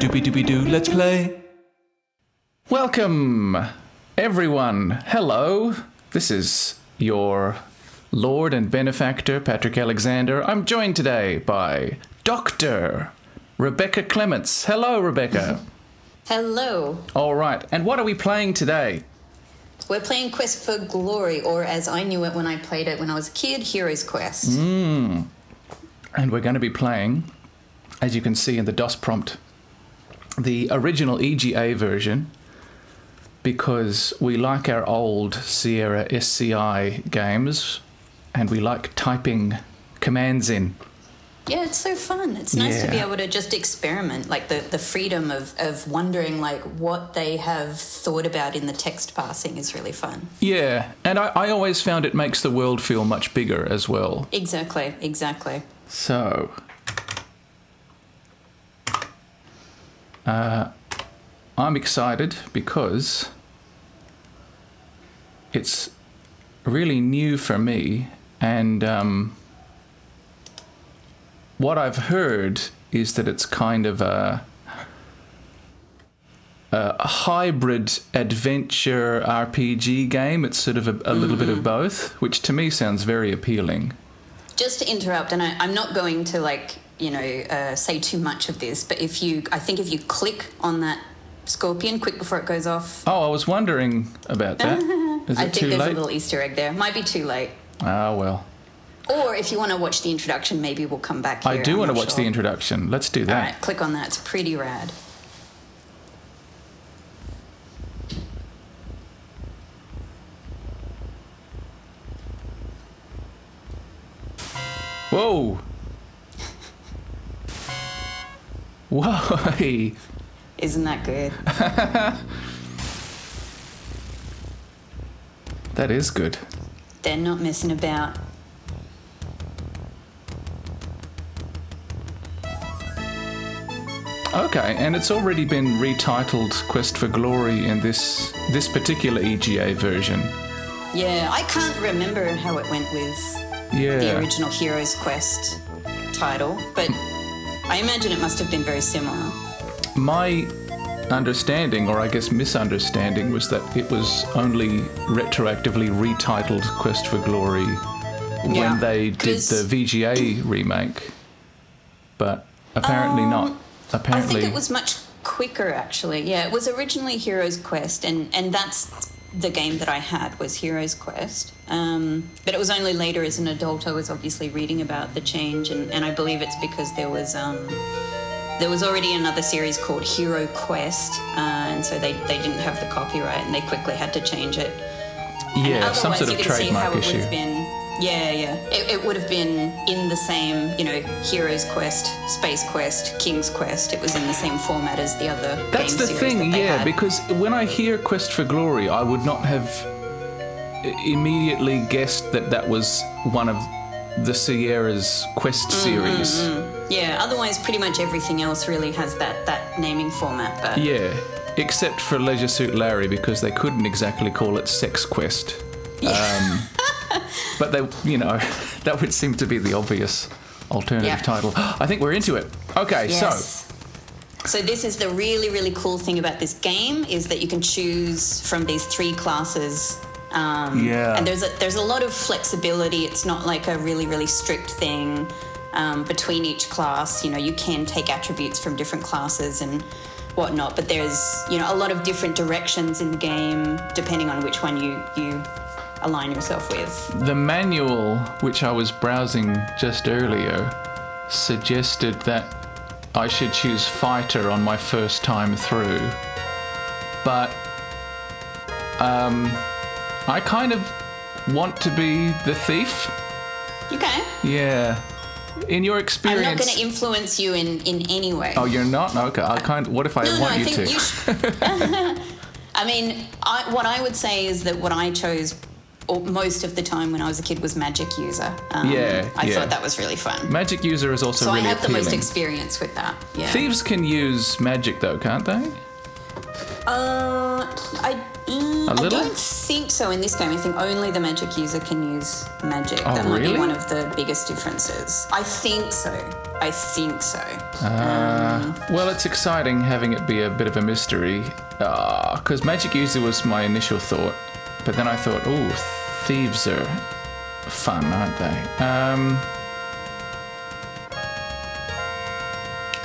Doopy-doopy-doo, let's play. Welcome, everyone. Hello. This is your Lord and Benefactor, Patrick Alexander. I'm joined today by Dr Rebecca Clements. Hello, Rebecca. Hello. All right. And what are we playing today? We're playing Quest for Glory, or as I knew it when I played it when I was a kid, Hero's Quest. And we're going to be playing, as you can see in the DOS prompt, the original EGA version, because we like our old Sierra SCI games and we like typing commands in. Yeah, it's so fun. It's nice to be able to just experiment, like the freedom of wondering like what they have thought about in the text parsing is really fun. Yeah, and I always found it makes the world feel much bigger as well. Exactly. So, I'm excited because it's really new for me, and what I've heard is that it's kind of a hybrid adventure RPG game. It's sort of a little bit of both, which to me sounds very appealing. Just to interrupt, and I'm not going to say too much of this, but I think if you click on that scorpion quick before it goes off. Oh, I was wondering about that. Is it I think too there's late? a little Easter egg there. Might be too late. Ah, well. Or if you want to watch the introduction, maybe we'll come back here. I do want to watch the introduction. Let's do that. All right, click on that. It's pretty rad. Whoa. Whoa. Isn't that good? That is good. They're not messing about. Okay, and it's already been retitled Quest for Glory in this particular EGA version. Yeah, I can't remember how it went with the original Hero's Quest title, but I imagine it must have been very similar. My understanding, or I guess misunderstanding, was that it was only retroactively retitled Quest for Glory when they did the VGA remake, but apparently not. I think it was much quicker, actually. Yeah, it was originally Hero's Quest, and that's the game that I had was Hero's Quest. But it was only later as an adult I was obviously reading about the change, and I believe it's because there was already another series called Hero Quest, and so they didn't have the copyright, and they quickly had to change it. Yeah, some sort of trademark issue. It would have been in the same, Hero's Quest, Space Quest, King's Quest. It was in the same format as the other That's game the series thing, that they had. because when I hear Quest for Glory, I would not have immediately guessed that was one of the Sierra's Quest series. Yeah, otherwise pretty much everything else really has that naming format. But Yeah, except for Leisure Suit Larry, because they couldn't exactly call it Sex Quest. But they, that would seem to be the obvious alternative title. I think we're into it. Okay, So this is the really, really cool thing about this game is that you can choose from these 3 classes. And there's a lot of flexibility. It's not like a really, really strict thing between each class. You can take attributes from different classes and whatnot, but there's, a lot of different directions in the game depending on which one you align yourself with. The manual, which I was browsing just earlier, suggested that I should choose fighter on my first time through. But I kind of want to be the thief. Okay. Yeah. In your experience... I'm not going to influence you in any way. Oh, you're not? Okay. What if I want you to? I mean, what I would say is that what I chose most of the time when I was a kid was Magic User. I thought that was really fun. Magic User is also really appealing. So I have the most experience with that. Yeah. Thieves can use magic though, can't they? A I little? don't think so in this game. I think only the magic user can use magic. Oh, that might really? be one of the biggest differences. I think so. Well, it's exciting having it be a bit of a mystery, because magic user was my initial thought, but then I thought, oh, thieves are fun, aren't they?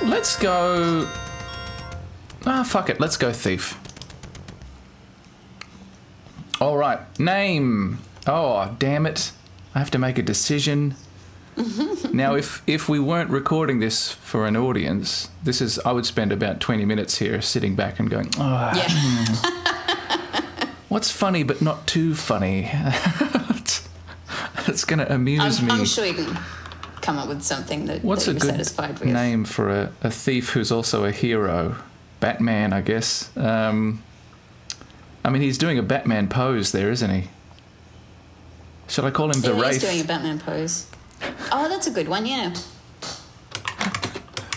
Let's go... fuck it, let's go thief. All right, name. Oh, damn it. I have to make a decision. Now, if we weren't recording this for an audience, I would spend about 20 minutes here sitting back and going, what's funny but not too funny? It's going to amuse me. I'm sure you can come up with something that What's you're a good satisfied with. name for a thief who's also a hero? Batman, I guess. I mean, he's doing a Batman pose there, isn't he? Shall I call him the Wraith? He's doing a Batman pose. Oh, that's a good one, yeah.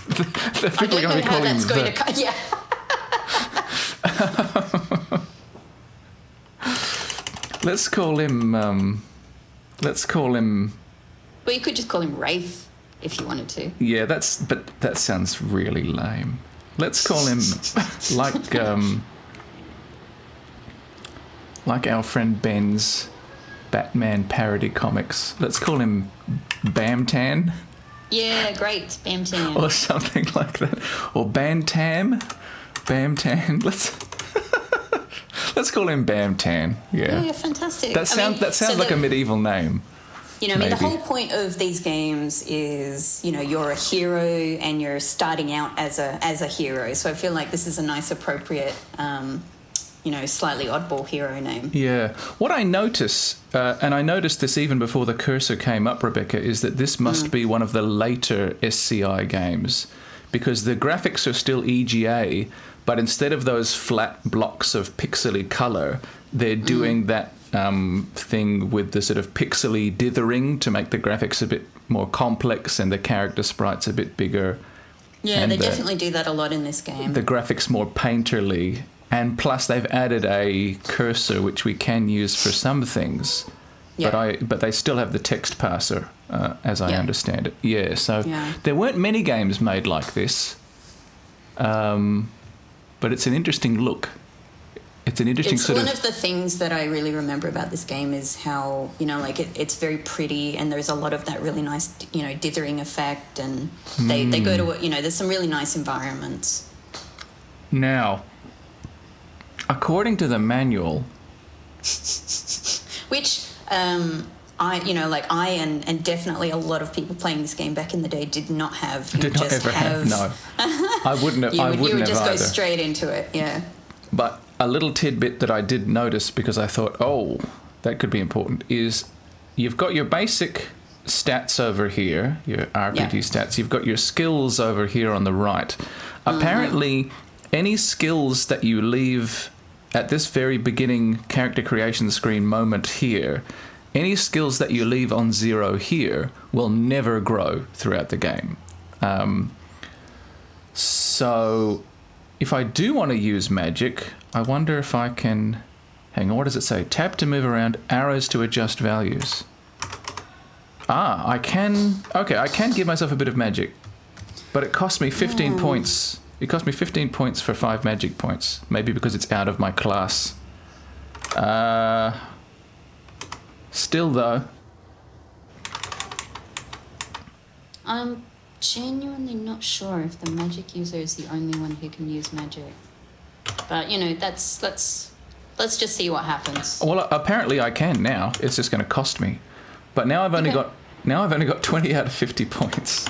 The people are going to be calling him yeah. Let's call him... Well, you could just call him Wraith if you wanted to. Yeah, but that sounds really lame. Let's call him like our friend Ben's Batman parody comics. Let's call him Bamtan. Yeah, great, Bamtan. Or something like that. Or Bantam. Bamtan. Let's call him Bamtan. Yeah. Yeah, fantastic. That sounds like a medieval name. You know, I mean, the whole point of these games is, you know, you're a hero and you're starting out as a hero. So I feel like this is a nice, appropriate, slightly oddball hero name. Yeah. What I notice, and I noticed this even before the cursor came up, Rebecca, is that this must be one of the later SCI games, because the graphics are still EGA, but instead of those flat blocks of pixely colour, they're doing that thing with the sort of pixely dithering to make the graphics a bit more complex and the character sprites a bit bigger. Yeah, and they definitely do that a lot in this game. The graphics more painterly, and plus they've added a cursor which we can use for some things. Yeah. But they still have the text parser, as I understand it. Yeah, so there weren't many games made like this, but it's an interesting look. It's an interesting it's one of the things that I really remember about this game is how, you know, like it's very pretty and there's a lot of that really nice, you know, dithering effect, and they go to, you know, there's some really nice environments. Now, according to the manual, which and definitely a lot of people playing this game back in the day did not have. No. I wouldn't have. You would just go straight into it, yeah. But a little tidbit that I did notice, because I thought, oh, that could be important, is you've got your basic stats over here, your RPG stats. You've got your skills over here on the right. Apparently, any skills that you leave at this very beginning character creation screen moment here, any skills that you leave on 0 here will never grow throughout the game. So if I do want to use magic, I wonder if I can... Hang on, what does it say? Tap to move around, arrows to adjust values. I can... Okay, I can give myself a bit of magic. But it cost me 15 points. It cost me 15 points for 5 magic points. Maybe because it's out of my class. Still, though... I'm genuinely not sure if the magic user is the only one who can use magic. But, you know, let's just see what happens. Well, apparently I can now. It's just going to cost me. But now I've only got 20 out of 50 points.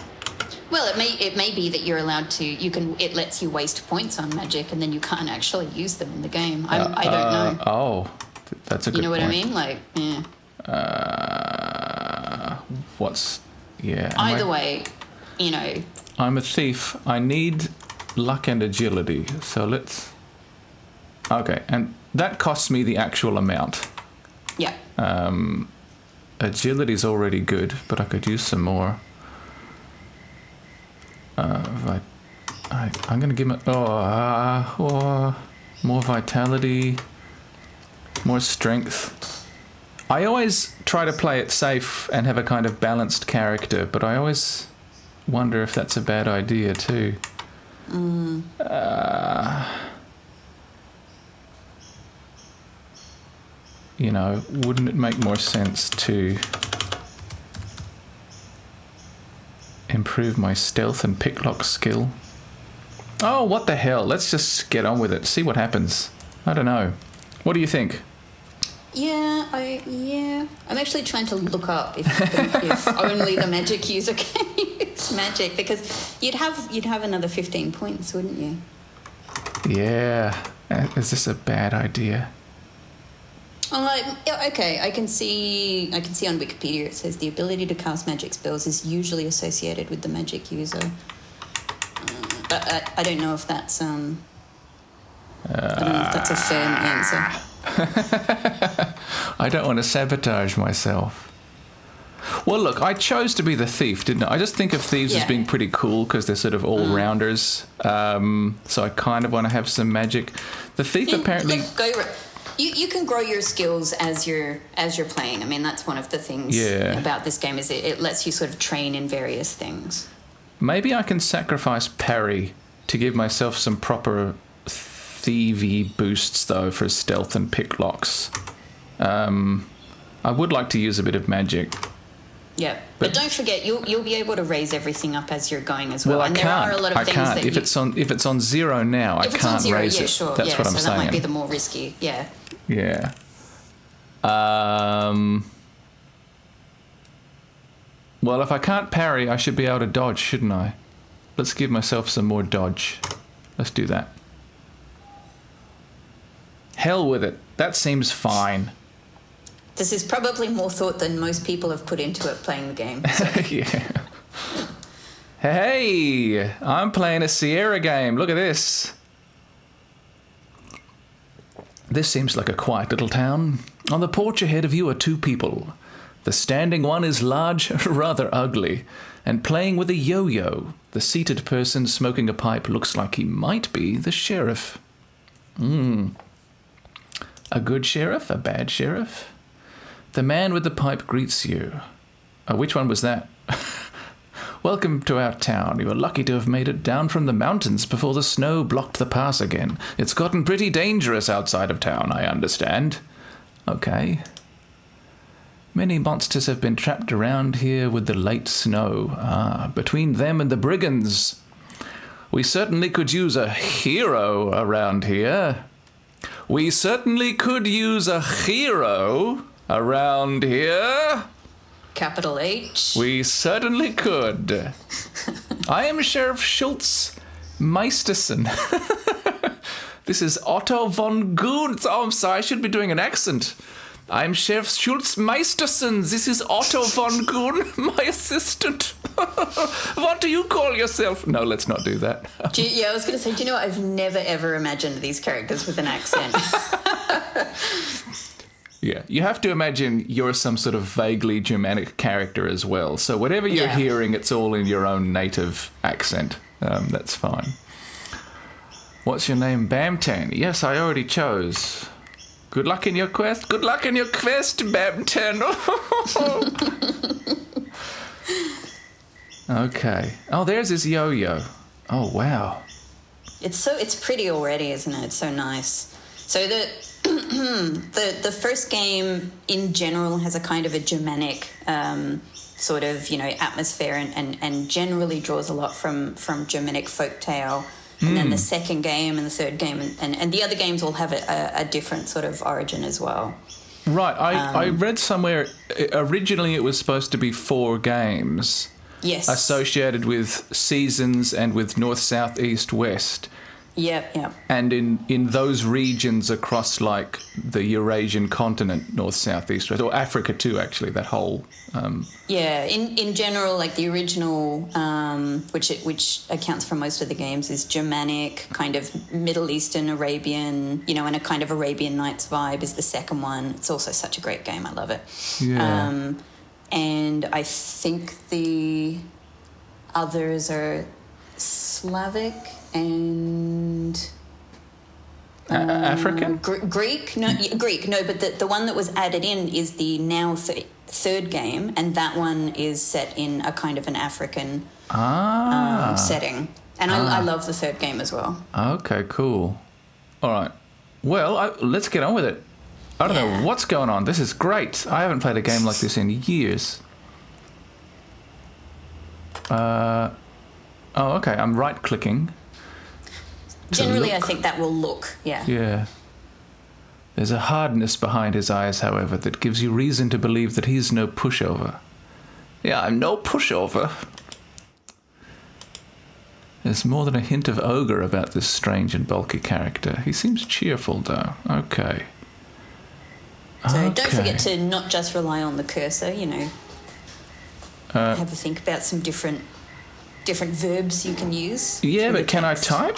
Well, it may be that you're allowed to. It lets you waste points on magic, and then you can't actually use them in the game. I don't know. Oh, that's a good point. You know what I mean? Like, yeah. Either way, you know. I'm a thief. I need luck and agility. So let's... Okay, and that costs me the actual amount. Yeah. Agility's already good, but I could use some more. I'm going to give it... more vitality. More strength. I always try to play it safe and have a kind of balanced character, but I always wonder if that's a bad idea too. You know, wouldn't it make more sense to improve my stealth and picklock skill? Oh, what the hell? Let's just get on with it. See what happens. I don't know. What do you think? Yeah. I'm actually trying to look up if only the magic user can use magic, because you'd have another 15 points, wouldn't you? Yeah. Is this a bad idea? Okay, I can see on Wikipedia it says the ability to cast magic spells is usually associated with the magic user. But I don't know if that's I don't know if that's a firm answer. I don't want to sabotage myself. Well, look, I chose to be the thief, didn't I? I just think of thieves as being pretty cool because they're sort of all-rounders. So I kind of want to have some magic. The thief apparently... You can grow your skills as you're playing. I mean, that's one of the things about this game is it lets you sort of train in various things. Maybe I can sacrifice parry to give myself some proper thievy boosts, though, for stealth and picklocks. I would like to use a bit of magic. Yeah, but don't forget, you'll be able to raise everything up as you're going as well. Well, and I can't. There are a lot of things can't. That If it's on 0 now, I can't raise it. Sure. That's what I'm saying. So that might be the more risky. Yeah. Yeah. Well, if I can't parry, I should be able to dodge, shouldn't I? Let's give myself some more dodge. Let's do that. Hell with it. That seems fine. This is probably more thought than most people have put into it playing the game. So. Yeah. Hey, I'm playing a Sierra game. Look at this. This seems like a quiet little town. On the porch ahead of you are 2 people. The standing one is large, rather ugly, and playing with a yo-yo. The seated person smoking a pipe looks like he might be the sheriff. A good sheriff? A bad sheriff? The man with the pipe greets you. Which one was that? Welcome to our town. You are lucky to have made it down from the mountains before the snow blocked the pass again. It's gotten pretty dangerous outside of town, I understand. Okay. Many monsters have been trapped around here with the late snow. Between them and the brigands. We certainly could use a hero around here. We certainly could use a hero around here. Capital H. We certainly could. I am Sheriff Schultz Meisterson. This is Otto von Goons. Oh, I'm sorry, I should be doing an accent. I'm Sheriff Schultz Meisterson. This is Otto von Goon, my assistant. What do you call yourself? No, let's not do that. I was going to say, do you know what? I've never, ever imagined these characters with an accent. Yeah, you have to imagine you're some sort of vaguely Germanic character as well. So whatever you're hearing, it's all in your own native accent. That's fine. What's your name? Bamtan. Yes, I already chose. Good luck in your quest. Good luck in your quest, Bamtan. Okay. Oh, there's his yo-yo. Oh, wow. It's pretty already, isn't it? It's so nice. So the first game in general has a kind of a Germanic sort of, atmosphere and generally draws a lot from Germanic folktale. And then the second game and the third game and the other games all have a different sort of origin as well. Right. I read somewhere originally it was supposed to be 4 games. Yes. Associated with seasons and with north, south, east, west. Yep. And in those regions across, like, the Eurasian continent, north, south, east, west, or Africa too, actually, that whole... in general, like, the original, which accounts for most of the games, is Germanic, kind of Middle Eastern, Arabian, and a kind of Arabian Nights vibe is the second one. It's also such a great game. I love it. Yeah. And I think the others are Slavic and African? Greek? No, Greek. No, but the one that was added in is the now third game, and that one is set in a kind of an African setting. And I love the third game as well. Okay, cool. All right. Well, let's get on with it. I don't know what's going on. This is great. I haven't played a game like this in years. Oh, okay. I'm right-clicking. Generally, I think that will look, Yeah. There's a hardness behind his eyes, however, that gives you reason to believe that he's no pushover. Yeah, I'm no pushover. There's more than a hint of ogre about this strange and bulky character. He seems cheerful, though. Okay. So don't forget to not just rely on the cursor, have a think about some different verbs you can use. Yeah, but can I type?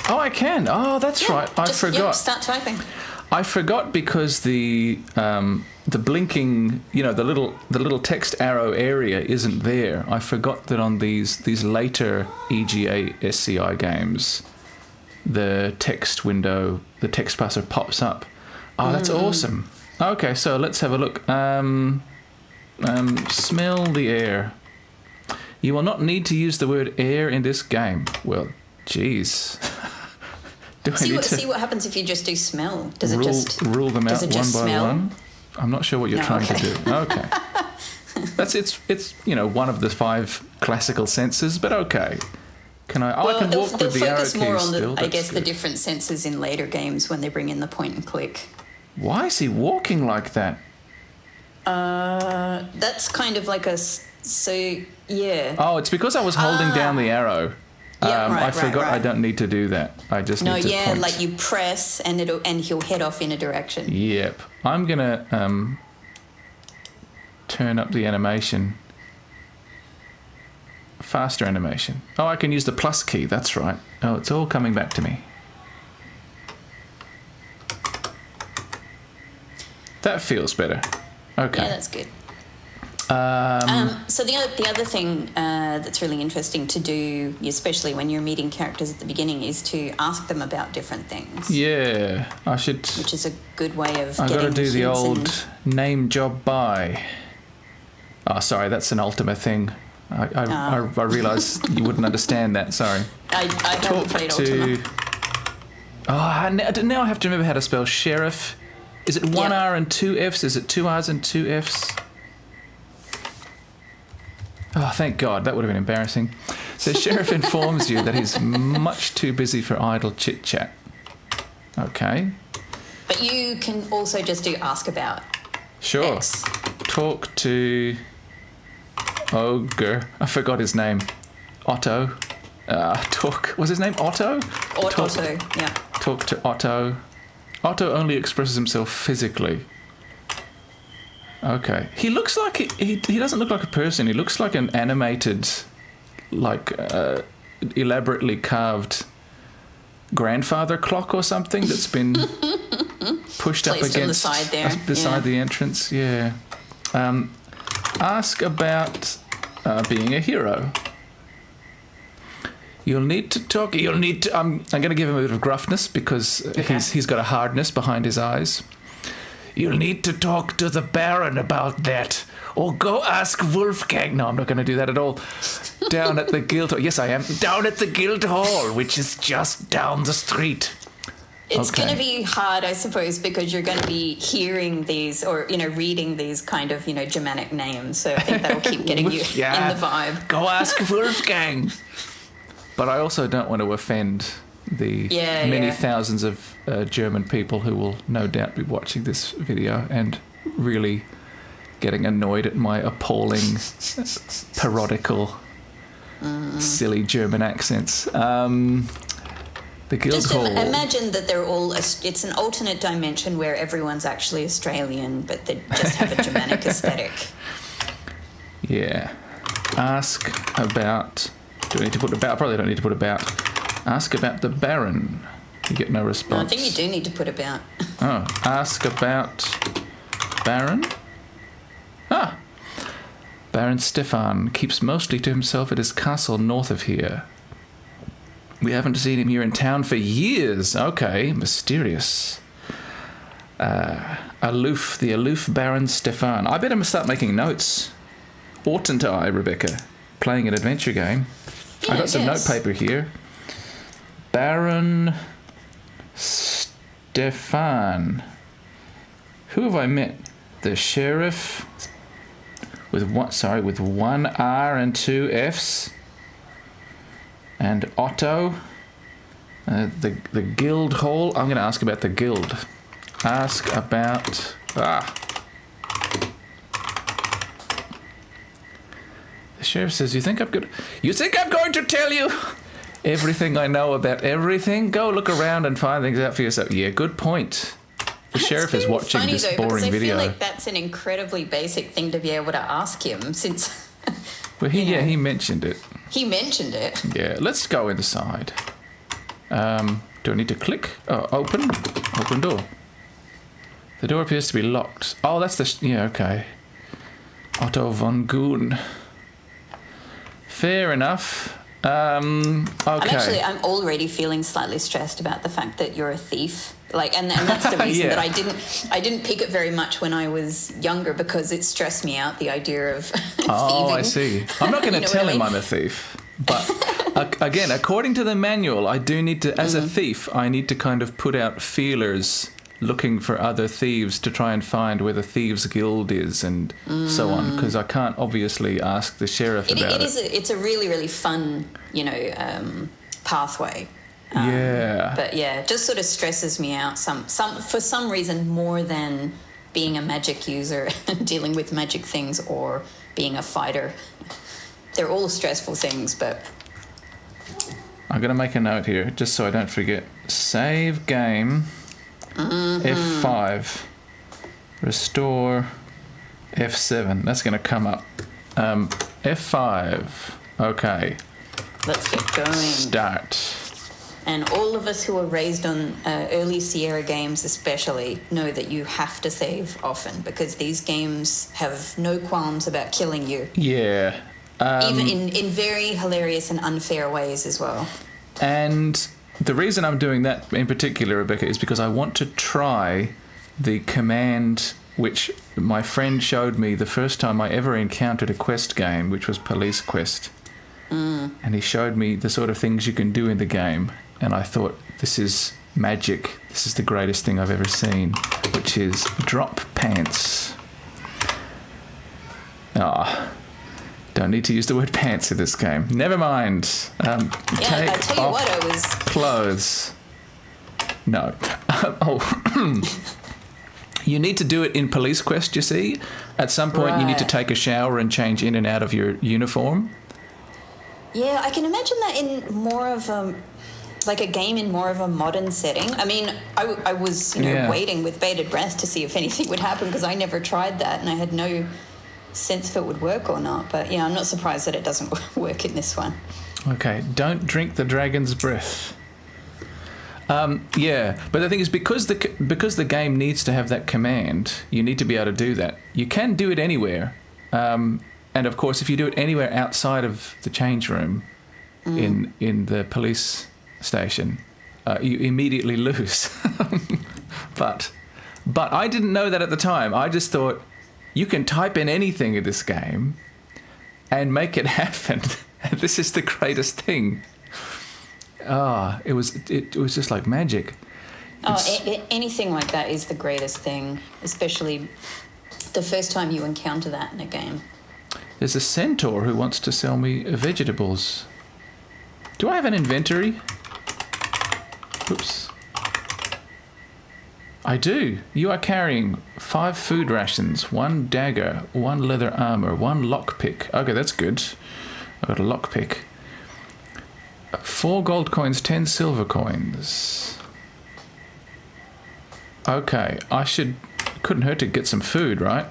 Oh, I can. Oh, that's right. I forgot. Yep, start typing. I forgot because the blinking, the little text arrow area isn't there. I forgot that on these later EGA SCI games, the text window, the text parser pops up. Oh, that's awesome. Okay, so let's have a look. Smell the air. You will not need to use the word air in this game. Well, jeez. See what happens if you just do smell? Does it just rule them out one by one? I'm not sure what you're trying to do. Okay. It's one of the 5 classical senses, but okay. I can walk with the arrow keys more on still. I guess the different senses in later games when they bring in the point and click. Why is he walking like that? That's kind of like Oh, it's because I was holding down the arrow. I forgot I don't need to do that. I just need to point. Like you press and he'll head off in a direction. Yep. I'm gonna turn up the animation. Faster animation. Oh, I can use the plus key. That's right. Oh, it's all coming back to me. That feels better. Okay. Yeah, that's good. So the other thing that's really interesting to do, especially when you're meeting characters at the beginning, is to ask them about different things. Yeah, I should. Which is a good way of. I've got to do the old name job by. Oh, sorry, that's an Ultima thing. I realised you wouldn't understand that. Sorry. I haven't played Ultima. Oh, now I have to remember how to spell sheriff. Is it 1 R and 2 Fs? Is it 2 Rs and 2 Fs? Oh, thank God. That would have been embarrassing. So sheriff informs you that he's much too busy for idle chit-chat. Okay. But you can also just do ask about. Sure. X. Talk to ogre. I forgot his name. Otto. Was his name Otto? Otto, yeah. Talk to Otto. Otto only expresses himself physically. Okay. He looks like he doesn't look like a person. He looks like an animated, elaborately carved grandfather clock or something that's been pushed up against on the side there. Beside the entrance. Yeah. Ask about being a hero. You'll need to talk. I'm going to give him a bit of gruffness because he's got a hardness behind his eyes. You'll need to talk to the Baron about that, or go ask Wolfgang. No, I'm not going to do that at all. Down at the guild hall. Yes, I am. Down at the guild hall, which is just down the street. It's going to be hard, I suppose, because you're going to be hearing these or, reading these kind of, Germanic names. So I think that'll keep getting you in the vibe. Go ask Wolfgang. But I also don't want to offend the many thousands of German people who will no doubt be watching this video and really getting annoyed at my appalling, parodical, silly German accents. The guild hall. Imagine that they're all. It's an alternate dimension where everyone's actually Australian, but they just have a Germanic aesthetic. Yeah. Ask about. Do I need to put about? I probably don't need to put about. Ask about the Baron. You get no response. No, I think you do need to put about. Oh, ask about Baron. Baron Stefan keeps mostly to himself at his castle north of here. We haven't seen him here in town for years. Okay, mysterious. The aloof Baron Stefan. I better start making notes. Oughtn't I, Rebecca? Playing an adventure game. Yeah, I got some notepaper here. Baron Stefan. Who have I met? The sheriff with one R and two F's. And Otto. The guild hall. I'm going to ask about the guild. Ask about... The sheriff says, You think I'm going to tell you everything I know about everything? Go look around and find things out for yourself. Yeah, good point. The sheriff is watching funny, this though, boring video. I feel like that's an incredibly basic thing to be able to ask him since... Well, he mentioned it. He mentioned it. Yeah, let's go inside. Do I need to click? Oh, open door. The door appears to be locked. Oh, that's the... okay. Otto von Goon. Fair enough. Okay. I'm already feeling slightly stressed about the fact that you're a thief. And that's the reason that I didn't pick it very much when I was younger, because it stressed me out, the idea of thieving. Oh, I see. I'm not going to tell him I'm a thief. But again, according to the manual, I do need to, as a thief, I need to kind of put out feelers looking for other thieves to try and find where the Thieves Guild is and so on, because I can't obviously ask the sheriff about it. It's a really, really fun, pathway. But yeah, it just sort of stresses me out for some reason more than being a magic user and dealing with magic things or being a fighter. They're all stressful things, but... I'm going to make a note here, just so I don't forget. Save game, F5, restore, F7. That's going to come up. F5. Okay. Let's get going. Start. And all of us who were raised on early Sierra games especially know that you have to save often, because these games have no qualms about killing you. Yeah. Even in very hilarious and unfair ways as well. And the reason I'm doing that in particular, Rebecca, is because I want to try the command which my friend showed me the first time I ever encountered a quest game, which was Police Quest. And he showed me the sort of things you can do in the game. And I thought, this is magic. This is the greatest thing I've ever seen, which is drop pants. Don't need to use the word pants in this game. Never mind. Take I tell you off what, I was... clothes. No. You need to do it in Police Quest, you see. At some point, you need to take a shower and change in and out of your uniform. Yeah, I can imagine that in more of a game in more of a modern setting. I mean, I was waiting with bated breath to see if anything would happen, because I never tried that and I had no sense if it would work or not. But yeah, I'm not surprised that it doesn't work in this one. Okay, don't drink the dragon's breath. But the thing is, because the game needs to have that command, you need to be able to do that. You can do it anywhere. And of course, if you do it anywhere outside of the change room in the police station, you immediately lose. But I didn't know that at the time. I just thought, you can type in anything in this game and make it happen. This is the greatest thing. It was just like magic. Anything like that is the greatest thing, especially the first time you encounter that in a game. There's a centaur who wants to sell me vegetables. Do I have an inventory? Oops. I do. You are carrying 5 food rations, 1 dagger, 1 leather armor, 1 lockpick. Okay, that's good. I got a lockpick. 4 gold coins, 10 silver coins. Okay, couldn't hurt to get some food, right?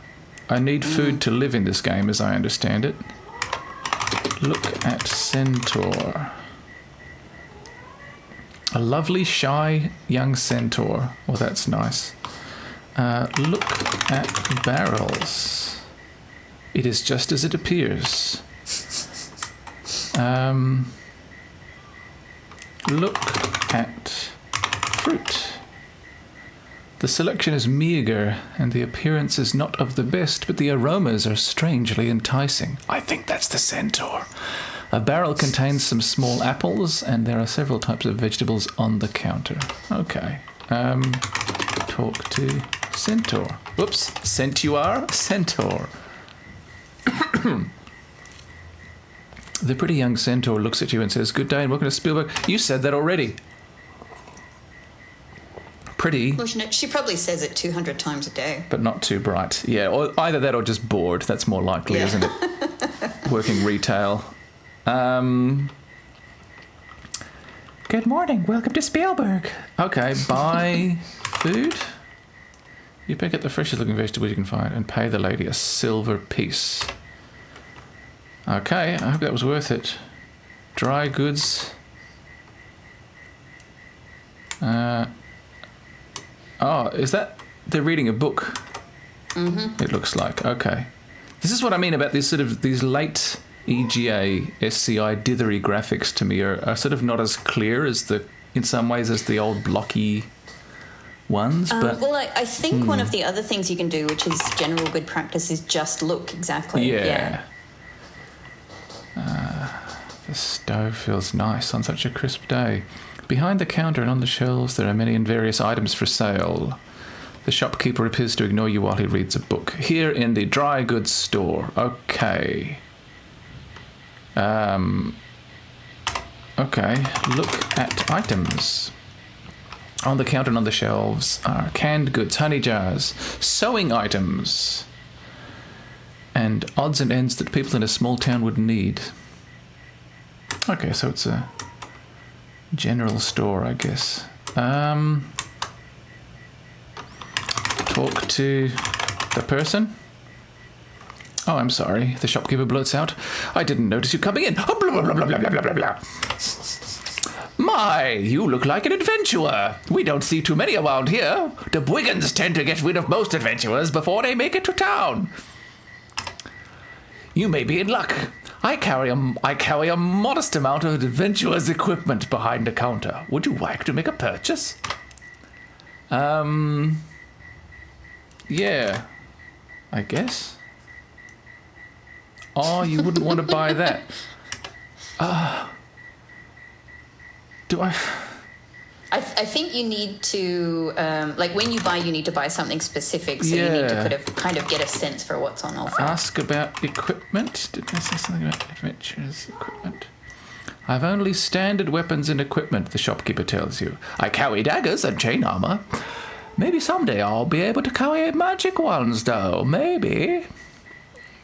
I need food to live in this game, as I understand it. Look at centaur. A lovely, shy, young centaur. Well, that's nice. Look at barrels. It is just as it appears. Look at fruit. The selection is meagre, and the appearance is not of the best, but the aromas are strangely enticing. I think that's the centaur. A barrel contains some small apples, and there are several types of vegetables on the counter. Okay. Talk to centaur. Whoops. Centaur? Centaur. The pretty young centaur looks at you and says, "Good day and welcome to Spielburg." You said that already. Pretty. Well, she probably says it 200 times a day. But not too bright. Yeah, or either that or just bored. That's more likely, isn't it? Working retail. Good morning. Welcome to Spielburg. Okay, buy food. You pick up the freshest looking vegetables you can find and pay the lady a silver piece. Okay, I hope that was worth it. Dry goods. Oh, is that... They're reading a book. Mm-hmm. It looks like. Okay. This is what I mean about these late EGA, SCI, dithery graphics to me are sort of not as clear as in some ways as the old blocky ones. But well, I think one of the other things you can do, which is general good practice, is just look exactly. Yeah. The stove feels nice on such a crisp day. Behind the counter and on the shelves there are many and various items for sale. The shopkeeper appears to ignore you while he reads a book. Here in the dry goods store. Okay. Okay, look at items. On the counter and on the shelves are canned goods, honey jars, sewing items, and odds and ends that people in a small town would need. Okay, so it's a general store, I guess. Talk to the person. Oh, I'm sorry. The shopkeeper blurts out. I didn't notice you coming in. Oh, blah, blah, blah, blah, blah, blah, blah, blah. My, you look like an adventurer. We don't see too many around here. The brigands tend to get rid of most adventurers before they make it to town. You may be in luck. I carry a modest amount of adventurer's equipment behind the counter. Would you like to make a purchase? Yeah, I guess. Oh, you wouldn't want to buy that. Do I... I think you need to, like when you buy, you need to buy something specific, so you need to kind of get a sense for what's on offer. Ask about equipment. Did I say something about adventurers' equipment? I've only standard weapons and equipment, the shopkeeper tells you. I carry daggers and chain armor. Maybe someday I'll be able to carry magic ones, though. Maybe.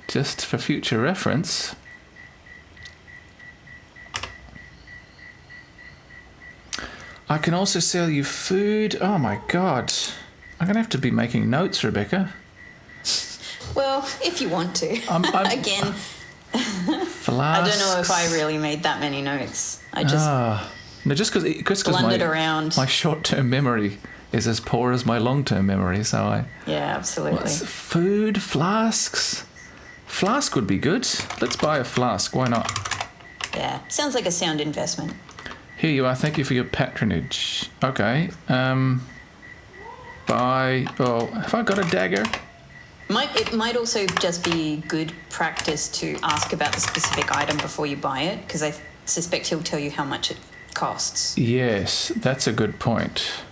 Just for future reference. I can also sell you food. Oh my god. I'm going to have to be making notes, Rebecca. Well, if you want to. Again, flasks. I don't know if I really made that many notes. I just no, just because blundered around. My short-term memory is as poor as my long-term memory, so I... Yeah, absolutely. Food, flasks. Flask would be good. Let's buy a flask. Why not? Yeah, sounds like a sound investment. Here you are. Thank you for your patronage. Okay. Buy... Oh, have I got a dagger? It might also just be good practice to ask about the specific item before you buy it, because I suspect he'll tell you how much it costs. Yes, that's a good point.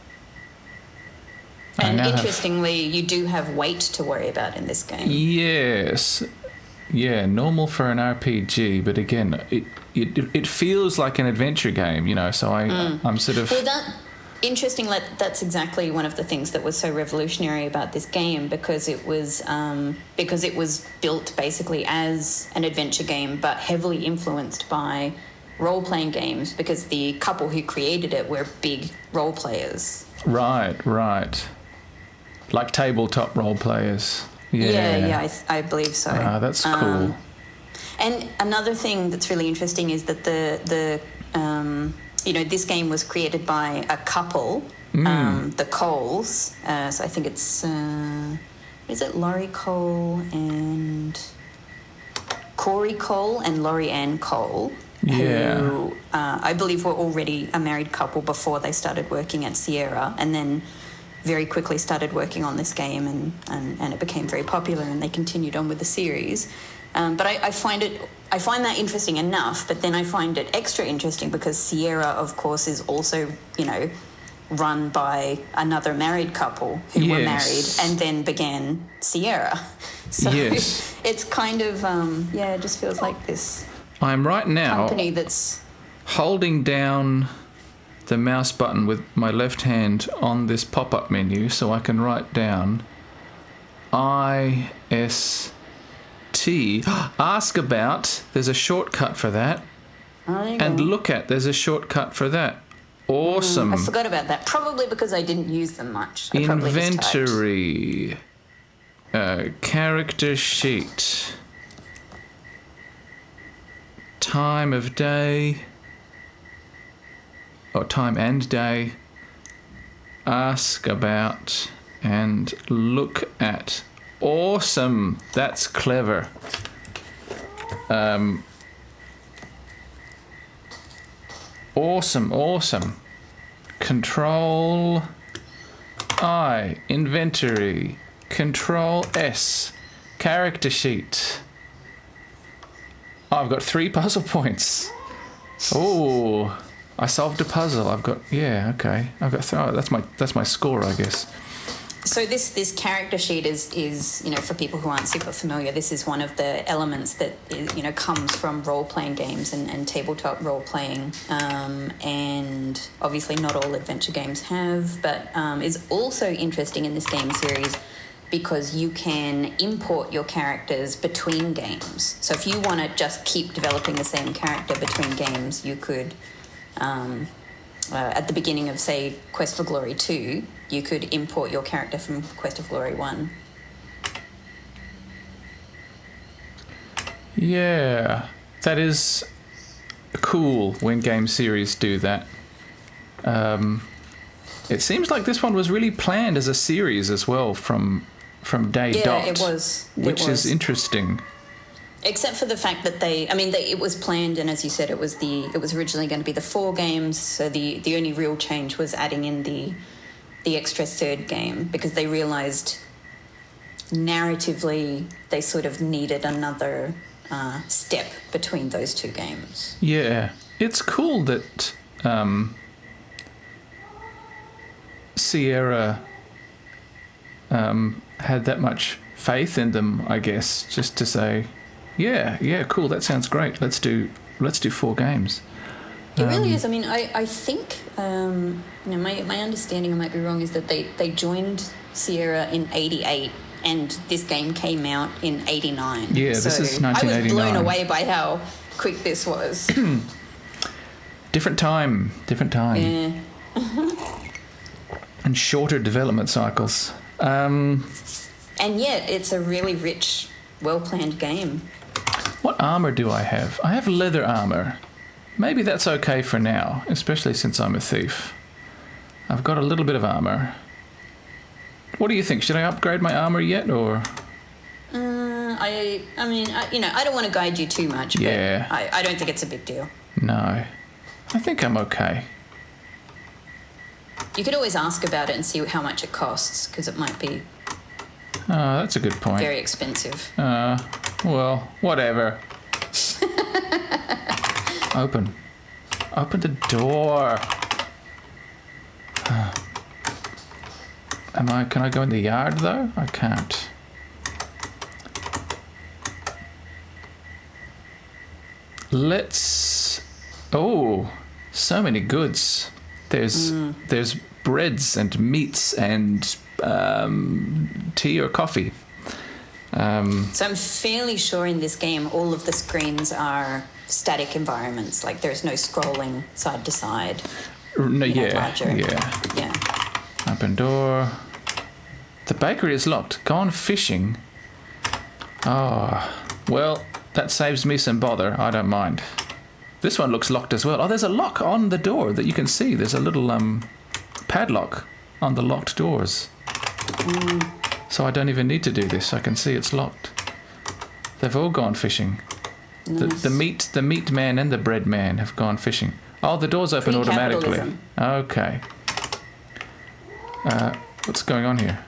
And interestingly, you do have weight to worry about in this game. Yes. Yeah, normal for an RPG, but again, it feels like an adventure game, you know, so I'm sort of... Well, that's exactly one of the things that was so revolutionary about this game, because it was built basically as an adventure game, but heavily influenced by role-playing games, because the couple who created it were big role players. Right. Like tabletop role players. Yeah, I believe so. That's cool. And another thing that's really interesting is that the this game was created by a couple, the Coles. So I think it's is it Laurie Cole and Corey Cole and Laurie Ann Cole. who I believe were already a married couple before they started working at Sierra, and then very quickly started working on this game, and it became very popular, and they continued on with the series. But I find that interesting enough, but then I find it extra interesting because Sierra, of course, is also, run by another married couple who were married and then began Sierra. So it's kind of, it just feels like this I'm right now company that's holding down the mouse button with my left hand on this pop-up menu so I can write down IST. Ask about. There's a shortcut for that. And look at. There's a shortcut for that. Awesome. I forgot about that. Probably because I didn't use them much. Inventory. Character sheet. Time of day. Or time and day. Ask about and look at. Awesome. That's clever. Awesome. Control I. Inventory. Control S. Character sheet. I've got 3 puzzle points. Oh, I solved a puzzle. I've got okay. I've got that's my score, I guess. So this character sheet is for people who aren't super familiar, this is one of the elements that comes from role-playing games and tabletop role-playing, and obviously not all adventure games have, but is also interesting in this game series because you can import your characters between games. So if you want to just keep developing the same character between games, you could, at the beginning of, say, Quest for Glory 2, you could import your character from Quest of Glory 1. Yeah, that is cool when game series do that. It seems like this one was really planned as a series as well from day dot. Yeah, it was. Which is interesting. Except for the fact that it was planned, and as you said, it was originally going to be the 4 games. So the only real change was adding in the extra 3rd game because they realised narratively they sort of needed another step between those 2 games. Yeah, it's cool that Sierra had that much faith in them, I guess, just to say, yeah, cool, that sounds great. Let's do 4 games. It really is. I mean, I think, my understanding, I might be wrong, is that they joined Sierra in 88 and this game came out in 89. Yeah, so this is 1989. I was blown away by how quick this was. Different time. Yeah. And shorter development cycles. And yet, it's a really rich, well-planned game. What armour do I have? I have leather armour. Maybe that's okay for now, especially since I'm a thief. I've got a little bit of armour. What do you think? Should I upgrade my armour yet, or...? I don't want to guide you too much, but I don't think it's a big deal. No. I think I'm okay. You could always ask about it and see how much it costs, because it might be... Oh, that's a good point. Very expensive. Well, whatever. Open the door. Can I go in the yard though? I can't. Oh, so many goods. There's breads and meats and tea or coffee. So I'm fairly sure in this game all of the screens are static environments, like there's no scrolling side to side. No, yeah. Open door. The bakery is locked. Gone fishing. Oh, well, that saves me some bother. I don't mind. This one looks locked as well. Oh, there's a lock on the door that you can see. There's a little padlock on the locked doors. So I don't even need to do this. I can see it's locked. They've all gone fishing. Nice. The meat man and the bread man have gone fishing. Oh, the doors open automatically. Okay. What's going on here?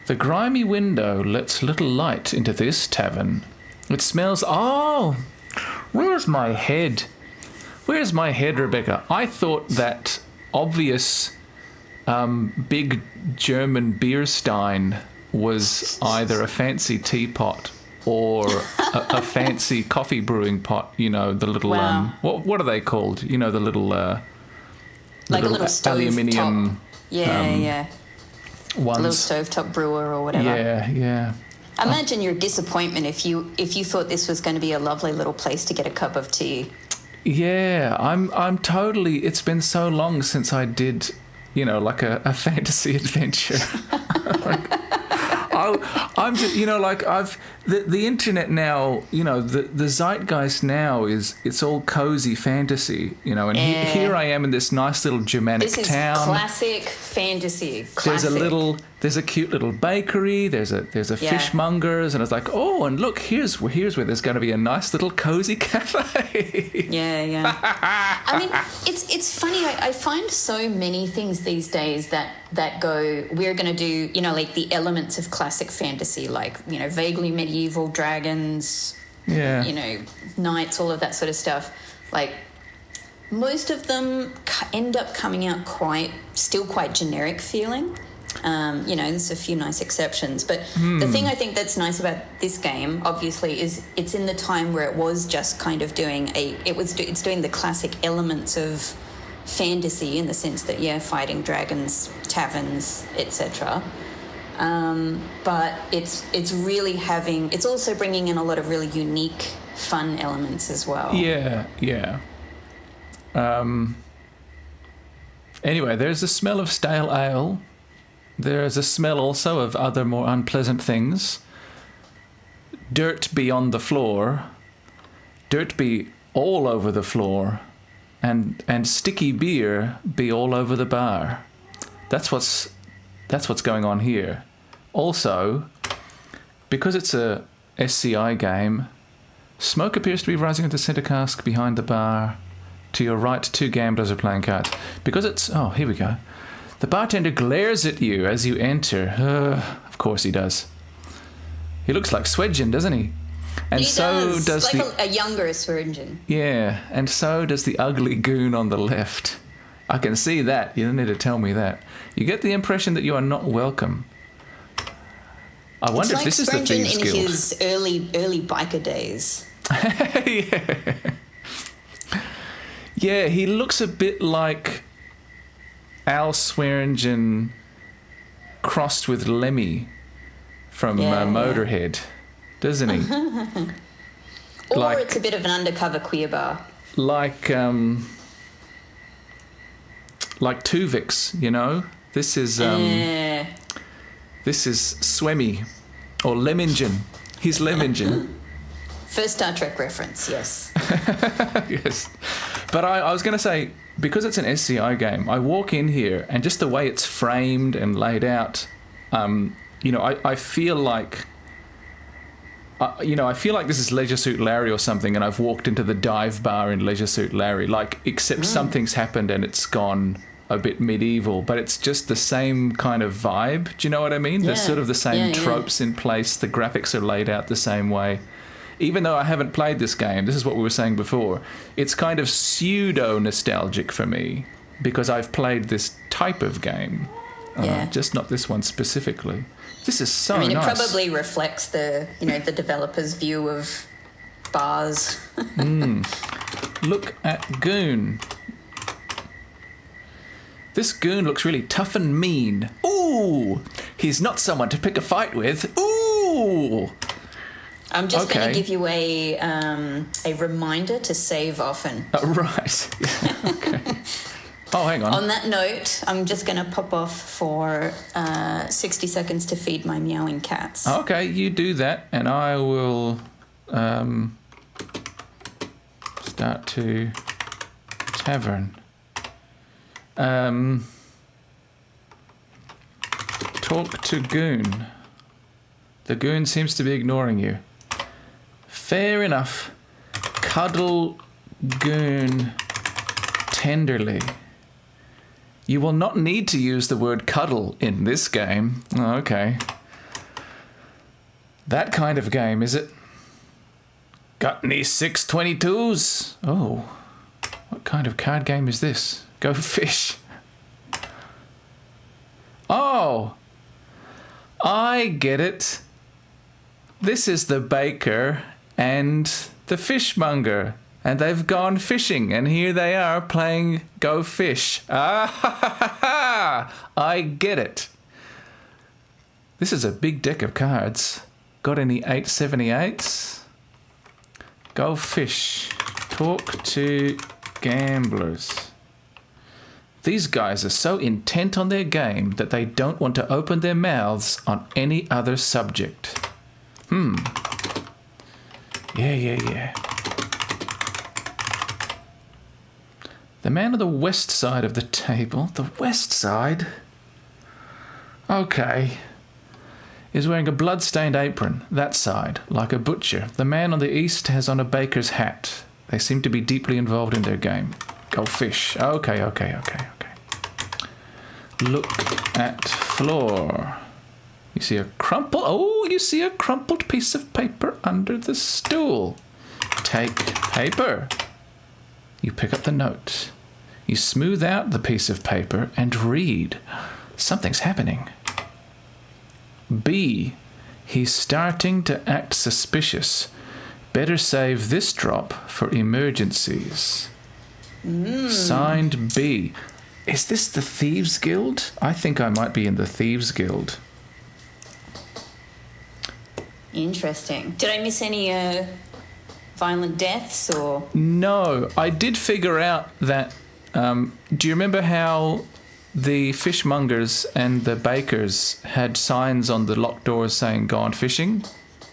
The grimy window lets little light into this tavern. It smells... Oh! Where's my head? Where's my head, Rebecca? I thought that obvious big German beer stein was either a fancy teapot or a fancy coffee brewing pot. You know, the little... Wow. What are they called? You know, the little... like a little stove aluminium... top. Yeah. Ones. A little stovetop brewer or whatever. Yeah. Imagine your disappointment if you thought this was going to be a lovely little place to get a cup of tea. Yeah, I'm totally... It's been so long since I did, you know, like a fantasy adventure. I'm just, you know, like the internet now, you know, the zeitgeist now is, it's all cozy fantasy, you know, and here I am in this nice little Germanic town. This is classic fantasy. Classic. There's a cute little bakery. There's a fishmonger's, and it's like, oh, and look, here's where there's going to be a nice little cozy cafe. Yeah. I mean, it's funny. I find so many things these days that go, we're going to do, you know, like the elements of classic fantasy, like, you know, vaguely medieval dragons, you know, knights, all of that sort of stuff. Like, most of them end up coming out still quite generic feeling. You know, there's a few nice exceptions, but the thing I think that's nice about this game, obviously, is it's in the time where it was just kind of doing it's doing the classic elements of fantasy in the sense that fighting dragons, taverns, etc. But it's really it's also bringing in a lot of really unique, fun elements as well. Yeah. Anyway, there's the smell of stale ale. There's a smell also of other more unpleasant things. Dirt be on the floor. Dirt be all over the floor. And sticky beer be all over the bar. That's what's going on here. Also, because it's a SCI game, smoke appears to be rising into the centre cask behind the bar. To your right, 2 gamblers are playing cards. Because it's... Oh, here we go. The bartender glares at you as you enter. Of course he does. He looks like Swedgen, doesn't he? And he does like a younger Swedgen. Yeah, and so does the ugly goon on the left. I can see that. You don't need to tell me that. You get the impression that you are not welcome. I wonder if this is the Thieves Guild. In his early biker days. Yeah, he looks a bit like Al Swearingen crossed with Lemmy from Motorhead, doesn't he? Or it's a bit of an undercover queer bar. Like Tuvix, you know? This is Swemmy or Lemingen. He's Lemingen. First Star Trek reference, yes. Yes. But I was going to say, because it's an SCI game, I walk in here and just the way it's framed and laid out, you know, I feel like... I feel like this is Leisure Suit Larry or something, and I've walked into the dive bar in Leisure Suit Larry, like, except something's happened and it's gone a bit medieval, but it's just the same kind of vibe. Do you know what I mean? There's sort of the same tropes in place. The graphics are laid out the same way. Even though I haven't played this game, this is what we were saying before, it's kind of pseudo-nostalgic for me because I've played this type of game, just not this one specifically. This is so nice. It probably reflects the developer's view of bars. Look at Goon. This Goon looks really tough and mean. Ooh! He's not someone to pick a fight with. Ooh! I'm just going to give you a reminder to save often. Right. Okay. Oh, hang on. On that note, I'm just going to pop off for 60 seconds to feed my meowing cats. Okay, you do that, and I will start to Tavern. Talk to Goon. The Goon seems to be ignoring you. Fair enough. Cuddle goon tenderly. You will not need to use the word cuddle in this game. Oh, okay. That kind of game, is it? Got any 622s? Oh, what kind of card game is this? Go fish. Oh, I get it. This is the baker and the fishmonger, and they've gone fishing, and here they are playing Go Fish. Ah, ha, ha, ha, ha. I get it. This is a big deck of cards. Got any 878s? Go Fish. Talk to gamblers. These guys are so intent on their game that they don't want to open their mouths on any other subject. Yeah. The man on the west side of the table, the west side, okay, is wearing a blood-stained apron, that side, like a butcher. The man on the east has on a baker's hat. They seem to be deeply involved in their game. Go fish. Okay. Look at floor. You see a you see a crumpled piece of paper under the stool. Take paper. You pick up the note. You smooth out the piece of paper and read. Something's happening. B. He's starting to act suspicious. Better save this drop for emergencies. Signed B. Is this the Thieves Guild? I think I might be in the Thieves Guild. Interesting. Did I miss any violent deaths or? No, I did figure out that. Do you remember how the fishmongers and the bakers had signs on the locked doors saying "Gone fishing"?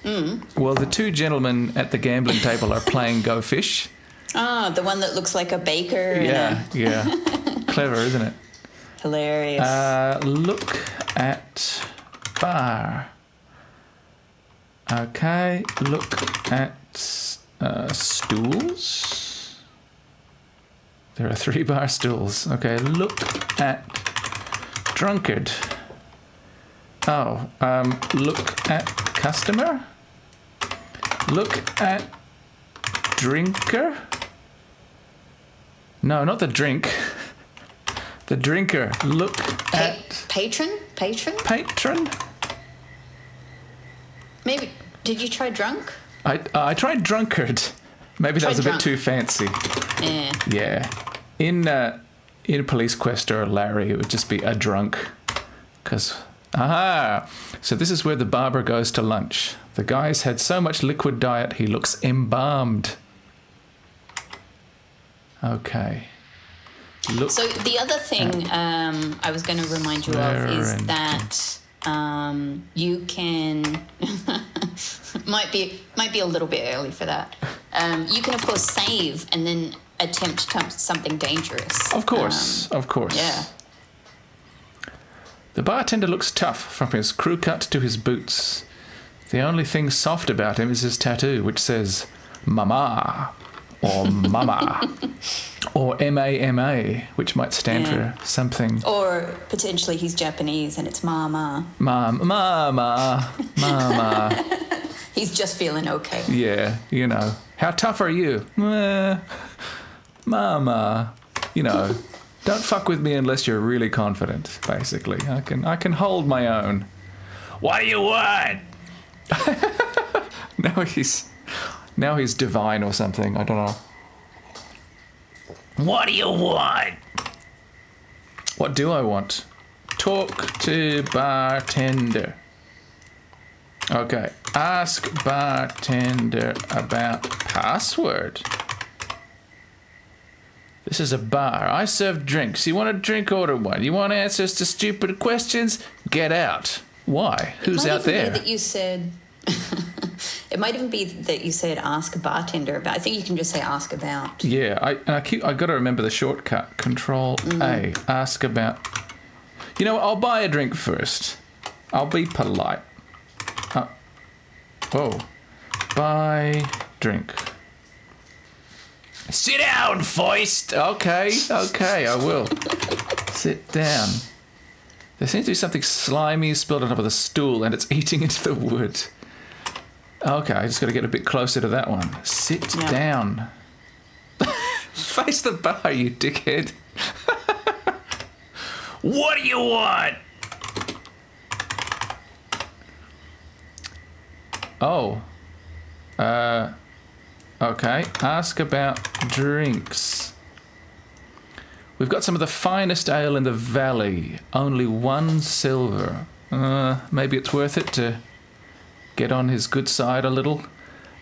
Well, the two gentlemen at the gambling table are playing Go Fish. Ah, the one that looks like a baker. Yeah. Clever, isn't it? Hilarious. Look at bar. Okay, look at stools. There are 3 bar stools. Okay, look at drunkard. Oh, look at customer. Look at drinker. No, not the drink. The drinker. Look at... Patron? Maybe... Did you try drunk? I tried drunkard. Maybe that was a bit too fancy. Yeah. In Police Quest or Larry, it would just be a drunk. Because... So this is where the barber goes to lunch. The guy's had so much liquid diet, he looks embalmed. Okay. Look. So the other thing I was going to remind you of is that you can might be a little bit early for that. You can of course save and then attempt something dangerous. Of course. Yeah. The bartender looks tough from his crew cut to his boots. The only thing soft about him is his tattoo, which says "Mama" or "Mama." Or MAMA, which might stand for something. Or potentially he's Japanese and it's Mama. Mama. He's just feeling okay. Yeah, you know. How tough are you? Mama. You know, don't fuck with me unless you're really confident, basically. I can hold my own. What do you want? Now he's divine or something. I don't know. What do you want? What do I want? Talk to bartender. Okay. Ask bartender about password. This is a bar. I serve drinks. You want a drink? Order one. You want answers to stupid questions? Get out. Why? Who's out there? It might even be that you said... It might even be that you said ask a bartender about. I think you can just say ask about. Yeah, I got to remember the shortcut. Control A. Ask about. You know what? I'll buy a drink first. I'll be polite. buy drink. Sit down, Foist. Okay, I will. Sit down. There seems to be something slimy spilled on top of the stool, and it's eating into the wood. Okay, I just got to get a bit closer to that one. Sit down. Face the bar, you dickhead. What do you want? Oh. Okay. Ask about drinks. We've got some of the finest ale in the valley. Only 1 silver. Maybe it's worth it to get on his good side a little.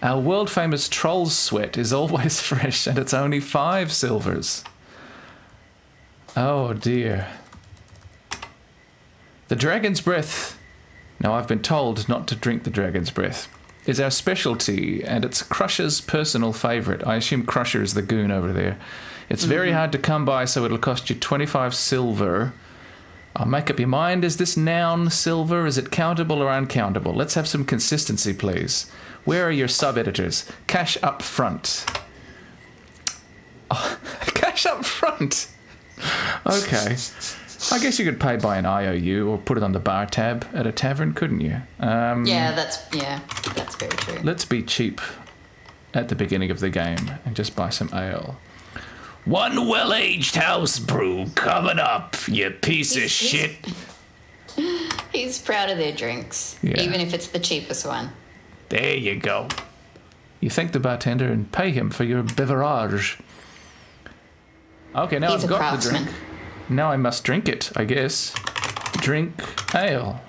Our world-famous troll's sweat is always fresh, and it's only 5 silvers. Oh, dear. The dragon's breath. Now, I've been told not to drink the dragon's breath. Is our specialty, and it's Crusher's personal favourite. I assume Crusher is the goon over there. It's very hard to come by, so it'll cost you 25 silver. I'll make up your mind. Is this noun silver? Is it countable or uncountable? Let's have some consistency, please. Where are your sub-editors? Cash up front. Oh, cash up front. Okay. I guess you could pay by an IOU or put it on the bar tab at a tavern, couldn't you? That's very true. Let's be cheap at the beginning of the game and just buy some ale. 1 well-aged house brew coming up, you piece of shit. He's proud of their drinks, even if it's the cheapest one. There you go. You thank the bartender and pay him for your beverage. Okay, now I've got the drink. Now I must drink it, I guess. Drink ale.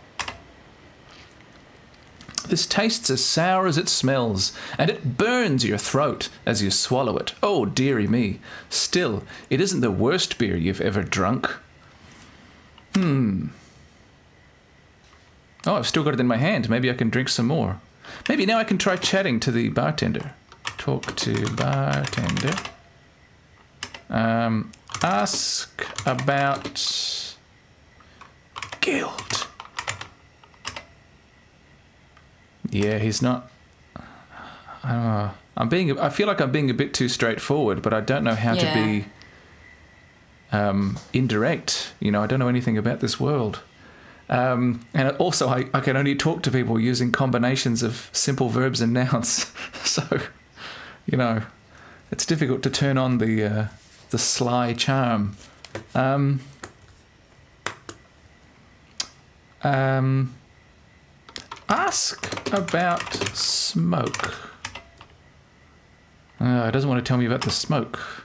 This tastes as sour as it smells, and it burns your throat as you swallow it. Oh, dearie me. Still, it isn't the worst beer you've ever drunk. Oh, I've still got it in my hand. Maybe I can drink some more. Maybe now I can try chatting to the bartender. Talk to bartender. Ask about guild. Yeah, he's not. I don't know. I feel like I'm being a bit too straightforward, but I don't know how to be indirect. You know, I don't know anything about this world. And also, I can only talk to people using combinations of simple verbs and nouns. So, you know, it's difficult to turn on the sly charm. Ask about smoke. It doesn't want to tell me about the smoke.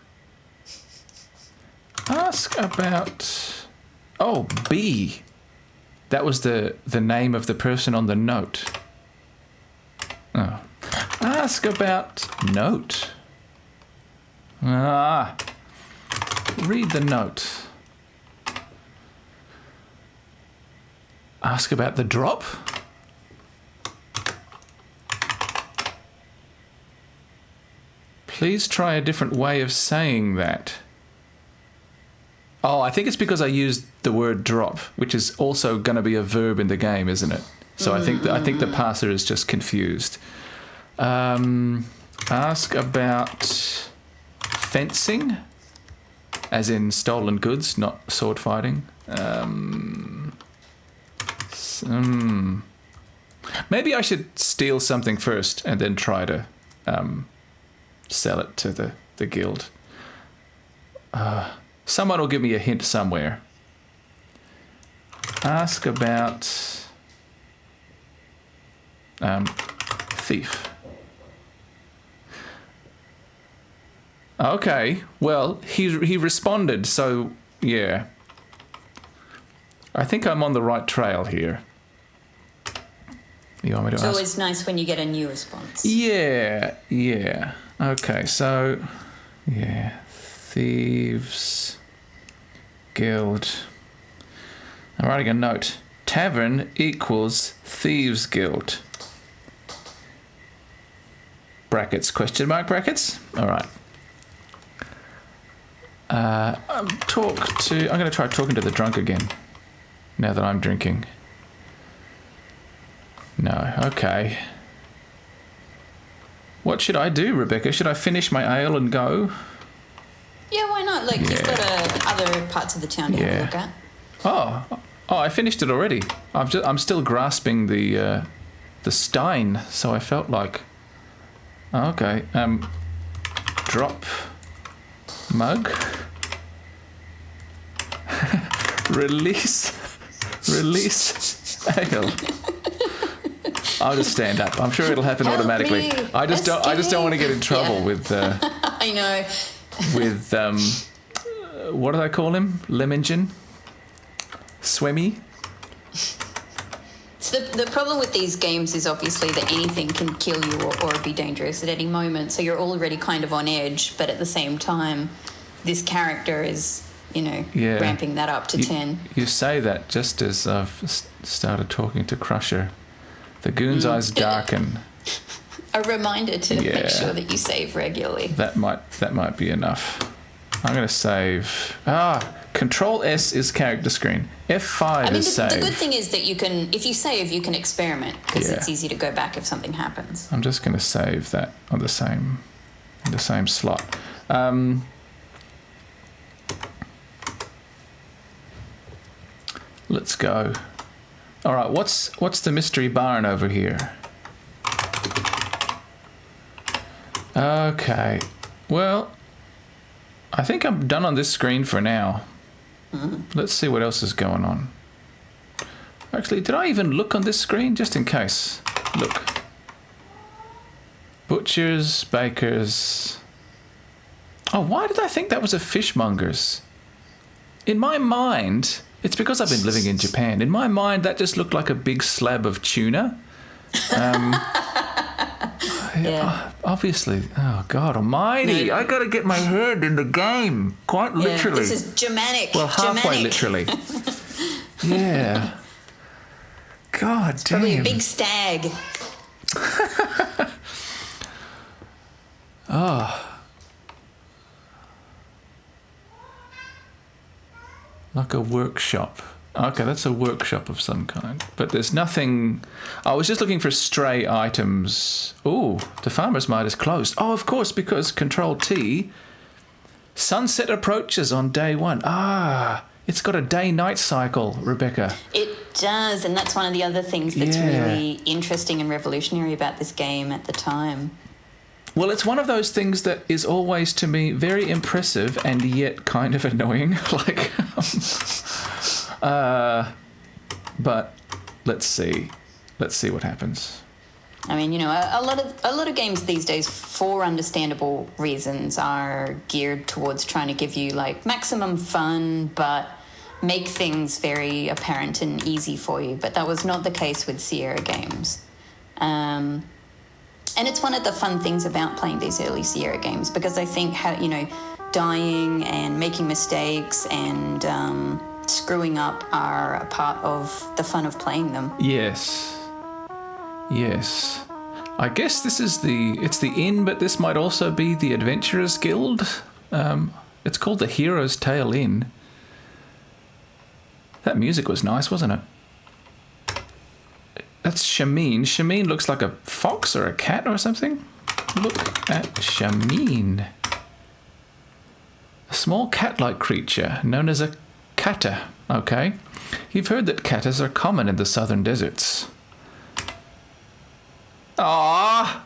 Ask about... Oh, B. That was the name of the person on the note. Oh. Ask about note. Read the note. Ask about the drop. Please try a different way of saying that. Oh, I think it's because I used the word drop, which is also going to be a verb in the game, isn't it? So I think the parser is just confused. Ask about fencing, as in stolen goods, not sword fighting. Maybe I should steal something first and then try to sell it to the guild. Someone will give me a hint somewhere. Ask about thief. Okay, well, he responded, so yeah. I think I'm on the right trail here. You want me to ask? It's always nice when you get a new response. Yeah. Okay, so, yeah. Thieves Guild. I'm writing a note. Tavern equals Thieves Guild. Brackets, question mark brackets? All right. I'm going to try talking to the drunk again. Now that I'm drinking. No, okay. What should I do, Rebecca? Should I finish my ale and go? Yeah, why not? Like, you've got other parts of the town to have a look at. Oh, I finished it already. I'm still grasping the stein, so I felt like... Okay, drop mug. Release ale. I'll just stand up. I'm sure it'll happen automatically. I just don't want to get in trouble with. I know. With what do they call him? Lemingen? Swemmy? So the problem with these games is obviously that anything can kill you or be dangerous at any moment. So you're already kind of on edge, but at the same time, this character is, ramping that up to 10. You say that just as I've started talking to Crusher. The goon's eyes darken. A reminder to make sure that you save regularly. That might be enough. I'm going to save. Control S is character screen. F5 is save. The good thing is that you can, if you save, you can experiment because it's easy to go back if something happens. I'm just going to save that on the same slot. Let's go. All right, what's the mystery barn over here? Okay. Well, I think I'm done on this screen for now. Let's see what else is going on. Actually, did I even look on this screen? Just in case. Look. Butchers, bakers. Oh, why did I think that was a fishmonger's? In my mind, it's because I've been living in Japan. In my mind, that just looked like a big slab of tuna. Obviously. Oh, God almighty. I got to get my head in the game. Quite literally. This is Germanic. Well, halfway literally. Yeah. God damn. Probably a big stag. Like a workshop. Okay, that's a workshop of some kind. But there's nothing... I was just looking for stray items. Ooh, the farmer's mart is closed. Oh, of course, because Control T. Sunset approaches on day 1. It's got a day-night cycle, Rebecca. It does, and that's one of the other things that's really interesting and revolutionary about this game at the time. Well, it's one of those things that is always, to me, very impressive and yet kind of annoying. But let's see what happens. I mean, a lot of games these days, for understandable reasons, are geared towards trying to give you like maximum fun, but make things very apparent and easy for you. But that was not the case with Sierra games. And it's one of the fun things about playing these early Sierra games, because I think dying and making mistakes and screwing up are a part of the fun of playing them. Yes. I guess this is it's the inn, but this might also be the Adventurers Guild. It's called the Hero's Tale Inn. That music was nice, wasn't it? That's Shameen. Shameen looks like a fox or a cat or something. Look at Shameen. A small cat-like creature known as a kata. Okay. You've heard that katas are common in the southern deserts. That's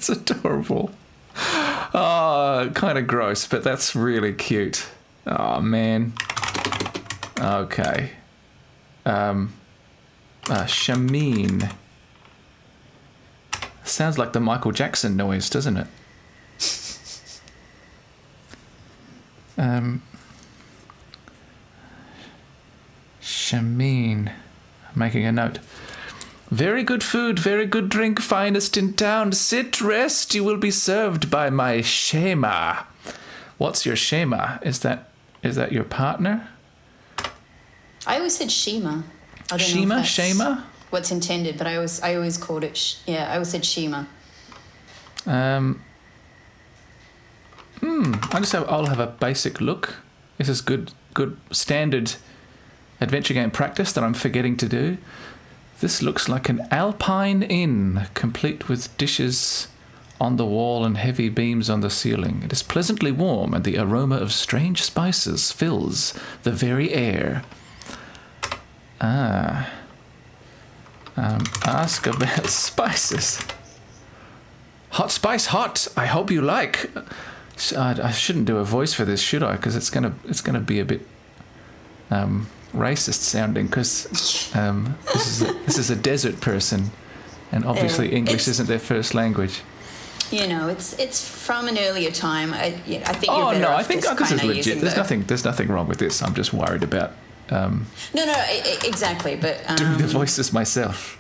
adorable. Kind of gross, but that's really cute. Oh, man. Okay. Shameen. Sounds like the Michael Jackson noise, doesn't it? Shameen. Making a note. Very good food, very good drink, finest in town. Sit, rest, you will be served by my Shema. What's your Shema? Is that your partner? I always said Shema. I don't Shema? know if that's Shema? what's intended, but I always called it. I always said Shema. I'll have a basic look. This is good standard adventure game practice that I'm forgetting to do. This looks like an alpine inn, complete with dishes on the wall and heavy beams on the ceiling. It is pleasantly warm, and the aroma of strange spices fills the very air. Ask about spices. Hot spice hot. I hope you like. I shouldn't do a voice for this, should I? Because it's gonna be a bit racist sounding. Because this is a desert person, and obviously English isn't their first language. You know, it's from an earlier time. I think you're better off I think this is legit. There's nothing wrong with this. I'm just worried about. Exactly. But doing the voices myself.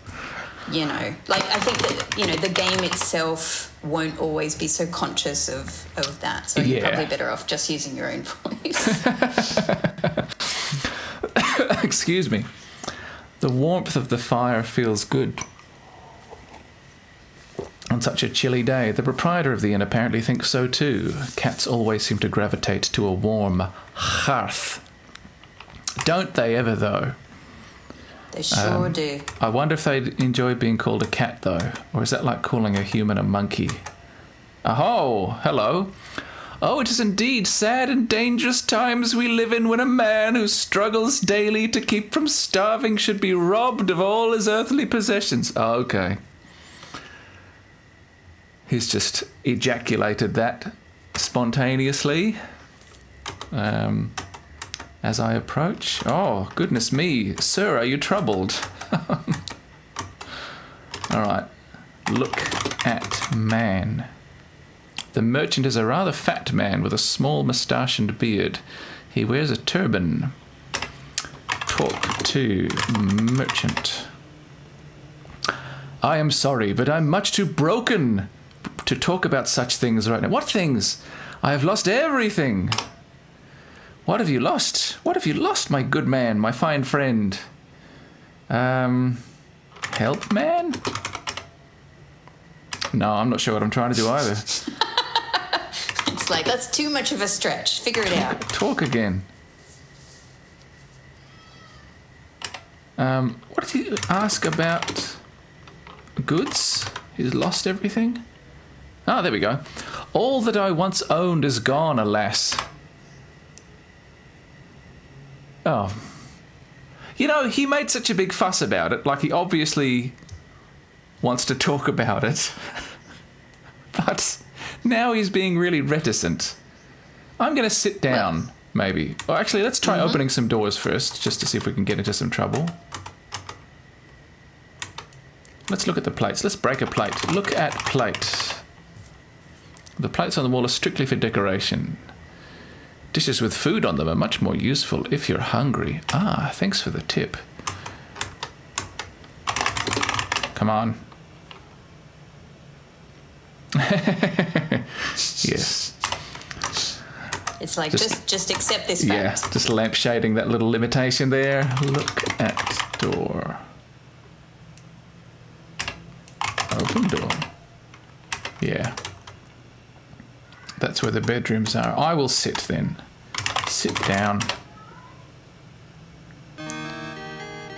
You know, like I think that the game itself won't always be so conscious of that. So you're probably better off just using your own voice. Excuse me. The warmth of the fire feels good. On such a chilly day, the proprietor of the inn apparently thinks so too. Cats always seem to gravitate to a warm hearth. Don't they ever, though? They sure do. I wonder if they'd enjoy being called a cat, though. Or is that like calling a human a monkey? Oh, hello. Oh, it is indeed sad and dangerous times we live in when a man who struggles daily to keep from starving should be robbed of all his earthly possessions. Oh, okay. He's just ejaculated that spontaneously. As I approach. Oh, goodness me. Sir, are you troubled? All right. Look at man. The merchant is a rather fat man with a small moustache and beard. He wears a turban. Talk to merchant. I am sorry, but I'm much too broken to talk about such things right now. What things? I have lost everything. What have you lost? What have you lost, my good man, my fine friend? Help, man? No, I'm not sure what I'm trying to do either. It's like, that's too much of a stretch. Figure it out. Talk again. What did he ask about? Goods? He's lost everything? Ah, there we go. All that I once owned is gone, alas. Oh. You know, he made such a big fuss about it. Like, he obviously wants to talk about it. But now he's being really reticent. I'm going to sit down, maybe. Or actually, let's try opening some doors first, just to see if we can get into some trouble. Let's look at the plates. Let's break a plate. Look at plate. The plates on the wall are strictly for decoration. Dishes with food on them are much more useful if you're hungry. Ah, thanks for the tip. Come on. Yes. It's like, just accept this fact. Yeah, just lampshading that little limitation there. Look at door. Open door. Yeah. That's where the bedrooms are. I will sit then. Sit down.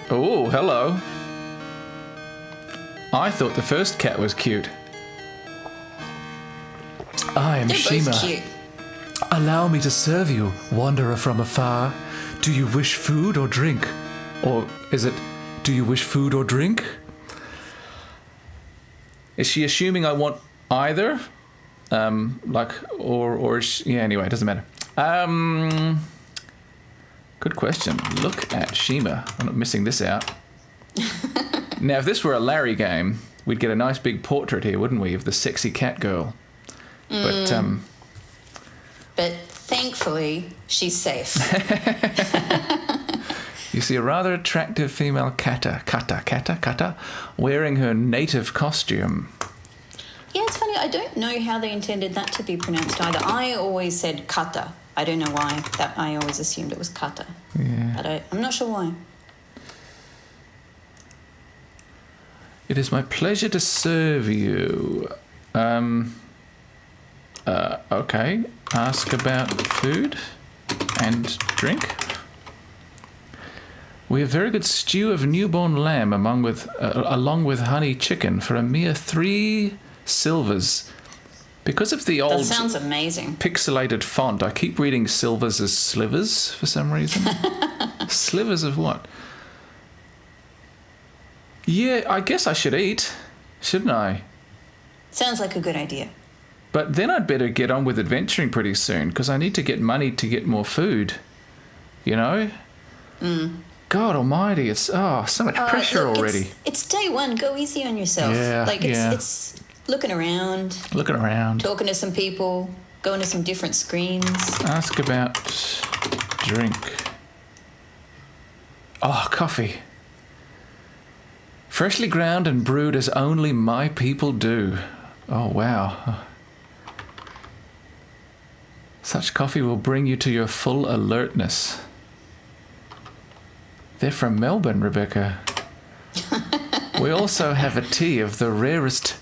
Oh, hello. I thought the first cat was cute. I am Shema. Both cute. Allow me to serve you, wanderer from afar. Do you wish food or drink? Or is it, do you wish food or drink? Is she assuming I want either? Yeah, anyway, it doesn't matter. Good question. Look at Shema. I'm not missing this out. Now, if this were a Larry game, we'd get a nice big portrait here, wouldn't we, of the sexy cat girl? But thankfully, she's safe. You see a rather attractive female kata, wearing her native costume. Yeah, it's funny. I don't know how they intended that to be pronounced either. I always said kata. I don't know why. That I always assumed it was kata. Yeah. But I'm not sure why. It is my pleasure to serve you. Okay. Ask about food and drink. We have very good stew of newborn lamb along with honey chicken for a mere 3 silvers. Because of the old... That sounds amazing. ...pixelated font, I keep reading silvers as slivers for some reason. Slivers of what? Yeah, I guess I should eat, shouldn't I? Sounds like a good idea. But then I'd better get on with adventuring pretty soon, because I need to get money to get more food. You know? God almighty, it's so much pressure look, already. It's day one. Go easy on yourself. Yeah, it's looking around. Looking around. Talking to some people. Going to some different screens. Ask about drink. Oh, coffee. Freshly ground and brewed as only my people do. Oh, wow. Such coffee will bring you to your full alertness. They're from Melbourne, Rebecca. We also have a tea of the rarest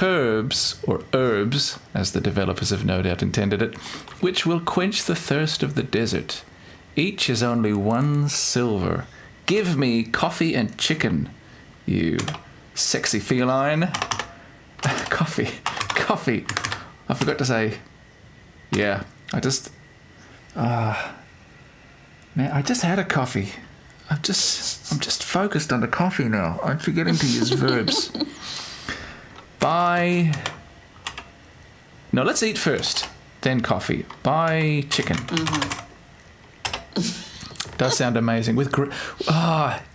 herbs, or herbs, as the developers have no doubt intended it, which will quench the thirst of the desert. Each is only 1 silver. Give me coffee and chicken, you sexy feline. Coffee. I forgot to say. Yeah, I just had a coffee. I'm just focused on the coffee now. I'm forgetting to use verbs. Buy. No, let's eat first, then coffee. Buy chicken. Does sound amazing. With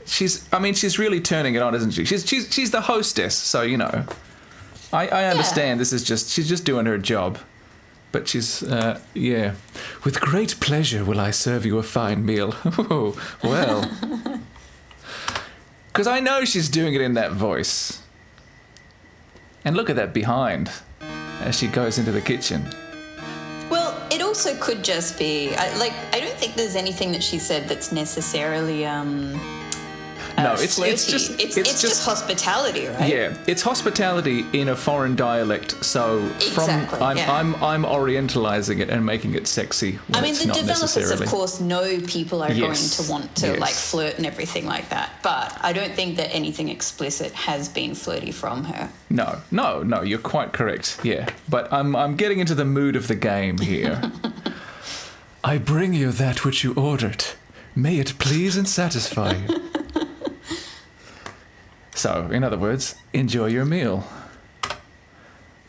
she's really turning it on, isn't she? She's the hostess, so you know. I understand. This is she's just doing her job. But she's, with great pleasure will I serve you a fine meal. Oh, well. Because I know she's doing it in that voice. And look at that behind as she goes into the kitchen. Well, it also could just be, I don't think there's anything that she said that's necessarily, no, it's just hospitality, right? Yeah, it's hospitality in a foreign dialect. So I'm orientalizing it and making it sexy. I mean, the developers, of course, know people are going to want to flirt and everything like that. But I don't think that anything explicit has been flirty from her. No, you're quite correct. Yeah, but I'm getting into the mood of the game here. I bring you that which you ordered. May it please and satisfy you. So, in other words, enjoy your meal.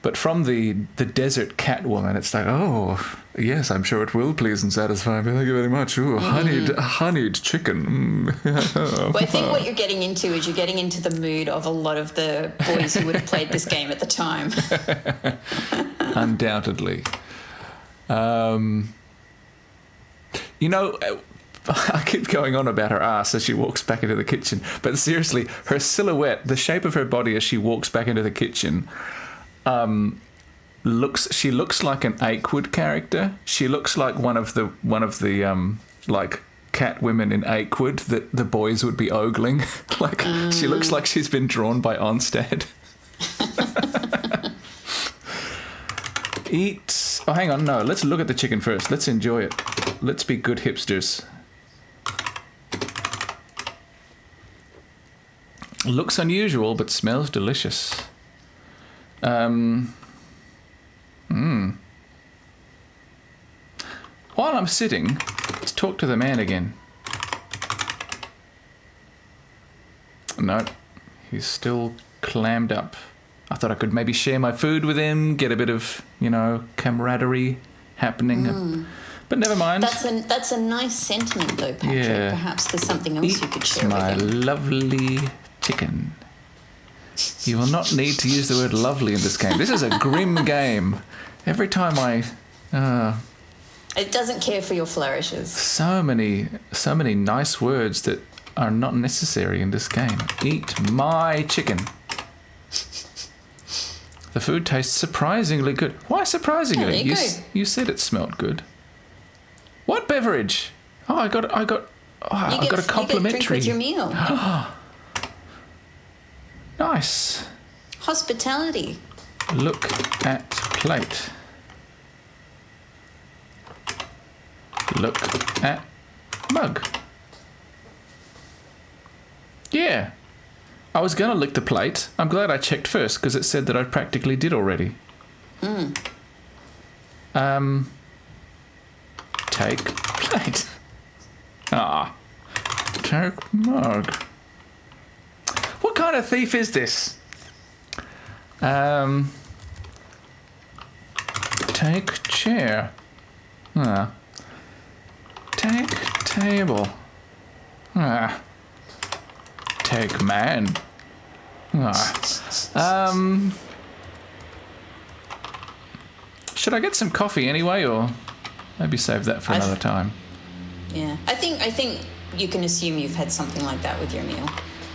But from the desert cat woman, it's like, oh, yes, I'm sure it will please and satisfy me. Thank you very much. Ooh, honeyed chicken. Well, I think what you're getting into is you're getting into the mood of a lot of the boys who would have played this game at the time. Undoubtedly. You know... I keep going on about her ass as she walks back into the kitchen, but seriously, her silhouette, the shape of her body as she walks back into the kitchen, she looks like an Achewood character. She looks like one of the like cat women in Achewood that the boys would be ogling. She looks like she's been drawn by Onstad. Eat. Oh, hang on, no. Let's look at the chicken first. Let's enjoy it. Let's be good hipsters. Looks unusual, but smells delicious. While I'm sitting, let's talk to the man again. No, he's still clammed up. I thought I could maybe share my food with him, get a bit of, camaraderie happening. But never mind. That's a nice sentiment, though, Patrick. Yeah. Perhaps there's something else you could share with him. My lovely chicken. You will not need to use the word lovely in this game. This is a grim game. Every time it doesn't care for your flourishes. So many nice words that are not necessary in this game. Eat my chicken. The food tastes surprisingly good. Why surprisingly? You said it smelled good. What beverage? Oh, I got a complimentary. You get drink with your meal. Nice. Hospitality. Look at plate. Look at mug. Yeah. I was going to lick the plate. I'm glad I checked first because it said that I practically did already. Take plate. Take mug. What kind of thief is this? Take chair. Take table. Take man. Should I get some coffee anyway, or maybe save that for another time? Yeah, I think you can assume you've had something like that with your meal.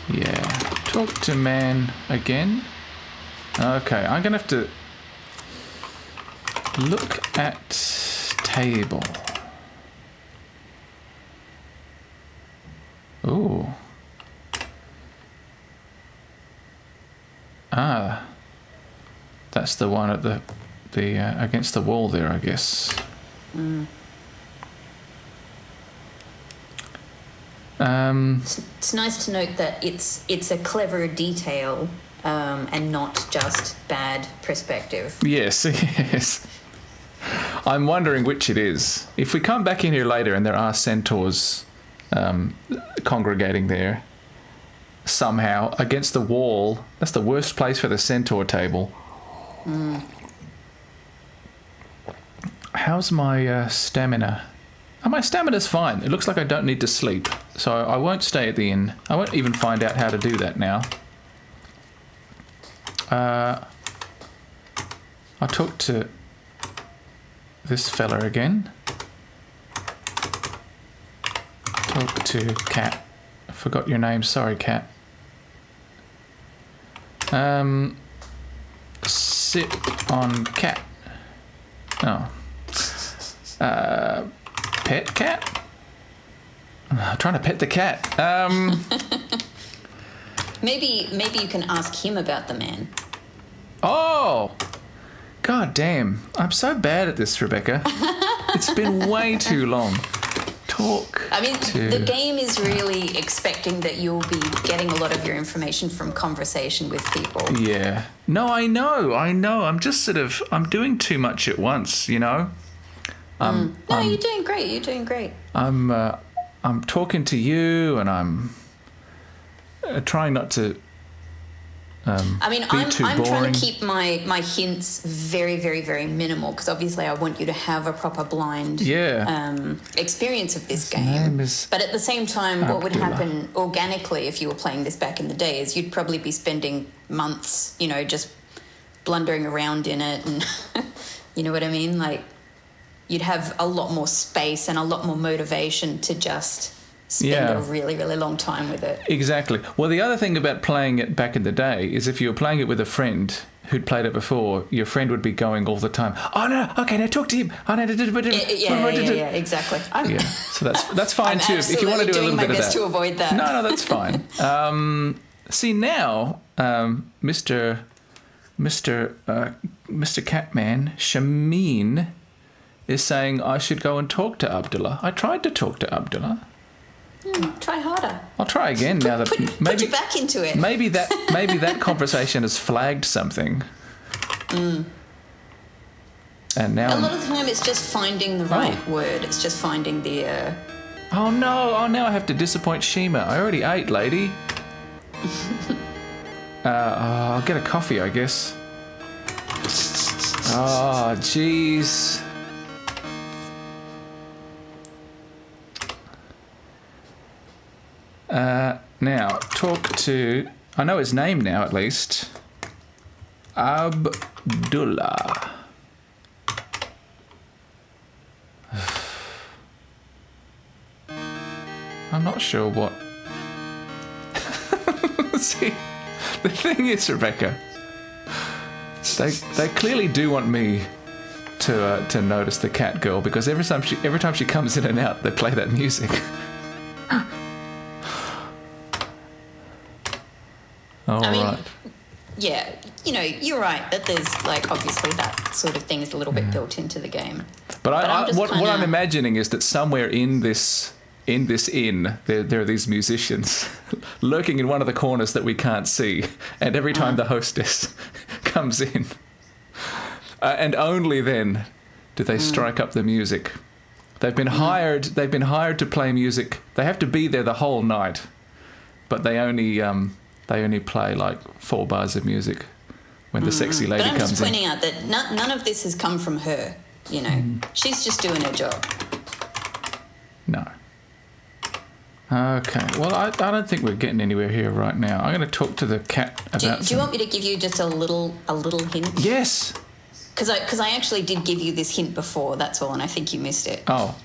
Yeah. Talk to man again. Okay, I'm gonna have to look at table. Ooh. That's the one at the against the wall there, I guess. It's nice to note that it's a clever detail and not just bad perspective. Yes, yes. I'm wondering which it is. If we come back in here later and there are centaurs congregating there somehow against the wall, that's the worst place for the centaur table. How's my stamina? My stamina's fine. It looks like I don't need to sleep, so I won't stay at the inn. I won't even find out how to do that now. I'll talk to this fella again. Talk to Cat. I forgot your name. Sorry, Cat. Sit on cat. Oh. Pet cat? I'm trying to pet the cat. Maybe you can ask him about the man. Oh! God damn. I'm so bad at this, Rebecca. It's been way too long. The game is really expecting that you'll be getting a lot of your information from conversation with people. Yeah. No, I know. I'm just I'm doing too much at once, you know? You're doing great. I'm talking to you, and I'm trying not to I'm trying to keep my hints very, very, very minimal because obviously I want you to have a proper blind experience of this game. But at the same time, what would happen organically if you were playing this back in the day is you'd probably be spending months, just blundering around in it, and you know what I mean? Like, you'd have a lot more space and a lot more motivation to just spend a really, really long time with it. Exactly. Well, the other thing about playing it back in the day is if you were playing it with a friend who'd played it before, your friend would be going all the time, oh, no, okay, now talk to him. Oh, no, yeah, exactly. So that's fine too. If you want to do a little bit of that. I'm absolutely doing my best to avoid that. No, that's fine. See, now, Mr. Catman, Shameen, is saying I should go and talk to Abdullah. I tried to talk to Abdullah. Try harder. I'll try again now that put your back into it. Maybe that conversation has flagged something. And now a lot of the time it's just finding the right word. It's just finding the. Oh no! Now I have to disappoint Shema. I already ate, lady. I'll get a coffee, I guess. Oh, jeez. Now, talk to... I know his name now, at least. Abdullah. I'm not sure what... See, the thing is, Rebecca, they clearly do want me to notice the cat girl, because every time she comes in and out, they play that music. Right. Yeah, you're right that there's obviously that sort of thing is a little bit built into the game. But what I'm imagining is that somewhere in this in this inn, there are these musicians lurking in one of the corners that we can't see. And every time the hostess comes in, and only then do they strike up the music. They've been hired. They've been hired to play music. They have to be there the whole night, but they only play like 4 bars of music when the sexy lady comes in. But I'm just pointing out that none of this has come from her. You know, she's just doing her job. No. Okay. Well, I don't think we're getting anywhere here right now. I'm going to talk to the cat about. Do you want me to give you just a little hint? Yes. Because I actually did give you this hint before. That's all, and I think you missed it. Oh.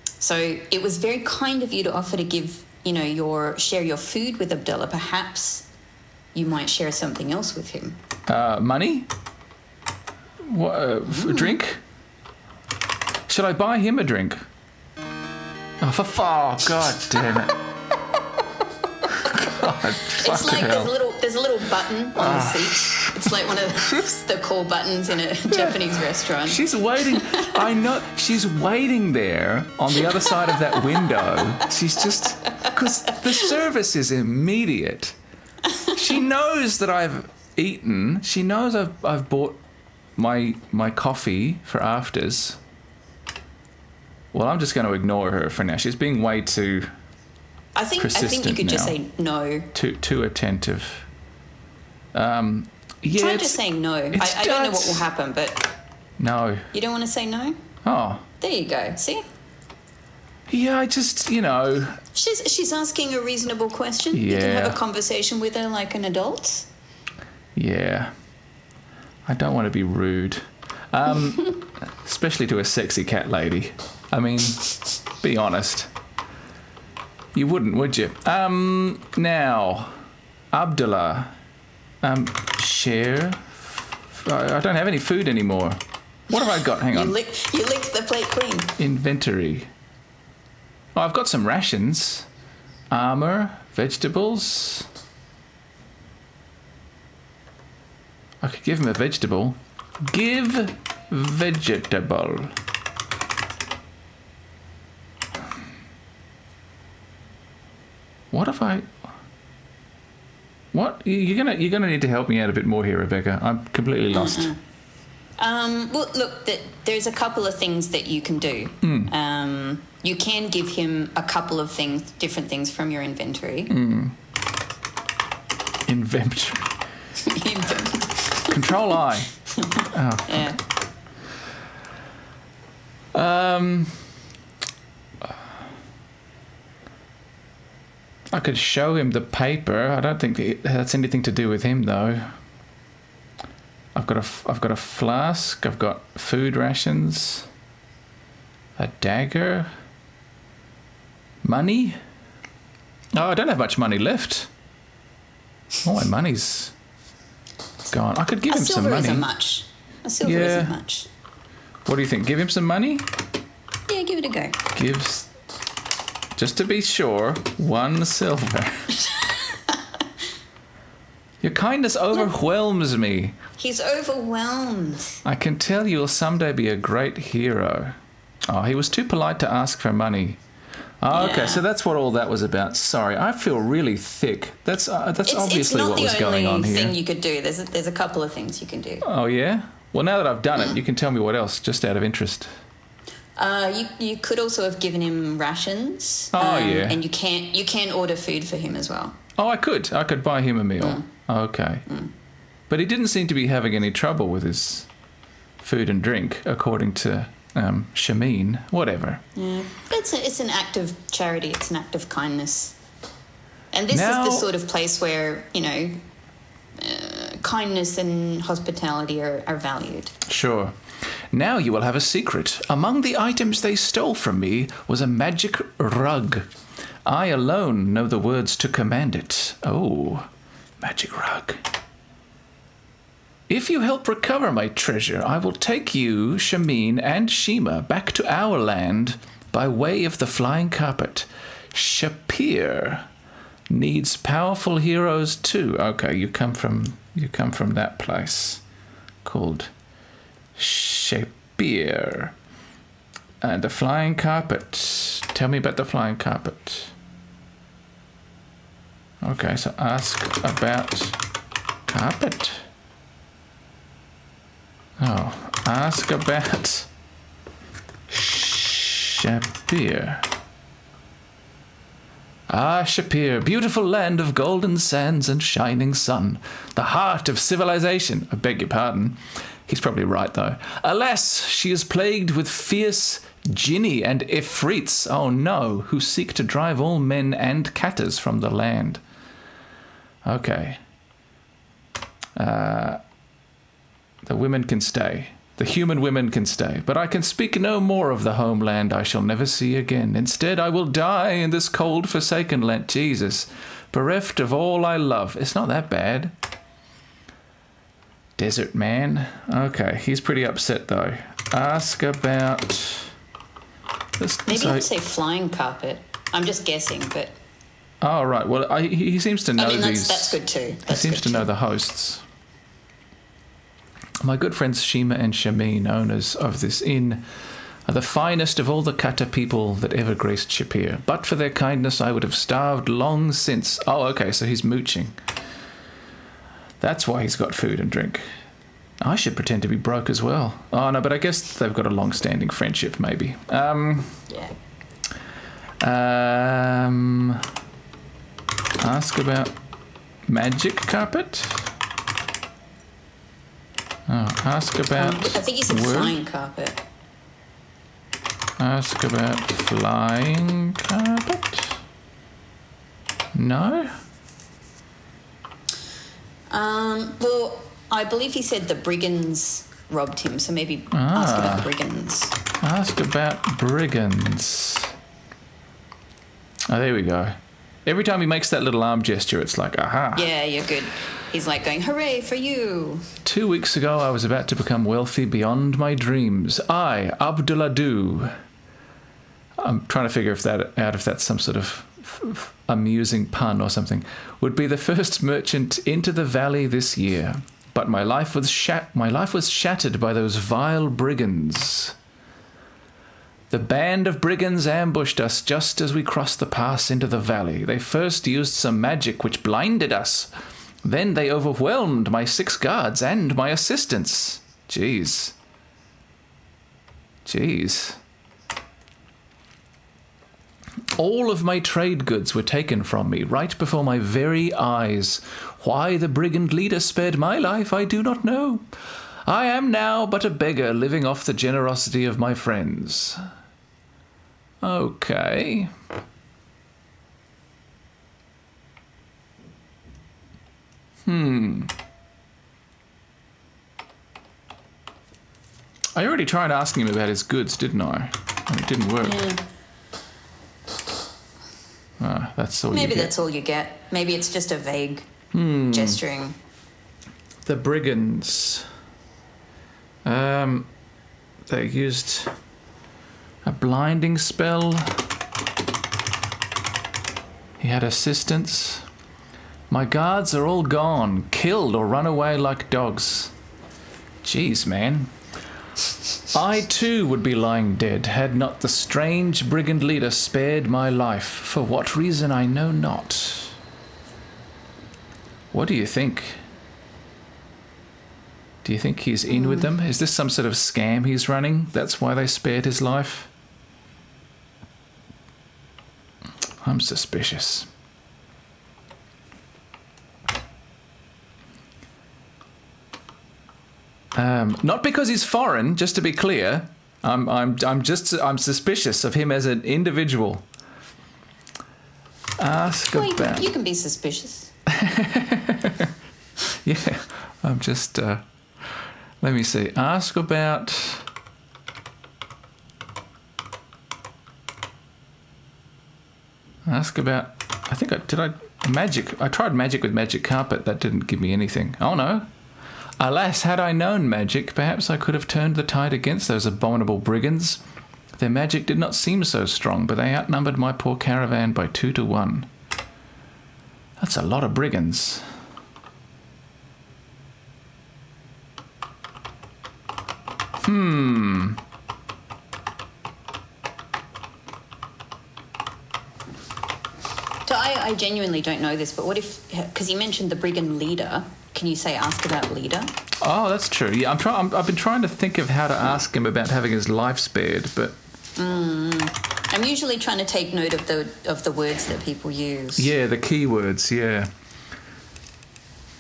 So it was very kind of you to offer to give, share your food with Abdulla. Perhaps you might share something else with him. Money? What? A drink? Should I buy him a drink? Oh, God damn it. God, it's like there's a little button on the seat. It's like one of the call buttons in a Japanese restaurant. She's waiting. I know. She's waiting there on the other side of that window. She's just... Because the service is immediate. She knows that I've eaten. She knows I've bought my coffee for afters. Well, I'm just going to ignore her for now. She's being way too persistent. I think you could just say no. Too attentive. Try just saying no. I don't know what will happen, but... No. You don't want to say no? Oh. There you go. See? Yeah, I just, She's asking a reasonable question. Yeah. You can have a conversation with her like an adult. Yeah. I don't want to be rude. Especially to a sexy cat lady. I mean, be honest. You wouldn't, would you? Now, Abdulla. Share. I don't have any food anymore. What have I got? Hang on. You licked the plate clean. Inventory. Oh, I've got some rations. Armor, vegetables. I could give him a vegetable. Give vegetable. What if I... What? You're gonna need to help me out a bit more here, Rebecca. I'm completely lost. Well, look, there's a couple of things that you can do. You can give him a couple of different things from your inventory. Inventory. Control I. Oh, yeah. I could show him the paper. I don't think that's anything to do with him, though. I've got a flask. I've got food rations. A dagger. Money. Oh, I don't have much money left. All my money's gone. I could give him some money. A silver isn't much. What do you think? Give him some money? Yeah, give it a go. Just to be sure, 1 silver. Your kindness overwhelms me. He's overwhelmed. I can tell you'll someday be a great hero. Oh, he was too polite to ask for money. Oh, okay, so that's what all that was about. Sorry, I feel really thick. That's obviously what was going on here. It's not the only thing you could do. There's a couple of things you can do. Oh, yeah? Well, now that I've done it, you can tell me what else, just out of interest. You could also have given him rations. Oh, yeah. And you can order food for him as well. Oh, I could buy him a meal. Okay. But he didn't seem to be having any trouble with his food and drink, according to Shema. Whatever. Yeah. It's an act of charity. It's an act of kindness. And this is the sort of place where, kindness and hospitality are valued. Sure. Now you will have a secret. Among the items they stole from me was a magic rug. I alone know the words to command it. Oh, magic rug. If you help recover my treasure, I will take you, Shema, and Shema back to our land by way of the flying carpet. Shapir needs powerful heroes too. Okay, you come from that place called Shapir. And the flying carpet. Tell me about the flying carpet. Okay, so ask about carpet. Oh, ask about Shapir. Ah, Shapir, beautiful land of golden sands and shining sun, the heart of civilization. I beg your pardon. He's probably right, though. Alas, she is plagued with fierce jinni and ifrits, oh no, who seek to drive all men and katters from the land. Okay. The women can stay. The human women can stay. But I can speak no more of the homeland I shall never see again. Instead, I will die in this cold, forsaken land. Jesus. Bereft of all I love. It's not that bad. Desert man. Okay, he's pretty upset, though. Ask about... Maybe I'd say flying carpet. I'm just guessing, but... Oh, right. Well, he seems to know these... that's good too. He seems to know the hosts. My good friends Shema and Shema, owners of this inn, are the finest of all the Kata people that ever graced Shapir. But for their kindness, I would have starved long since. Oh, okay, so he's mooching. That's why he's got food and drink. I should pretend to be broke as well. Oh, no, but I guess they've got a long-standing friendship, maybe. Yeah. Ask about magic carpet? Oh, ask about... I think you said flying carpet. Ask about flying carpet? No? Well, I believe he said the brigands robbed him, so maybe ask about brigands. Ask about brigands. Oh, there we go. Every time he makes that little arm gesture, it's like, aha. Yeah, you're good. He's like going, hooray for you. 2 weeks ago, I was about to become wealthy beyond my dreams. I, Abdulla Doo. I'm trying to figure if that's some sort of amusing pun or something. Would be the first merchant into the valley this year. But my life was shattered by those vile brigands. The band of brigands ambushed us just as we crossed the pass into the valley. They first used some magic which blinded us. Then they overwhelmed my 6 guards and my assistants. Jeez. All of my trade goods were taken from me right before my very eyes. Why the brigand leader spared my life, I do not know. I am now but a beggar living off the generosity of my friends. Okay. I already tried asking him about his goods, didn't I? And it didn't work. Yeah. That's all Maybe you get. that's all you get. Maybe it's just a vague gesturing. The brigands. They used a blinding spell. He had assistants. My guards are all gone, killed or run away like dogs. Jeez, man. I too would be lying dead had not the strange brigand leader spared my life. For what reason I know not. What do you think? Do you think he's in with them? Is this some sort of scam he's running? That's why they spared his life? I'm suspicious. Not because he's foreign, just to be clear. I'm suspicious of him as an individual. About... You can be suspicious. Yeah, I'm just... let me see. Ask about... I think magic. I tried magic with magic carpet. That didn't give me anything. Oh, no. Alas, had I known magic, perhaps I could have turned the tide against those abominable brigands. Their magic did not seem so strong, but they outnumbered my poor caravan by 2 to 1. That's a lot of brigands. I genuinely don't know this, but what if, because you mentioned the brigand leader, can you say ask about leader? Oh, that's true. Yeah, I've been trying to think of how to ask him about having his life spared, but... I'm usually trying to take note of the words that people use. Yeah, the keywords, yeah.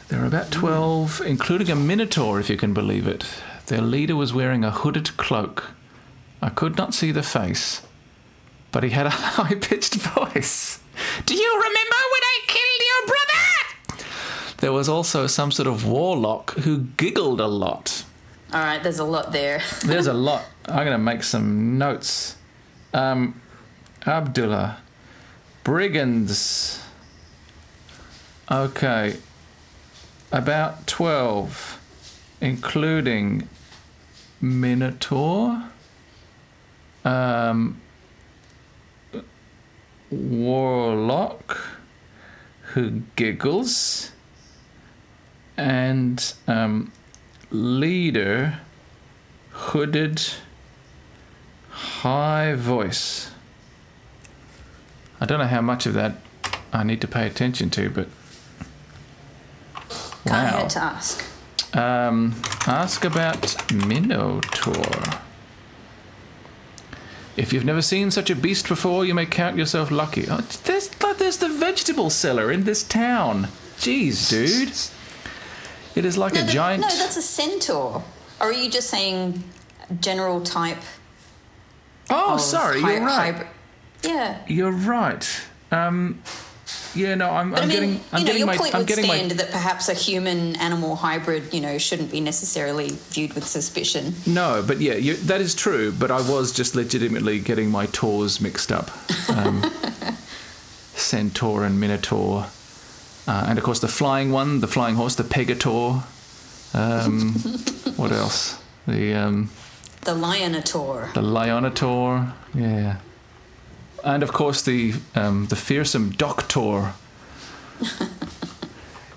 There are about 12, including a minotaur, if you can believe it. Their leader was wearing a hooded cloak. I could not see the face, but he had a high-pitched voice. Do you remember when I killed your brother? There was also some sort of warlock who giggled a lot. All right, there's a lot there. There's a lot. I'm going to make some notes. Abdullah. Brigands. Okay. About 12, including Minotaur, Warlock, who giggles, and Leader, hooded, high voice. I don't know how much of that I need to pay attention to, but can't hurt to ask. Ask about Minotaur. If you've never seen such a beast before, you may count yourself lucky. Oh, there's the vegetable seller in this town. Jeez, dude. It is like a giant... No, that's a centaur. Or are you just saying general type? Oh, sorry, you're right. Yeah. You're right. Yeah, no, I'm getting your my... point I'm would getting stand my... that perhaps a human-animal hybrid, shouldn't be necessarily viewed with suspicion. No, but yeah, that is true, but I was just legitimately getting my tours mixed up. Centaur and Minotaur. And, of course, the flying one, the flying horse, the Pegator. What else? The Lionator. The Lionator, yeah. And, of course, the fearsome Doctor.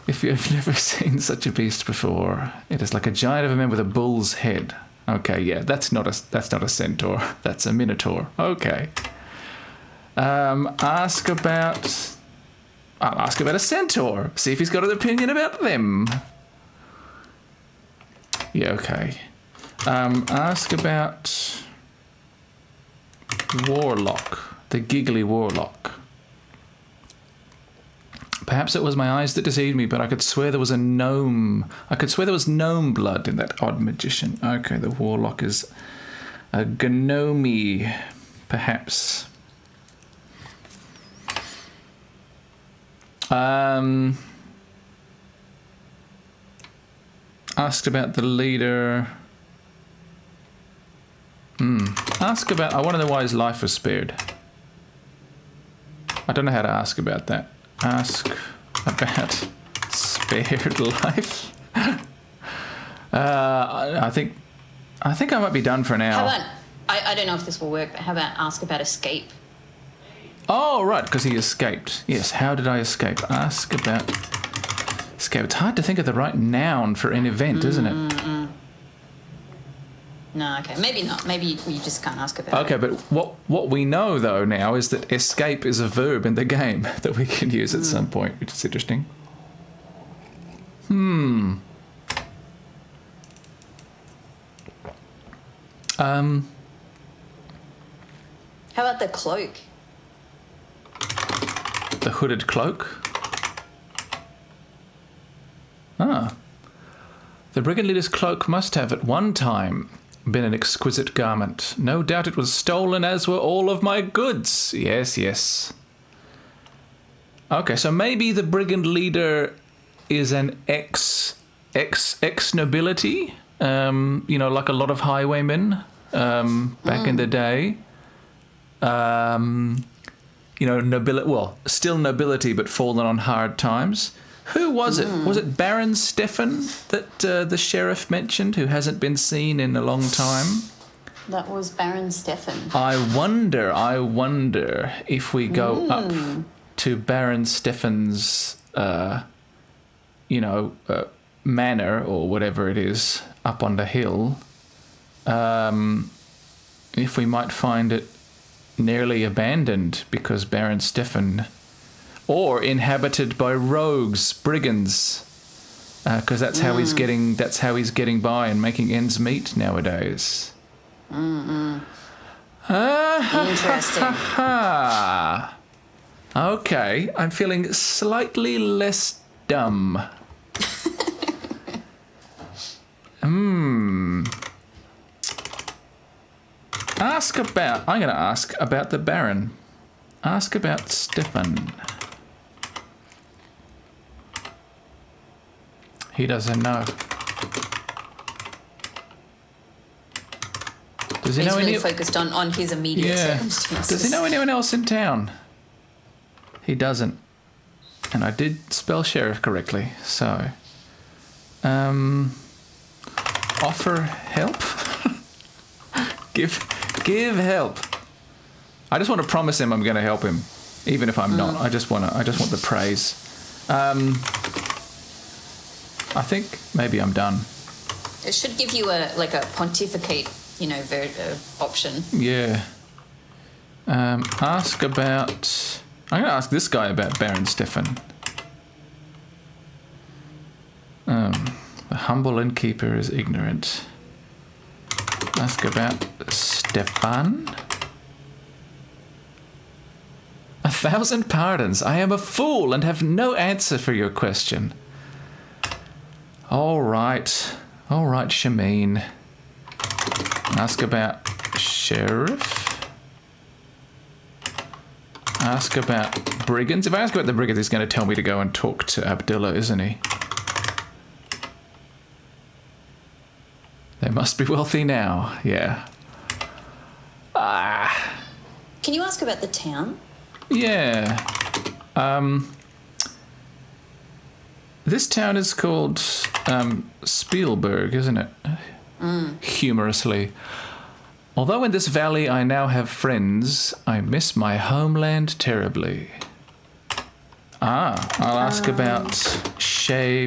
If you've never seen such a beast before, it is like a giant of a man with a bull's head. Okay, yeah, that's not a centaur. That's a minotaur. Okay. I'll ask about a centaur. See if he's got an opinion about them. Yeah, okay. Ask about Warlock, the giggly Warlock. Perhaps it was my eyes that deceived me, but I could swear there was a gnome. I could swear there was gnome blood in that odd magician. Okay, the Warlock is a gnome, perhaps. Asked about the leader. Ask about... I want to know why his life was spared. I don't know how to ask about that. Ask about spared life. I think I might be done for now. How about... I don't know if this will work, but how about ask about escape? Oh, right, because he escaped. Yes, how did I escape? Ask about escape. It's hard to think of the right noun for an event, isn't it? No, okay, maybe not. Maybe you just can't ask about it. Okay, but what we know, though, now is that escape is a verb in the game that we can use at some point, which is interesting. How about the cloak? The hooded cloak? Ah. The brigand leader's cloak must have at one time been an exquisite garment. No doubt it was stolen, as were all of my goods. Yes, yes. Okay, so maybe the brigand leader is an ex-nobility, like a lot of highwaymen back in the day. Still nobility, but fallen on hard times. Who was it? Was it Baron Stefan that the sheriff mentioned, who hasn't been seen in a long time? That was Baron Stefan. I wonder if we go up to Baron Stefan's, manor or whatever it is up on the hill, if we might find it nearly abandoned because Baron Stefan or inhabited by rogues, brigands, because that's how he's getting by and making ends meet nowadays. Interesting. Okay, I'm feeling slightly less dumb. I'm going to ask about the Baron. Ask about Stefan. He doesn't know. Does he He's know really focused on his immediate circumstances. Does he know anyone else in town? He doesn't. And I did spell sheriff correctly, so... offer help? Give help. I just want to promise him I'm going to help him, even if I'm not. I just want the praise. I think maybe I'm done. It should give you a pontificate, option. Yeah. Ask about... I'm going to ask this guy about Baron Stefan. The humble innkeeper is ignorant. Ask about Stefan. 1,000 pardons. I am a fool and have no answer for your question. All right, Shameen. Ask about sheriff. Ask about brigands. If I ask about the brigands, he's going to tell me to go and talk to Abdulla, isn't he? They must be wealthy now. Yeah. Can you ask about the town? Yeah. This town is called Spielburg, isn't it? Humorously. Although in this valley I now have friends, I miss my homeland terribly. I'll ask about Shapir.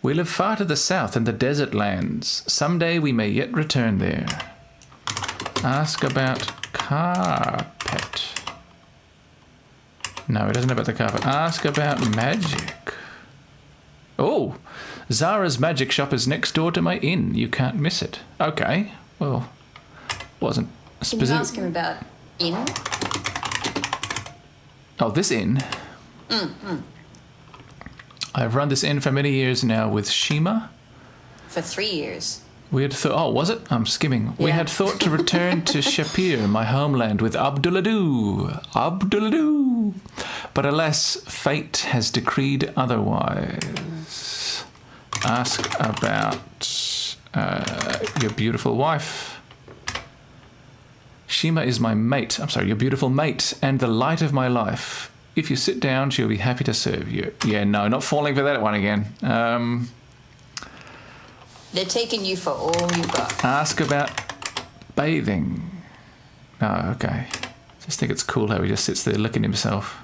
We live far to the south in the desert lands. Someday we may yet return there. Ask about carpet. No, he doesn't know about the carpet. Ask about magic. Oh, Zara's magic shop is next door to my inn. You can't miss it. Okay, well, wasn't specific. Can you ask him about inn? Oh, this inn? I've run this inn for many years now with Shema. For 3 years. We had thought... Oh, was it? I'm skimming. Yeah. We had thought to return to Shapir, my homeland, with Abdulla Doo. But alas, fate has decreed otherwise. Ask about your beautiful wife. Shema is my mate. I'm sorry, your beautiful mate and the light of my life. If you sit down, she'll be happy to serve you. Yeah, no, not falling for that one again. They're taking you for all you've got. Ask about bathing. Oh, okay. Just think it's cool how he just sits there licking himself.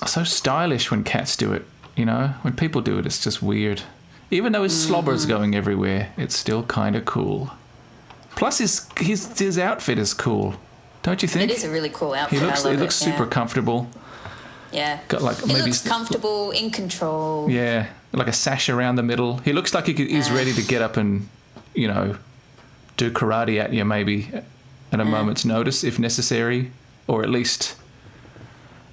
So stylish when cats do it, When people do it, it's just weird. Even though his slobber's going everywhere, it's still kind of cool. Plus, his outfit is cool, don't you think? It is a really cool outfit. He looks super comfortable. Yeah. Got he looks comfortable, in control. Yeah, like a sash around the middle. He looks like he's ready to get up and, do karate at you maybe at a moment's notice if necessary, or at least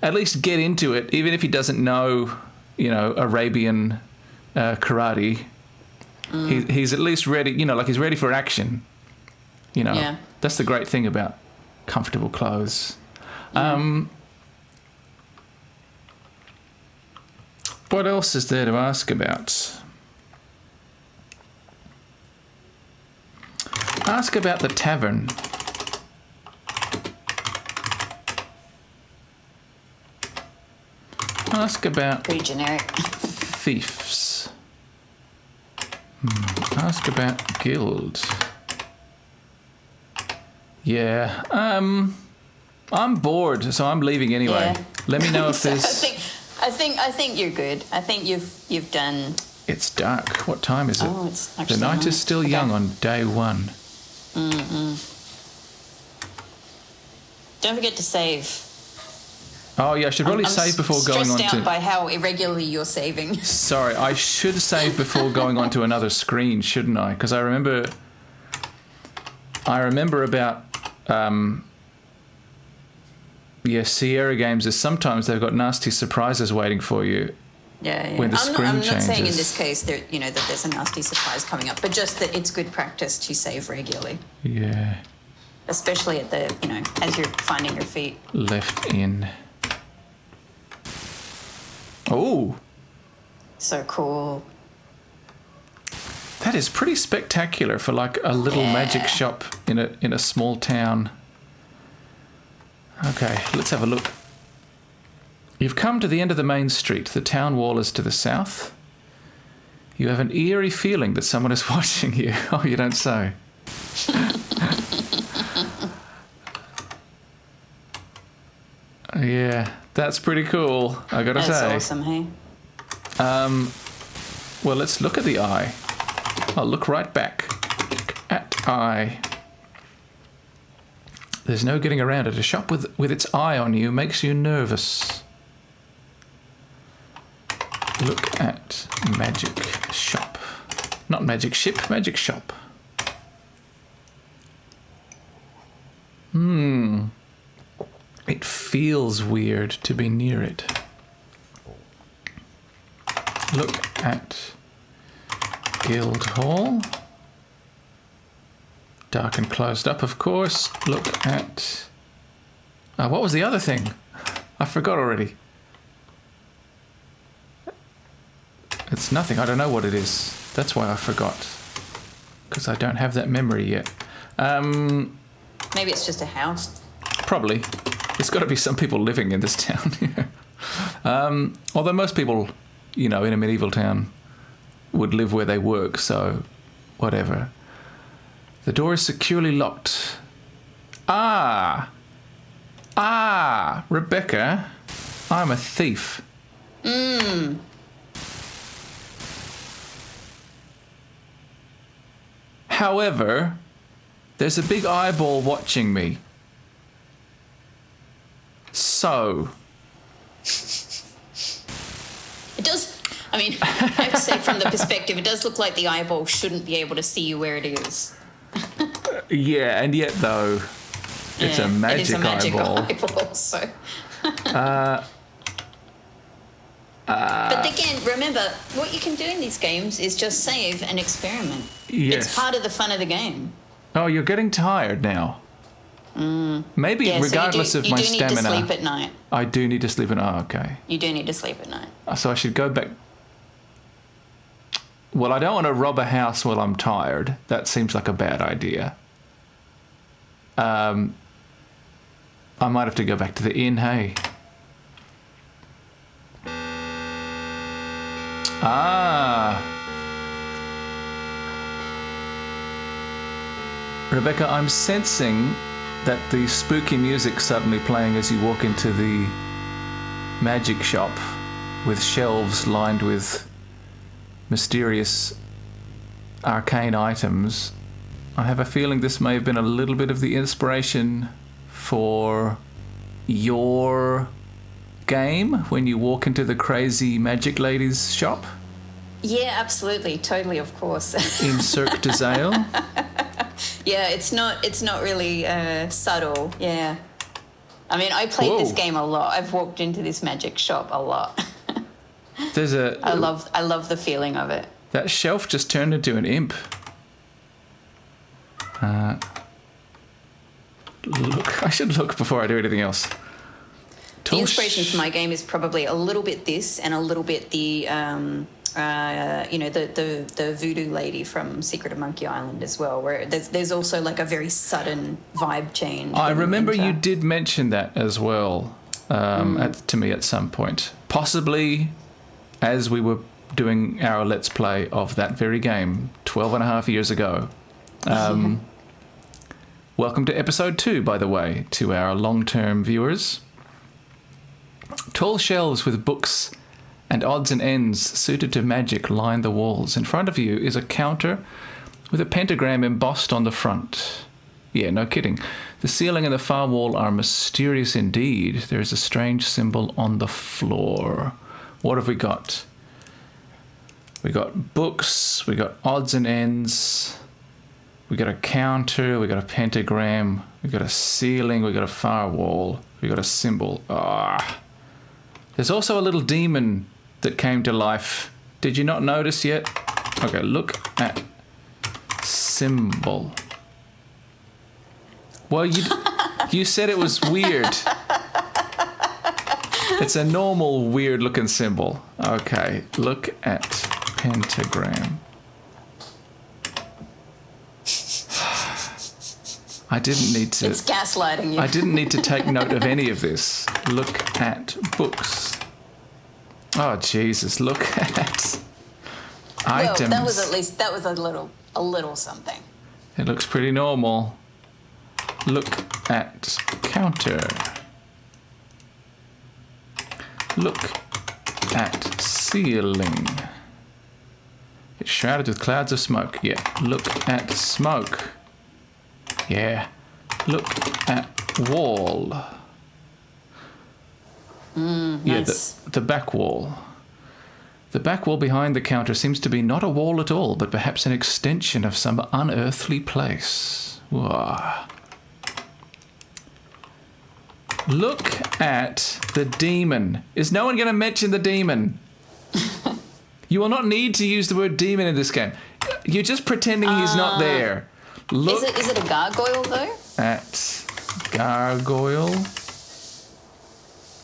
get into it, even if he doesn't know, Arabian karate. He's at least ready, he's ready for action. Yeah. That's the great thing about comfortable clothes. What else is there to ask about? Ask about the tavern. Ask about... Pretty generic. Thieves. Ask about guild. Yeah. I'm bored, so I'm leaving anyway. Yeah. Let me know if there's... I think you're good. I think you've done It's dark. What time is it? Oh, it's actually the night is still young on day one. Don't forget to save. Oh, yeah, I should probably save before going on to... I'm stressed out by how irregularly you're saving. Sorry, I should save before going on to another screen, shouldn't I? Because I remember about... Sierra games is sometimes they've got nasty surprises waiting for you. Yeah. When the screen I'm changes. not saying in this case that that there's a nasty surprise coming up, but just that it's good practice to save regularly. Yeah. Especially at the as you're finding your feet. Left in. Oh. So cool. That is pretty spectacular for like a little magic shop in a small town. Okay, let's have a look. You've come to the end of the main street. The town wall is to the south. You have an eerie feeling that someone is watching you. Oh, you don't say. Yeah, that's pretty cool, I gotta say. That's awesome, hey? Well, let's look at the eye. I'll look right back. Look at eye. There's no getting around it. A shop with its eye on you makes you nervous. Look at magic shop. Not magic ship, magic shop. It feels weird to be near it. Look at Guild Hall. Dark and closed up, of course. Look at... what was the other thing? I forgot already. It's nothing. I don't know what it is. That's why I forgot. Because I don't have that memory yet. Maybe it's just a house. Probably. There's got to be some people living in this town. Although most people, in a medieval town would live where they work, so whatever. The door is securely locked. Rebecca, I'm a thief. However, there's a big eyeball watching me. So... It does... I have to say from the perspective, it does look like the eyeball shouldn't be able to see you where it is. Yeah, and yet, though, it's a magic eyeball. So. But again, remember, what you can do in these games is just save and experiment. Yes. It's part of the fun of the game. Oh, you're getting tired now. Maybe regardless of my stamina. You do need to sleep at night. I do need to sleep at night. Oh, okay. You do need to sleep at night. So I should go back. Well, I don't want to rob a house while I'm tired. That seems like a bad idea. I might have to go back to the inn, hey. Rebecca, I'm sensing that the spooky music suddenly playing as you walk into the magic shop with shelves lined with mysterious arcane items. I have a feeling this may have been a little bit of the inspiration for your game when you walk into the crazy magic lady's shop. Yeah, absolutely, totally, of course. In Cirque de Zale. Yeah, it's not really subtle. Yeah, I played this game a lot. I've walked into this magic shop a lot. I love the feeling of it. That shelf just turned into an imp. Look, I should look before I do anything else. The inspiration for my game is probably a little bit this and a little bit the the voodoo lady from Secret of Monkey Island as well, where there's also like a very sudden vibe change. I remember you did mention that as well to me at some point. Possibly as we were doing our Let's Play of that very game 12 and a half years ago. Welcome to episode 2, by the way, to our long-term viewers. Tall shelves with books and odds and ends suited to magic line the walls. In front of you is a counter with a pentagram embossed on the front. Yeah, no kidding. The ceiling and the far wall are mysterious indeed. There is a strange symbol on the floor. What have we got? We got books, we got odds and ends, we got a counter, we got a pentagram, we got a ceiling, we got a far wall, we got a symbol. Ah. There's also a little demon that came to life. Did you not notice yet? Okay, look at symbol. Well, you said it was weird. It's a normal weird looking symbol. Okay, look at pentagram. I didn't need to... It's gaslighting you. I didn't need to take note of any of this. Look at books. Oh, Jesus, look at items. Well, that was a little something. It looks pretty normal. Look at counter. Look at ceiling. It's shrouded with clouds of smoke. Yeah. Look at smoke. Yeah. Look at wall. Nice. Yeah, the back wall. The back wall behind the counter seems to be not a wall at all, but perhaps an extension of some unearthly place. Whoa. Look at the demon. Is no one going to mention the demon? You will not need to use the word demon in this game. You're just pretending he's not there. Look is it a gargoyle, though? at gargoyle.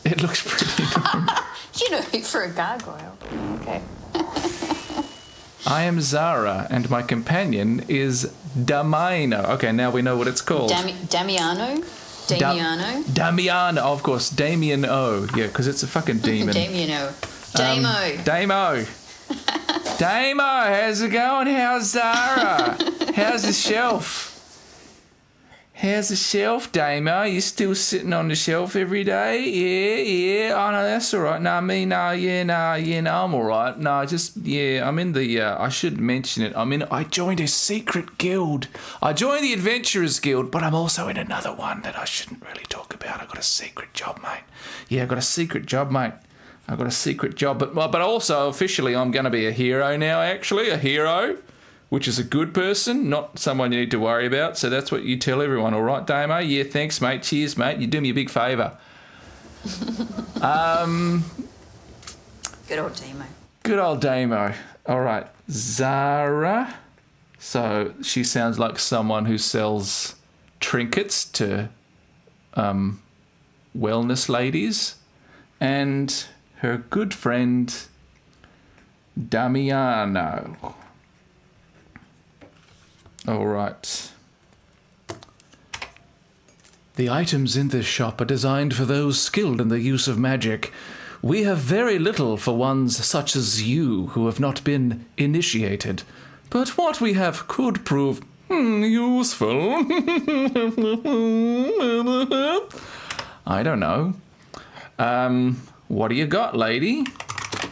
It looks pretty normal. You know, for a gargoyle. Okay. I am Zara, and my companion is Damino. Okay, now we know what it's called. Damiano? Damiano, of course. Damien O. Yeah, because it's a fucking demon. Damiano. Damo. Damo. Damo, how's it going? How's Zara? How's the shelf? How's the shelf, Damo? You still sitting on the shelf every day? Yeah. Oh, no, that's all right. No, I'm all right. No, I'm in the, I should mention it. I joined a secret guild. I joined the Adventurers Guild, but I'm also in another one that I shouldn't really talk about. I got a secret job, mate. Yeah, I got a secret job, mate. I got a secret job, but also officially I'm going to be a hero now, actually, a hero. Which is a good person, not someone you need to worry about. So that's what you tell everyone, all right, Damo? Yeah, thanks, mate. Cheers, mate. You do me a big favour. Good old Damo. Good old Damo. All right, Zara. So she sounds like someone who sells trinkets to wellness ladies. And her good friend, Damiano. All right. The items in this shop are designed for those skilled in the use of magic. We have very little for ones such as you who have not been initiated. But what we have could prove useful. I don't know. What do you got, lady?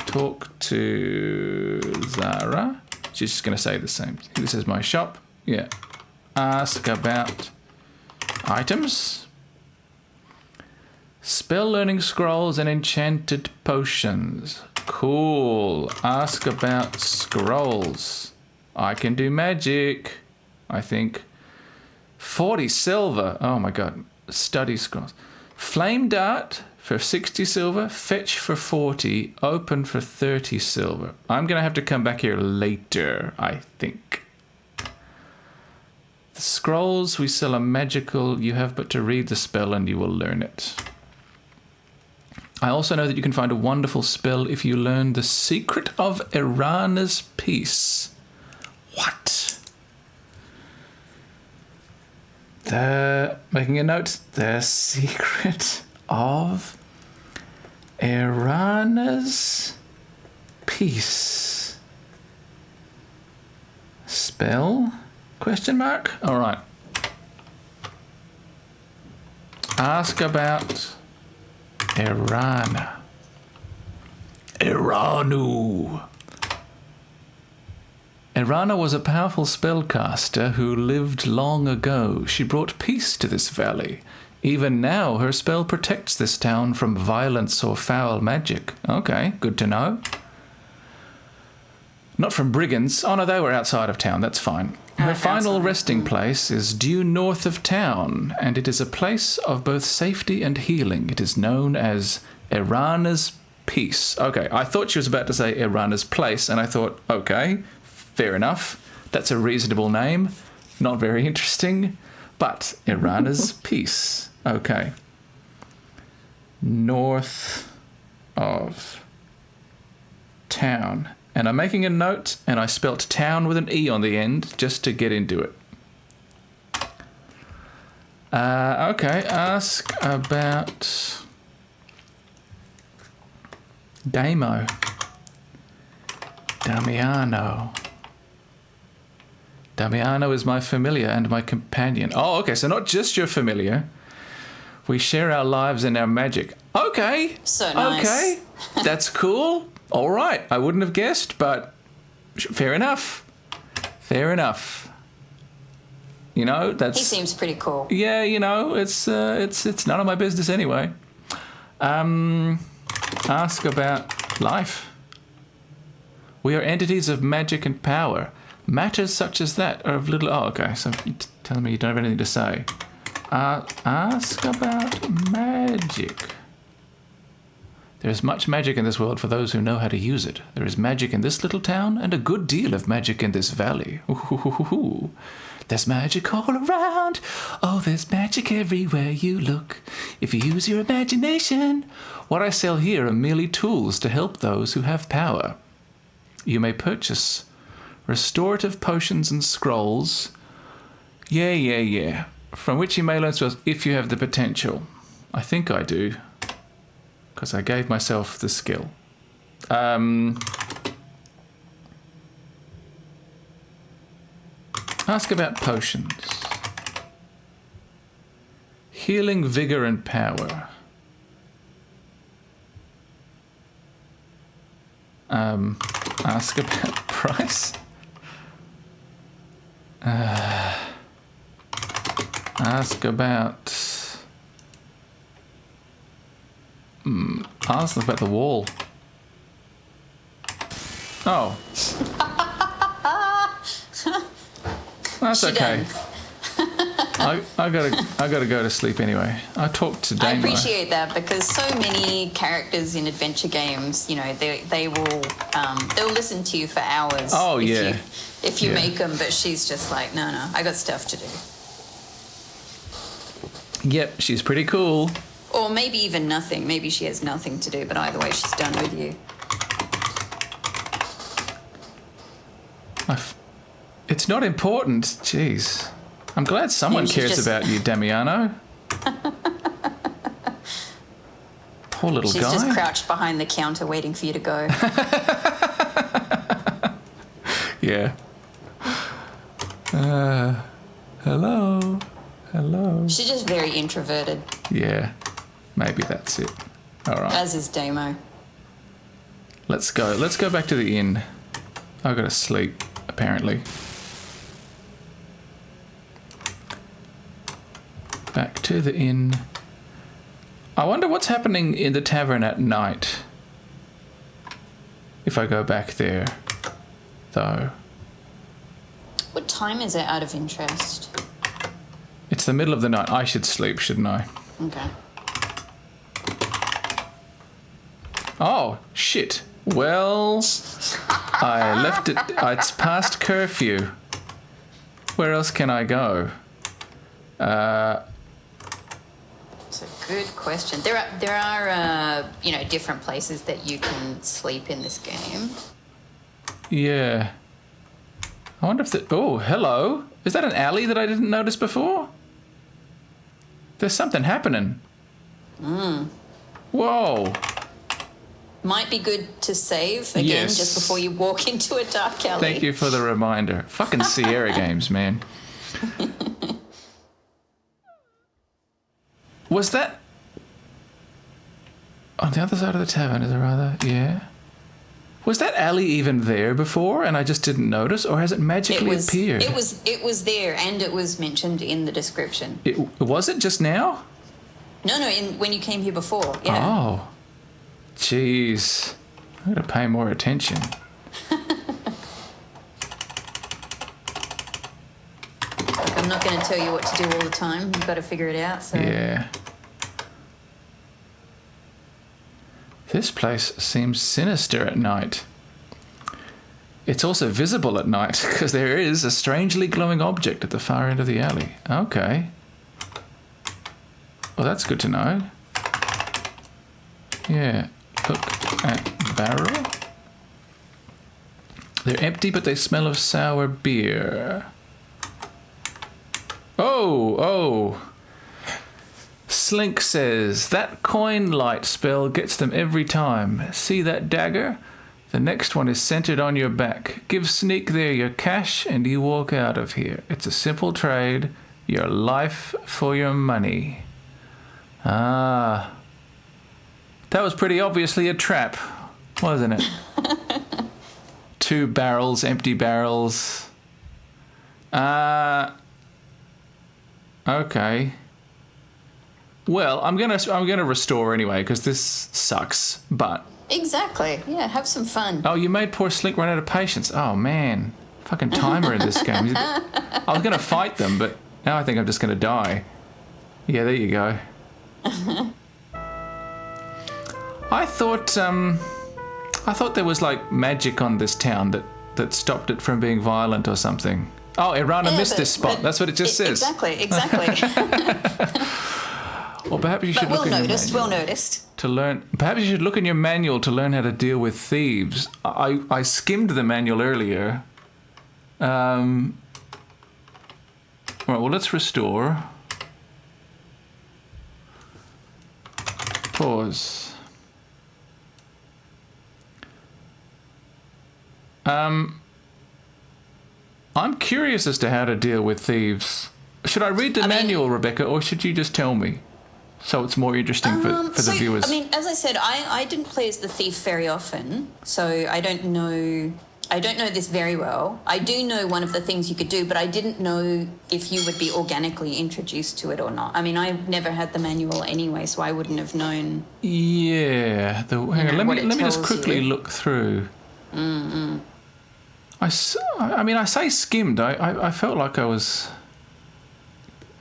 Talk to Zara. She's just going to say the same. This is my shop. Yeah. Ask about items. Spell learning scrolls and enchanted potions. Cool. Ask about scrolls. I can do magic, I think. 40 silver. Oh my god. Study scrolls. Flame dart for 60 silver. Fetch for 40. Open for 30 silver. I'm going to have to come back here later, I think. The scrolls we sell are magical. You have but to read the spell and you will learn it. I also know that you can find a wonderful spell if you learn the secret of Erana's peace. What? Making a note. The secret of Erana's peace. Spell? Question mark? All right. Ask about Erana. Eranu. Erana was a powerful spellcaster who lived long ago. She brought peace to this valley. Even now, her spell protects this town from violence or foul magic. Okay, good to know. Not from brigands. Oh, no, they were outside of town. That's fine. Her final resting place is due north of town, and it is a place of both safety and healing. It is known as Erana's Peace. Okay, I thought she was about to say Erana's Place, and I thought, okay, fair enough. That's a reasonable name. Not very interesting, but Erana's Peace. Okay. North of town. And I'm making a note, and I spelt town with an E on the end just to get into it. Okay, ask about Damo. Damiano. Damiano is my familiar and my companion. Oh, okay, so not just your familiar. We share our lives and our magic. Okay. So nice. Okay, that's cool. All right, I wouldn't have guessed, but fair enough. Fair enough. You know, that's... He seems pretty cool. Yeah, you know, it's none of my business anyway. Ask about life. We are entities of magic and power. Matters such as that are of little... Oh, okay, so you're telling me you don't have anything to say. Ask about magic. There is much magic in this world for those who know how to use it. There is magic in this little town and a good deal of magic in this valley. Ooh. There's magic all around. Oh, there's magic everywhere you look. If you use your imagination. What I sell here are merely tools to help those who have power. You may purchase restorative potions and scrolls. Yeah. From which you may learn spells if you have the potential. I think I do. Because I gave myself the skill. Ask about potions. Healing, vigor, and power. Ask about price. Ask about... Ask about the wall. Oh. That's okay. I gotta go to sleep anyway. I talked to Damo. I appreciate that because so many characters in adventure games, you know, they will they'll listen to you for hours. Oh yeah. If you make them, but she's just like, no, I got stuff to do. Yep, she's pretty cool. Or maybe even nothing. Maybe she has nothing to do, but either way, she's done with you. It's not important. Jeez. I'm glad someone cares about you, Damiano. Poor little guy. She's just crouched behind the counter waiting for you to go. Yeah. Hello. She's just very introverted. Yeah. Maybe that's it. All right. As is Damo. Let's go. Let's go back to the inn. I've got to sleep, apparently. Back to the inn. I wonder what's happening in the tavern at night. If I go back there, though. What time is it, out of interest? It's the middle of the night. I should sleep, shouldn't I? Okay. Oh, shit. Well, I left it. It's past curfew. Where else can I go? It's a good question. There are different places that you can sleep in this game. Yeah. I wonder if oh, hello. Is that an alley that I didn't notice before? There's something happening. Whoa. Might be good to save again just before you walk into a dark alley. Thank you for the reminder. Fucking Sierra games, man. Was that on the other side of the tavern? Is there rather? Yeah. Was that alley even there before and I just didn't notice, or has it magically appeared? It was there, and it was mentioned in the description. Was it just now? No, when you came here before, yeah. Oh. Jeez. I'm going to pay more attention. I'm not going to tell you what to do all the time. You've got to figure it out. So. Yeah. This place seems sinister at night. It's also visible at night because there is a strangely glowing object at the far end of the alley. Okay. Well, that's good to know. Yeah. Look at barrel. They're empty, but they smell of sour beer. Oh. Slink says, that coin light spell gets them every time. See that dagger? The next one is centered on your back. Give Sneak there your cash and you walk out of here. It's a simple trade. Your life for your money. Ah. That was pretty obviously a trap, wasn't it? 2 barrels, empty barrels. Okay. Well, I'm gonna restore anyway because this sucks. But exactly, yeah, have some fun. Oh, you made poor Slink run out of patience. Oh man, fucking timer in this game. I was gonna fight them, but now I think I'm just gonna die. Yeah, there you go. I thought there was like magic on this town that stopped it from being violent or something. Oh, Erana missed this spot. That's what it just says. Exactly. Well, perhaps you should look in your manual. Well noticed. To learn, perhaps you should look in your manual to learn how to deal with thieves. I skimmed the manual earlier. All right, well, let's restore. Pause. I'm curious as to how to deal with thieves. Should I read the manual, Rebecca, or should you just tell me? So it's more interesting for the viewers. I mean, as I said, I didn't play as the thief very often, so I don't know this very well. I do know one of the things you could do, but I didn't know if you would be organically introduced to it or not. I mean, I never had the manual anyway, so I wouldn't have known. Yeah. Hang on, let me just quickly look through. Mm-hmm. I say skimmed. I felt like I was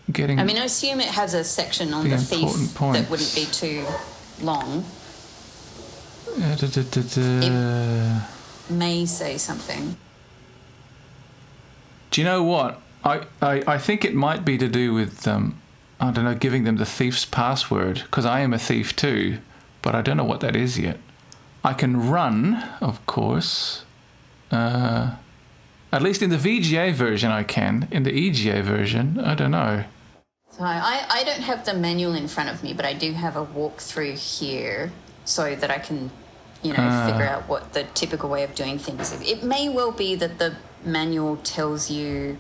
getting. I mean, I assume it has a section on the thief that wouldn't be too long. It may say something. Do you know what? I think it might be to do with I don't know, giving them the thief's password, because I am a thief too, but I don't know what that is yet. I can run, of course. At least in the VGA version I can. In the EGA version, I don't know. So I don't have the manual in front of me, but I do have a walkthrough here so that I can, figure out what the typical way of doing things is. It may well be that the manual tells you.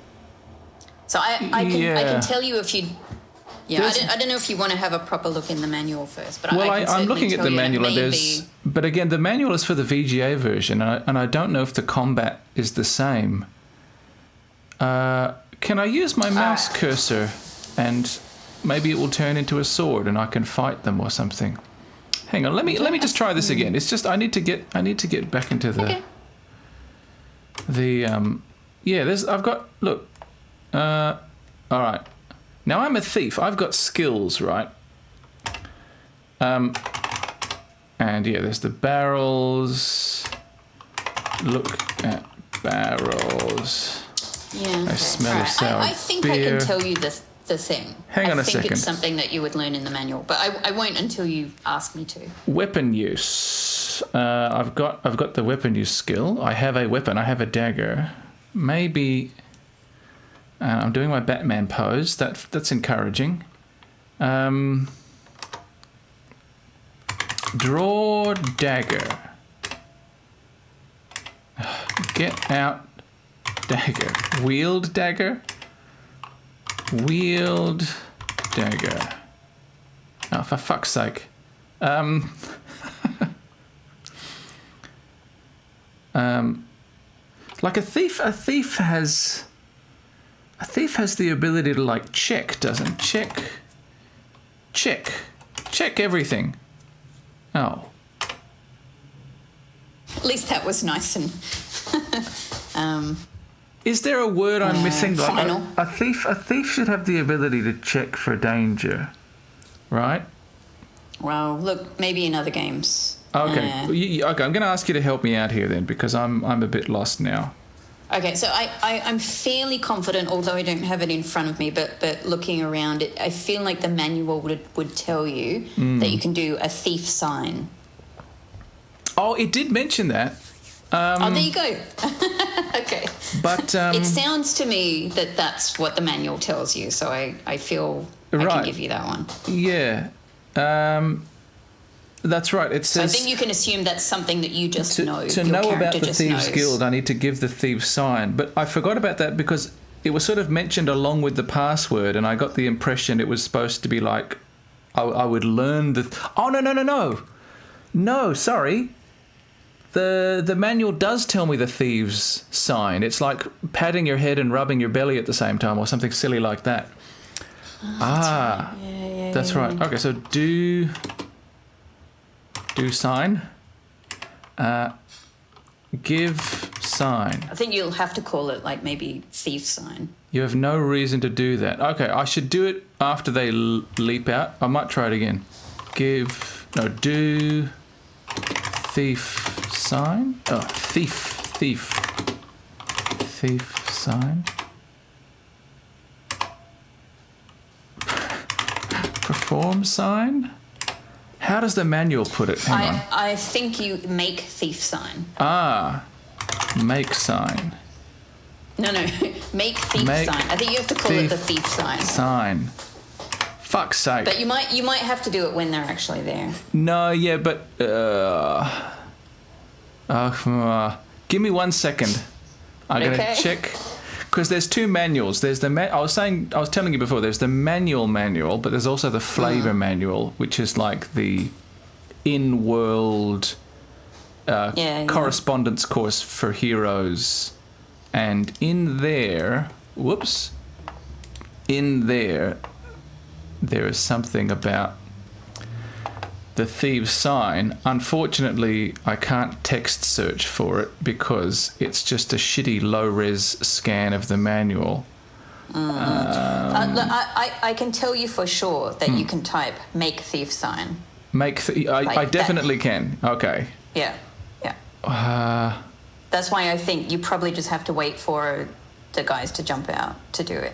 So I can tell you if you. Yeah, I don't know if you want to have a proper look in the manual first, but I'm looking at the manual, and but again, the manual is for the VGA version, and I don't know if the combat is the same. Can I use my mouse cursor, and maybe it will turn into a sword, and I can fight them or something? Hang on, let me just try this again. It's just I need to get back into the I've got look. All right. Now, I'm a thief. I've got skills, right? And, yeah, there's the barrels. Look at barrels. Yeah. I smell of sour I think beer. I can tell you the thing. Hang on a second. I think it's something that you would learn in the manual, but I won't until you ask me to. Weapon use. I've got the weapon use skill. I have a weapon. I have a dagger. Maybe... I'm doing my Batman pose. That's encouraging. Draw dagger. Get out dagger. Wield dagger. Wield dagger. Oh, for fuck's sake. Like a thief has the ability to like check, doesn't check everything. Oh. At least that was nice and. Is there a word I'm missing? Like final. A thief should have the ability to check for danger, right? Well, look, maybe in other games. Okay. Okay. I'm going to ask you to help me out here then, because I'm a bit lost now. Okay, so I'm fairly confident, although I don't have it in front of me, but looking around it, I feel like the manual would tell you that you can do a thief sign. Oh, it did mention that. Oh, there you go. Okay. But it sounds to me that that's what the manual tells you, so I feel I can give you that one. Yeah. That's right. It says. I think you can assume that's something that you just know. To know about the Thieves Guild, I need to give the Thieves sign. But I forgot about that because it was sort of mentioned along with the password, and I got the impression it was supposed to be like I would learn the. Oh no! Sorry. The manual does tell me the Thieves sign. It's like patting your head and rubbing your belly at the same time, or something silly like that. That's right. Yeah. That's right. Okay, so do sign. Give sign. I think you'll have to call it like maybe thief sign. You have no reason to do that. Okay, I should do it after they leap out. I might try it again. Do thief sign. Oh, thief sign. Perform sign. How does the manual put it? Hang on. I think you make thief sign. Make sign. No, make thief sign. I think you have to call it the thief sign. Sign. Fuck's sake. But you might have to do it when they're actually there. No, yeah, but give me 1 second. I'm gonna check. Because there's two manuals. There's the I was telling you before. There's the manual, but there's also the flavor manual, which is like the in-world correspondence course for heroes. And in there, there is something about the Thieves sign. Unfortunately, I can't text search for it because it's just a shitty low-res scan of the manual. Look, I can tell you for sure that you can type make thief sign. I definitely can. Okay. Yeah. That's why I think you probably just have to wait for the guys to jump out to do it.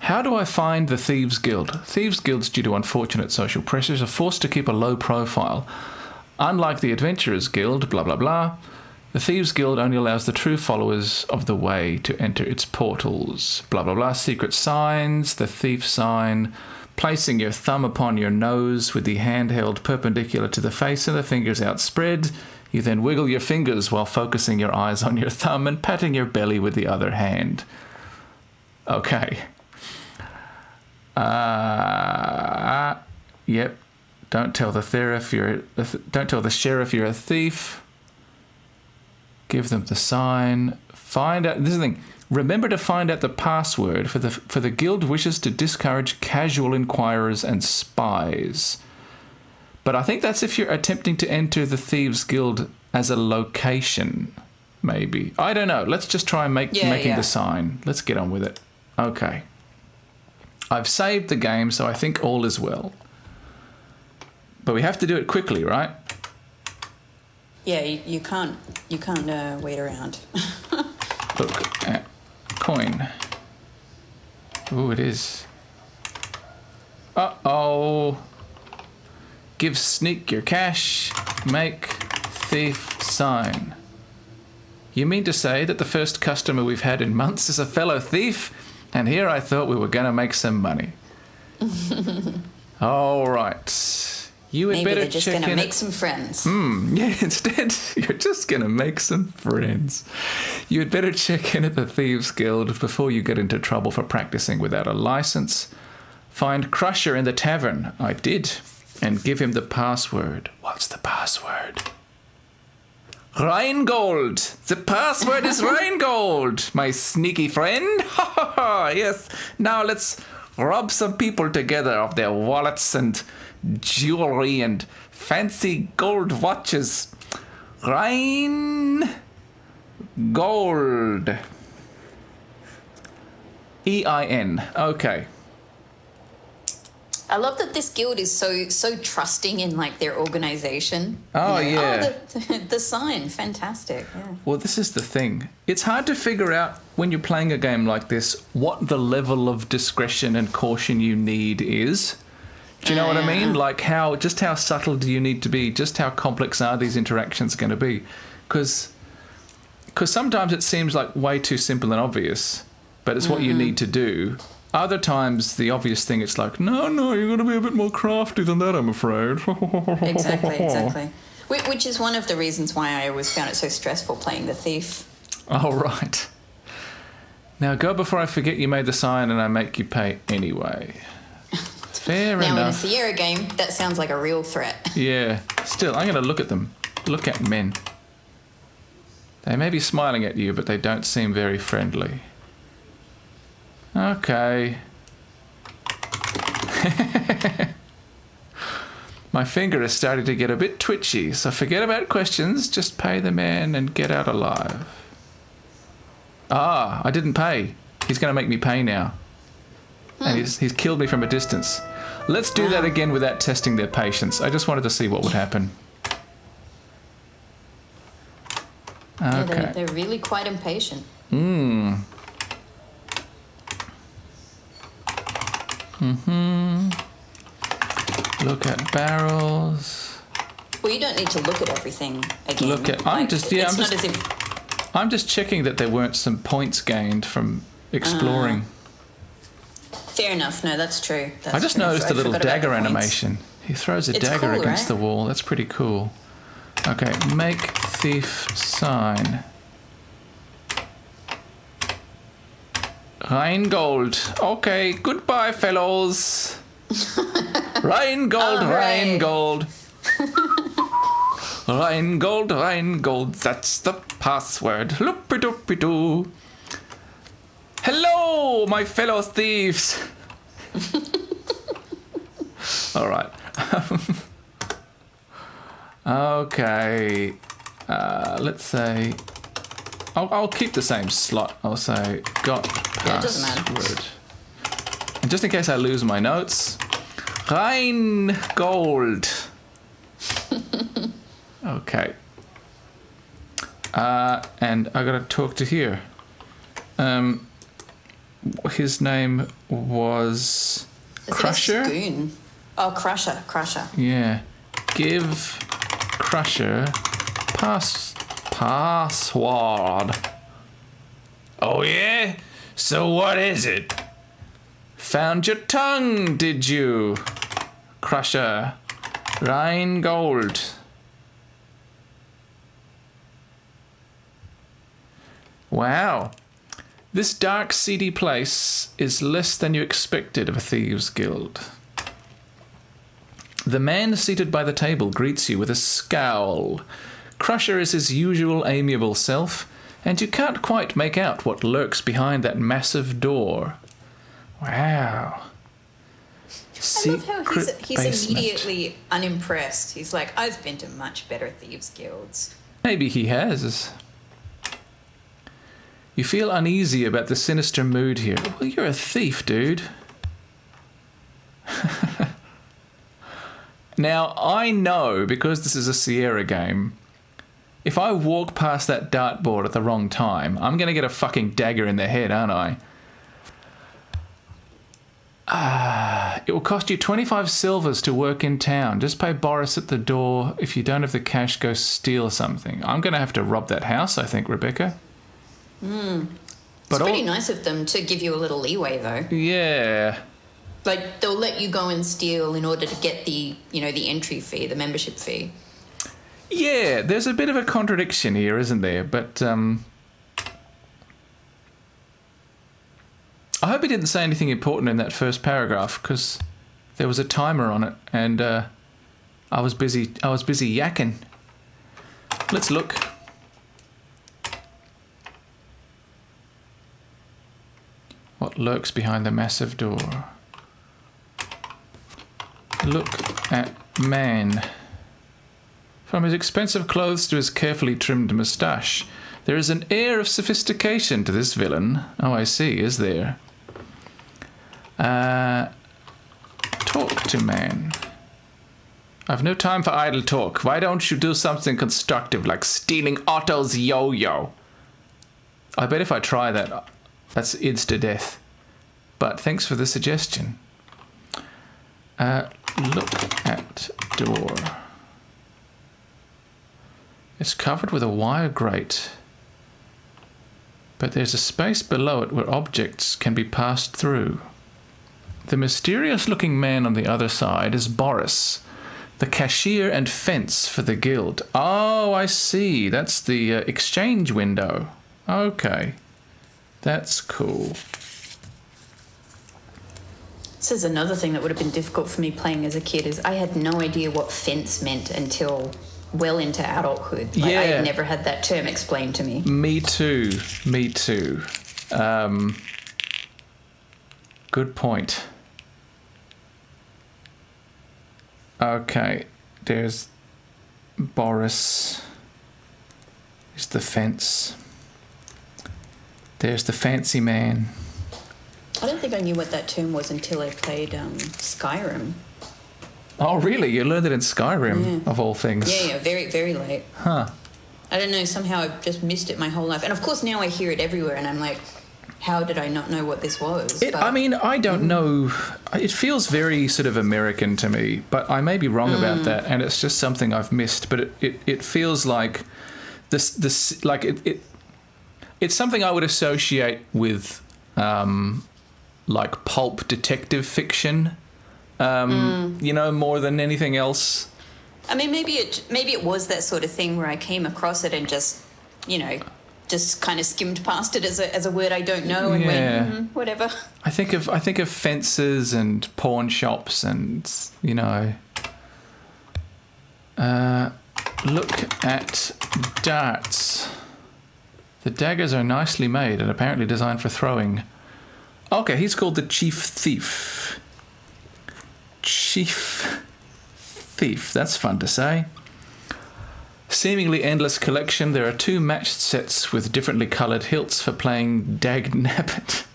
How do I find the Thieves Guild? Thieves Guilds, due to unfortunate social pressures, are forced to keep a low profile. Unlike the Adventurers Guild, blah, blah, blah, the Thieves Guild only allows the true followers of the way to enter its portals. Blah, blah, blah. Secret signs, the thief sign, placing your thumb upon your nose with the hand held perpendicular to the face and the fingers outspread. You then wiggle your fingers while focusing your eyes on your thumb and patting your belly with the other hand. Okay. Yep. Don't tell the sheriff you're a thief. Give them the sign. Find out. This is the thing. Remember to find out the password for the guild wishes to discourage casual inquirers and spies. But I think that's if you're attempting to enter the Thieves Guild as a location. Maybe. I don't know. Let's just try making the sign. Let's get on with it. Okay. I've saved the game, so I think all is well. But we have to do it quickly, right? Yeah, you can't wait around. Look at coin. Ooh, it is. Uh-oh. Give sneak your cash. Make thief sign. You mean to say that the first customer we've had in months is a fellow thief? And here I thought we were going to make some money. All right. You had better check in. Maybe they're just going to make some friends. Yeah, instead, you're just going to make some friends. You had better check in at the Thieves Guild before you get into trouble for practicing without a license. Find Crusher in the tavern. I did. And give him the password. What's the password? Rheingold. The password is Rheingold, my sneaky friend. Ha ha ha. Yes. Now let's rob some people together of their wallets and jewelry and fancy gold watches. Rheingold. EIN. Okay. I love that this guild is so trusting in like their organization. Oh, yeah. Oh, the sign, fantastic. Yeah. Well, this is the thing. It's hard to figure out when you're playing a game like this what the level of discretion and caution you need is. Do you know what I mean? Like how subtle do you need to be? Just how complex are these interactions going to be? Because sometimes it seems like way too simple and obvious, but it's what you need to do. Other times, the obvious thing, it's like, no, you're going to be a bit more crafty than that, I'm afraid. Exactly. Which is one of the reasons why I always found it so stressful playing the thief. Oh, right. Now, go before I forget you made the sign and I make you pay anyway. Fair enough. Now, in a Sierra game, that sounds like a real threat. Yeah. Still, I'm going to look at them. Look at men. They may be smiling at you, but they don't seem very friendly. Okay. My finger is starting to get a bit twitchy, so forget about questions, just pay the man and get out alive. Ah, I didn't pay. He's going to make me pay now. And he's killed me from a distance. Let's do that again without testing their patience. I just wanted to see what would happen. Okay. Yeah, they're really quite impatient. Look at barrels. Well, you don't need to look at everything again. I'm just checking that there weren't some points gained from exploring. Fair enough. No, that's true. I just noticed a little dagger animation. He throws a dagger against the wall. That's pretty cool. Okay, make thief sign. Rheingold. Okay, goodbye, fellows. Rheingold, Rheingold. Rheingold, Rheingold. That's the password. Loopy-doopy-doo. Hello, my fellow thieves. All right. Okay. Let's say... I'll keep the same slot. I'll say got password. It doesn't matter. And just in case I lose my notes, Rheingold. Okay. And I gotta talk to here. His name was Crusher. Oh, Crusher. Yeah. Give Crusher password. Oh yeah? So what is it? Found your tongue, did you? Crusher. Rheingold. Wow. This dark, seedy place is less than you expected of a Thieves Guild. The man seated by the table greets you with a scowl. Crusher is his usual amiable self, and you can't quite make out what lurks behind that massive door. Wow. I love how he's immediately unimpressed. He's like, I've been to much better Thieves Guilds. Maybe he has. You feel uneasy about the sinister mood here. Well, you're a thief, dude. Now, I know, because this is a Sierra game, if I walk past that dartboard at the wrong time, I'm going to get a fucking dagger in the head, aren't I? It will cost you 25 silvers to work in town. Just pay Boris at the door. If you don't have the cash, go steal something. I'm going to have to rob that house, I think, Rebecca. But it's pretty nice of them to give you a little leeway, though. Yeah. Like, they'll let you go and steal in order to get the entry fee, the membership fee. Yeah, there's a bit of a contradiction here, isn't there? But I hope he didn't say anything important in that first paragraph, because there was a timer on it, and I was busy yakking. Let's look. what lurks behind the massive door. Look at man. From his expensive clothes to his carefully trimmed moustache, there is an air of sophistication to this villain. Oh, I see, is there? Talk to man. I've no time for idle talk. Why don't you do something constructive like stealing Otto's yo-yo? I bet if I try that, that's insta-death. But thanks for the suggestion. Look at door. It's covered with a wire grate. But there's a space below it where objects can be passed through. The mysterious-looking man on the other side is Boris, the cashier and fence for the guild. Oh, I see. That's the exchange window. Okay. That's cool. This is another thing that would have been difficult for me playing as a kid, is I had no idea what fence meant until well into adulthood. Like, yeah. I had never had that term explained to me. Me too. Me too. Good point. Okay, there's Boris. There's the fence. There's the fancy man. I don't think I knew what that term was until I played Skyrim. Oh, really? You learned it in Skyrim, of all things? Yeah, very, very late. Huh. I don't know, somehow I've just missed it my whole life. And of course now I hear it everywhere and I'm like, how did I not know what this was? I mean, I don't know. It feels very sort of American to me, but I may be wrong about that, and it's just something I've missed. But it feels like this like it's something I would associate with like pulp detective fiction, you know, more than anything else. I mean, maybe it was that sort of thing where I came across it and just, you know, just kind of skimmed past it as a word I don't know and went, whatever. I think of fences and pawn shops and, you know. Look at darts. The daggers are nicely made and apparently designed for throwing. Okay, he's called the Chief Thief. Chief Thief, that's fun to say. Seemingly endless collection. There are 2 matched sets with differently coloured hilts for playing Dagnabbit.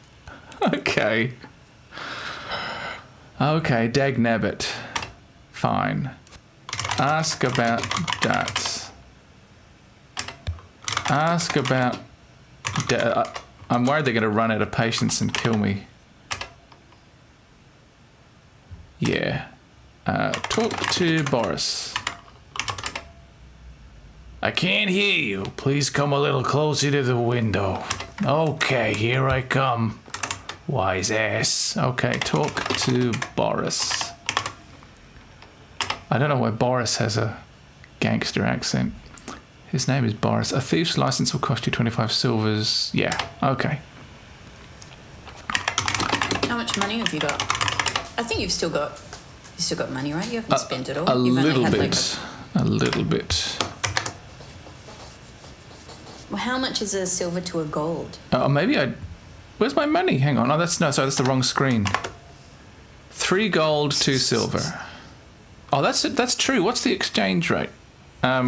Okay. Okay, Dagnabbit. Fine. Ask about darts. Ask about... I'm worried they're going to run out of patience and kill me. Yeah. Talk to Boris. I can't hear you. Please come a little closer to the window. Okay, here I come. Wise ass. Okay, talk to Boris. I don't know why Boris has a gangster accent. His name is Boris. A thief's license will cost you 25 silvers. Yeah, okay. How much money have you got? I think you've still got money, right? You haven't spent it all. A little bit. A little bit. Well, how much is a silver to a gold? Where's my money? Hang on. That's the wrong screen. 3 gold, 2 silver. Oh, that's true. What's the exchange rate? How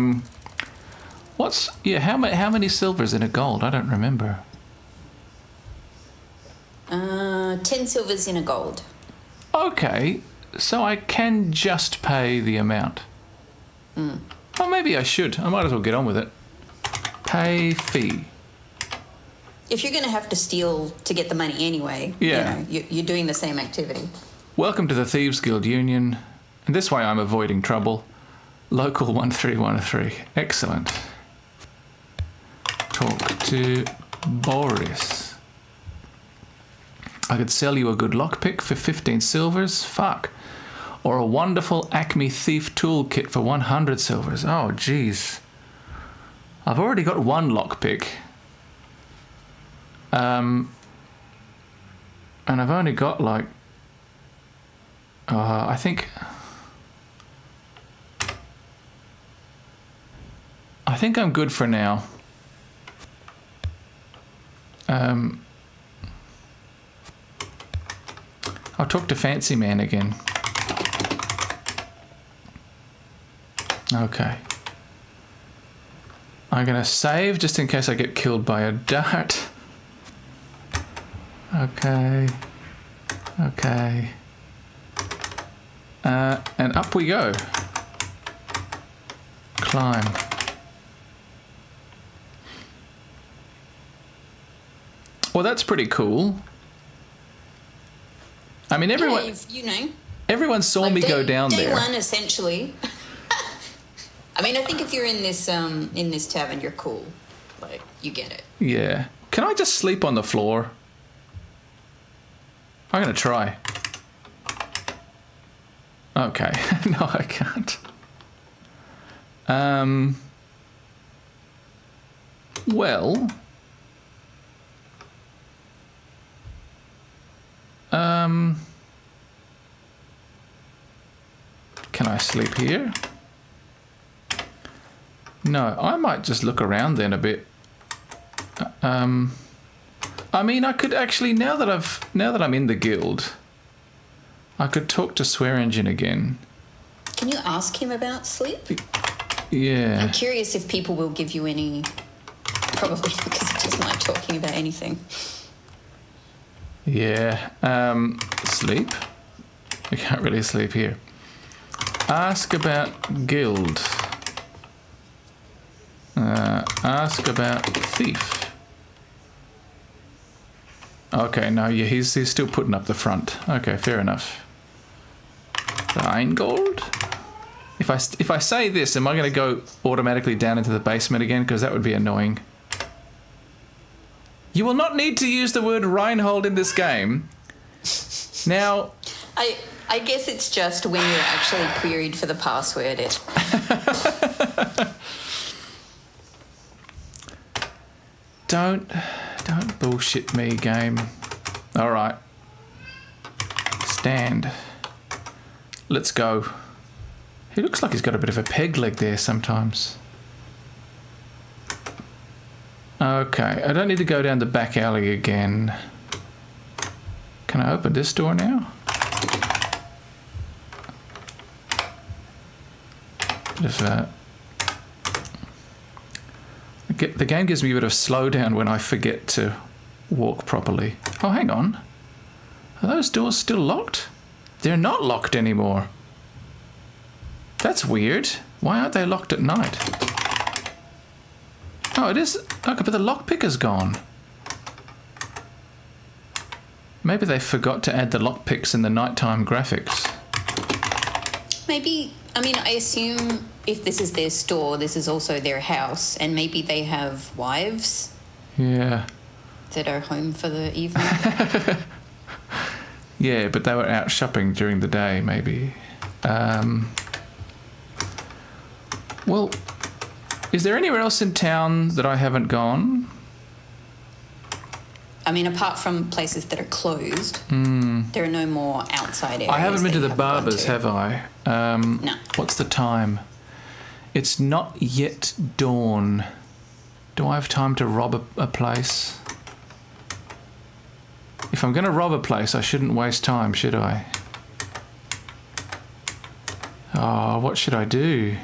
many silvers in a gold? I don't remember. 10 silvers in a gold. Okay, so I can just pay the amount. Oh, maybe I should. I might as well get on with it. Pay fee. If you're going to have to steal to get the money anyway, you're doing the same activity. Welcome to the Thieves Guild Union. And this way I'm avoiding trouble. Local 1313. Excellent. Talk to Boris. I could sell you a good lockpick for 15 silvers. Fuck. Or a wonderful Acme Thief toolkit for 100 silvers. Oh, jeez. I've already got 1 lockpick. And I've only got like... I think I'm good for now. I'll talk to Fancy Man again. Okay. I'm going to save just in case I get killed by a dart. Okay. Okay. And up we go. Climb. Well, that's pretty cool. I mean, everyone... Yeah, you know. Everyone saw like me go down day there. Day one, essentially. I mean, I think if you're in this tavern, you're cool. Like, you get it. Yeah. Can I just sleep on the floor? I'm going to try. Okay. No, I can't. Well... Can I sleep here? No, I might just look around then a bit. I mean, I could actually now that I'm in the guild, I could talk to Swear Engine again. Can you ask him about sleep? Yeah. I'm curious if people will give you any. Probably because he doesn't like talking about anything. Yeah. Sleep? We can't really sleep here. Ask about guild. Ask about thief. Okay, no, yeah, he's still putting up the front. Okay, fair enough. Rheingold? If I say this, am I going to go automatically down into the basement again? Because that would be annoying. You will not need to use the word Rheingold in this game. Now... I guess it's just when you're actually queried for the password. Don't bullshit me, game. All right. Stand. Let's go. He looks like he's got a bit of a peg leg there sometimes. Okay, I don't need to go down the back alley again. Can I open this door now? The game gives me a bit of slowdown when I forget to walk properly. Oh, hang on. Are those doors still locked? They're not locked anymore. That's weird. Why aren't they locked at night? Oh, it is. Okay, but the lockpicker's gone. Maybe they forgot to add the lockpicks in the nighttime graphics. Maybe, I mean, I assume if this is their store, this is also their house, and maybe they have wives. Yeah. That are home for the evening. Yeah, but they were out shopping during the day, maybe. Well, is there anywhere else in town that I haven't gone? I mean, apart from places that are closed, there are no more outside areas. I haven't been to the barbers, have I? No. What's the time? It's not yet dawn. Do I have time to rob a place? If I'm going to rob a place, I shouldn't waste time, should I? Oh, what should I do?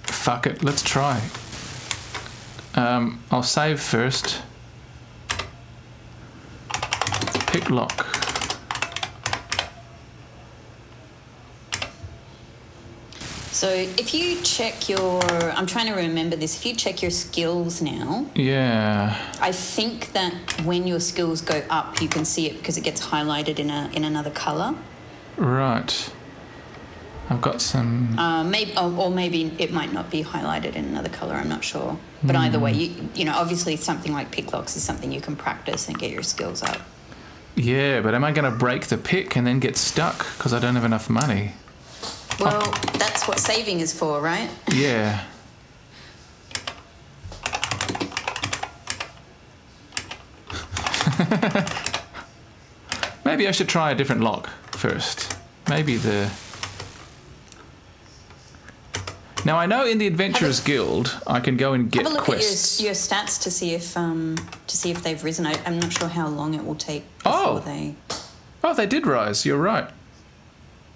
Fuck it, let's try. I'll save first. Pick lock. So if you check your... I'm trying to remember this. If you check your skills now... Yeah. I think that when your skills go up, you can see it because it gets highlighted in another colour. Right. I've got some... maybe it might not be highlighted in another colour, I'm not sure. But either way, you know, obviously something like pick locks is something you can practice and get your skills up. Yeah, but am I going to break the pick and then get stuck because I don't have enough money? Well, that's what saving is for, right? Yeah. Maybe I should try a different lock first. Maybe the... Now, I know in the Adventurers Guild, I can go and get have a look quests. at your stats to see if they've risen. I'm not sure how long it will take before they... Oh, they did rise. You're right.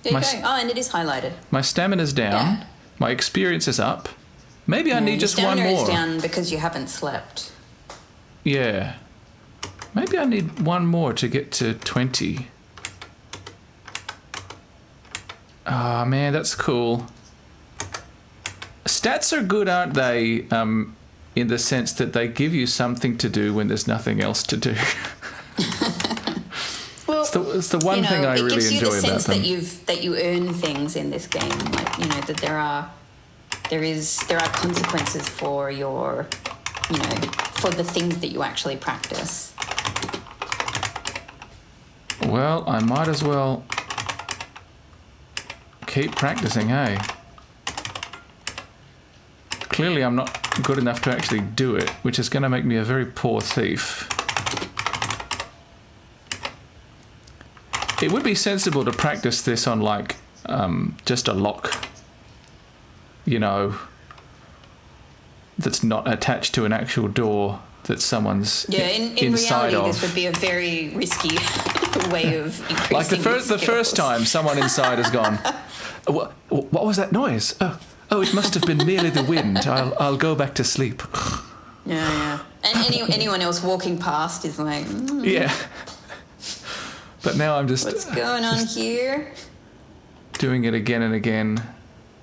There you go. Oh, and it is highlighted. My stamina's down. Yeah. My experience is up. Maybe I need just one more. Your stamina is down because you haven't slept. Yeah. Maybe I need one more to get to 20. Ah, man, that's cool. Stats are good, aren't they? In the sense that they give you something to do when there's nothing else to do. Well, it's the one thing I really enjoy about them. It gives you the sense that you earn things in this game, like that there are consequences for your, for the things that you actually practice. Well, I might as well keep practicing, hey? Clearly I'm not good enough to actually do it, which is going to make me a very poor thief. It would be sensible to practice this on, like, just a lock, that's not attached to an actual door that someone's in inside reality, of. this would be a very risky way of increasing like the first time someone inside has gone, what was that noise? Oh, it must have been merely the wind. I'll go back to sleep. Yeah. And anyone else walking past is like... Yeah. But now I'm just... What's going on here? Doing it again and again.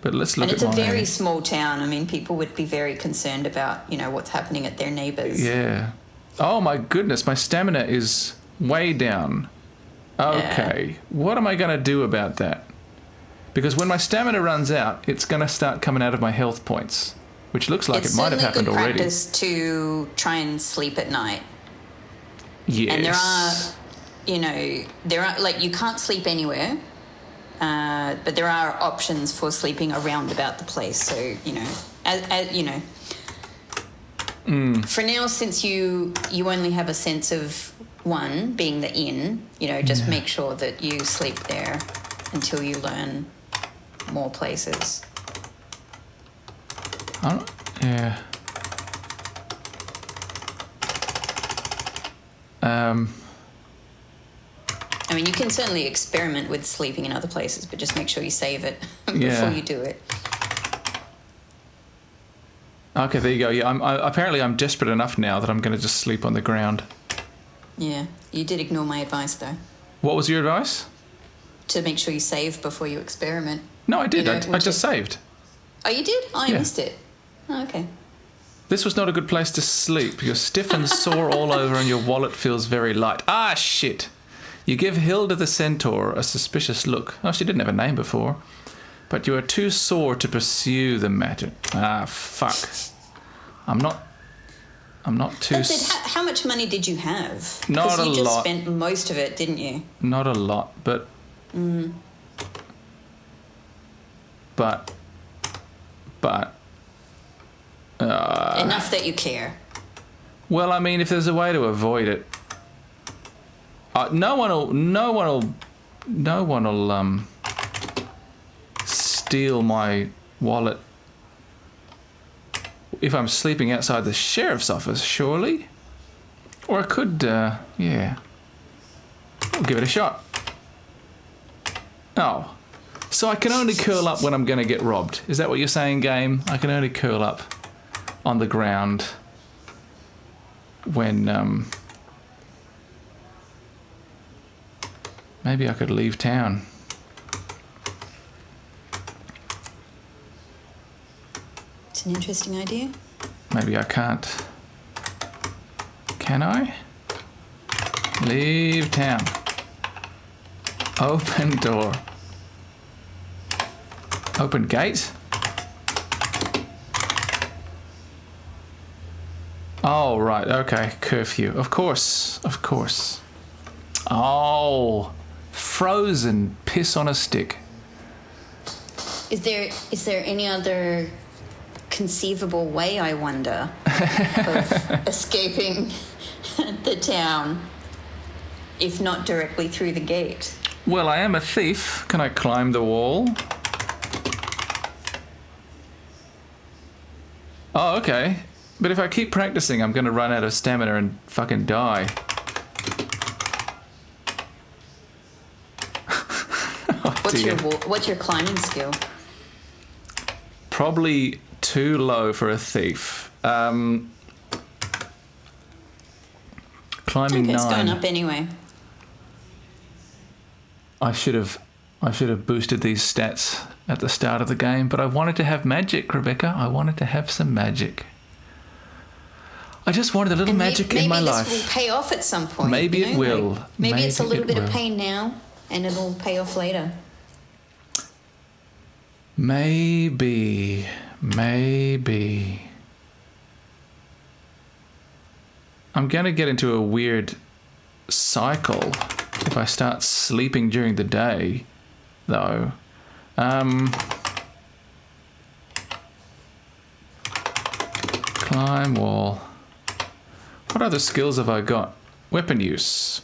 But let's look at my... And it's a very small town. I mean, people would be very concerned about, what's happening at their neighbours. Yeah. Oh, my goodness. My stamina is way down. Okay. Yeah. What am I going to do about that? Because when my stamina runs out, it's going to start coming out of my health points, which looks like it might have happened already. It's certainly good practice to try and sleep at night. Yes. And there are, like, you can't sleep anywhere, but there are options for sleeping around about the place. So, for now, since you only have a sense of one, being the inn, just make sure that you sleep there until you learn more places. Yeah. I mean, you can certainly experiment with sleeping in other places, but just make sure you save it before you do it. Okay, there you go. Yeah, apparently I'm desperate enough now that I'm going to just sleep on the ground. Yeah, you did ignore my advice, though. What was your advice? To make sure you save before you experiment. No, I did. I just saved. Oh, you did? Oh, I missed it. Oh, okay. This was not a good place to sleep. You're stiff and sore all over and your wallet feels very light. Ah, shit. You give Hilda the centaur a suspicious look. Oh, she didn't have a name before. But you are too sore to pursue the matter. Ah, fuck. I'm not too... That's it. How much money did you have? Not a lot. You just spent most of it, didn't you? Not a lot, but... But... Enough that you care. Well, I mean, if there's a way to avoid it... No one will steal my wallet if I'm sleeping outside the sheriff's office, surely? Or I could, yeah. I'll give it a shot. Oh. So I can only curl up when I'm going to get robbed. Is that what you're saying, game? I can only curl up on the ground when, maybe I could leave town. It's an interesting idea. Maybe I can't. Can I? Leave town. Open door. Open gate? Oh, right. Okay. Curfew. Of course. Of course. Oh. Frozen piss on a stick. Is there any other conceivable way, I wonder, of escaping the town, if not directly through the gate? Well, I am a thief. Can I climb the wall? Oh, okay. But if I keep practicing, I'm going to run out of stamina and fucking die. What's your climbing skill? Probably too low for a thief. Climbing okay, 9. It's going up anyway. I should have boosted these stats at the start of the game, but I wanted to have magic, Rebecca. I wanted to have some magic. I just wanted a little magic in my life. Maybe this will pay off at some point. Maybe it will. Like, maybe it's a little bit of pain now, and it'll pay off later. Maybe. I'm going to get into a weird cycle if I start sleeping during the day, though. Climb wall. What other skills have I got? Weapon use.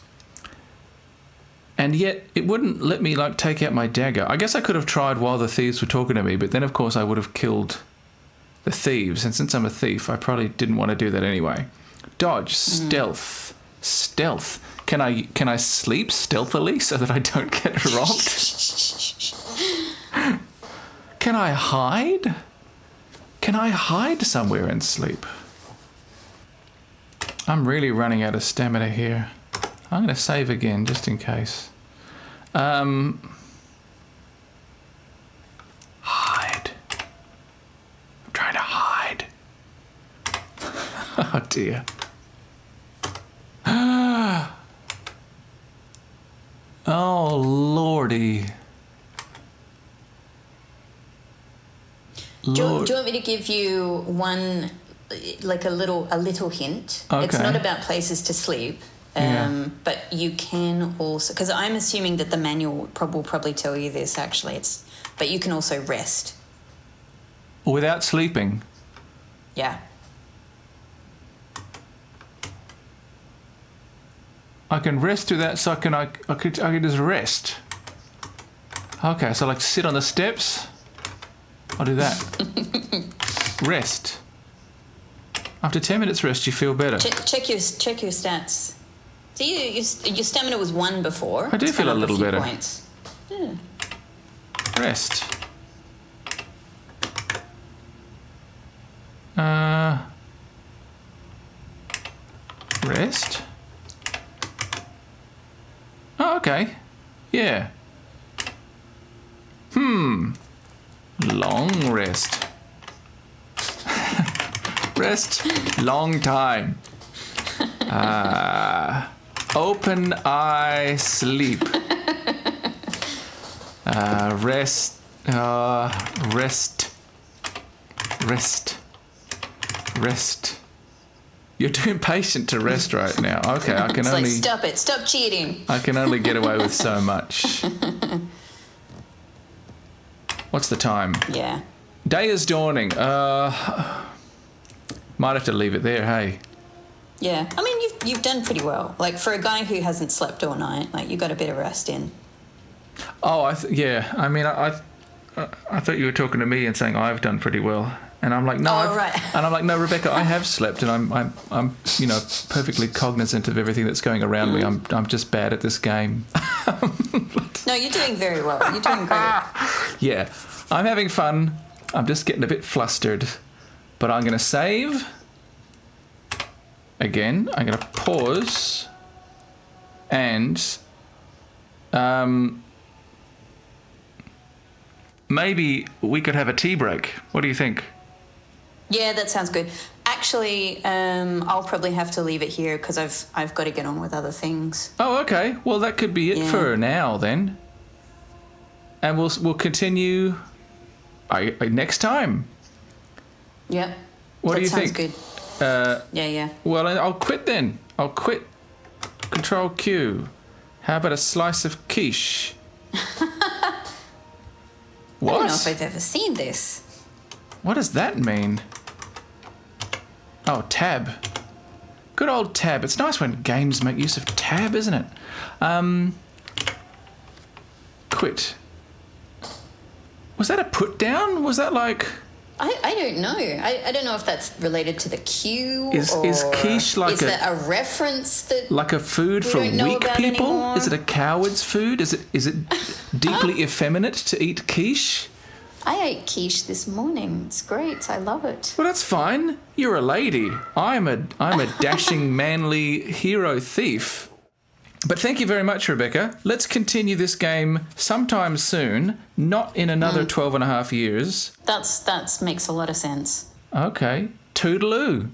And yet, it wouldn't let me, like, take out my dagger. I guess I could have tried while the thieves were talking to me, but then, of course, I would have killed the thieves. And since I'm a thief, I probably didn't want to do that anyway. Dodge. Stealth. Stealth. Can I sleep stealthily so that I don't get robbed? Can I hide? Can I hide somewhere and sleep? I'm really running out of stamina here. I'm going to save again, just in case. Hide. I'm trying to hide. Oh, dear. Oh, lordy. Do you want me to give you one, like a little hint? Okay. It's not about places to sleep. But you can also, because I'm assuming that the manual will probably tell you this actually, but you can also rest. Without sleeping? Yeah. I can rest through that, so I could just rest. Okay, so like sit on the steps. I'll do that. Rest. After 10 minutes rest, you feel better. Check your stats. See, your stamina was 1 before. I do feel a little better. Points. Yeah. Rest. Rest. Oh, okay. Yeah. Long rest. Rest. Long time. Open eye sleep. Rest. Rest. You're too impatient to rest right now. Okay, I can it's only... like, stop it. Stop cheating. I can only get away with so much. What's the time? Yeah. Day is dawning. Might have to leave it there, hey? Yeah. I mean, you've done pretty well. Like, for a guy who hasn't slept all night, like, you got a bit of rest in. Oh, yeah. I mean, I thought you were talking to me and saying I've done pretty well. And I'm like, no. Right. And I'm like, no, Rebecca, I have slept, and I'm perfectly cognizant of everything that's going around me. I'm just bad at this game. No, you're doing very well. You're doing great. Yeah, I'm having fun. I'm just getting a bit flustered, but I'm going to save. Again, I'm going to pause, and maybe we could have a tea break. What do you think? Yeah, that sounds good. Actually, I'll probably have to leave it here because I've got to get on with other things. Oh, okay. Well, that could be it for now then, and we'll continue. Next time. Yep. What do you think? That sounds good. Yeah. Well, I'll quit then. I'll quit. Control Q. How about a slice of quiche? What? I don't know if I've ever seen this. What does that mean? Oh, tab. Good old tab. It's nice when games make use of tab, isn't it? Quit. Was that a put down? Was that like... I don't know. I don't know if that's related to the queue Is quiche like is that a reference that like a food for weak people? Anymore? Is it a coward's food? Is it deeply effeminate to eat quiche? I ate quiche this morning. It's great. I love it. Well, that's fine. You're a lady. I'm a dashing, manly hero thief. But thank you very much, Rebecca. Let's continue this game sometime soon, not in another 12 and a half years. That makes a lot of sense. Okay. Toodaloo.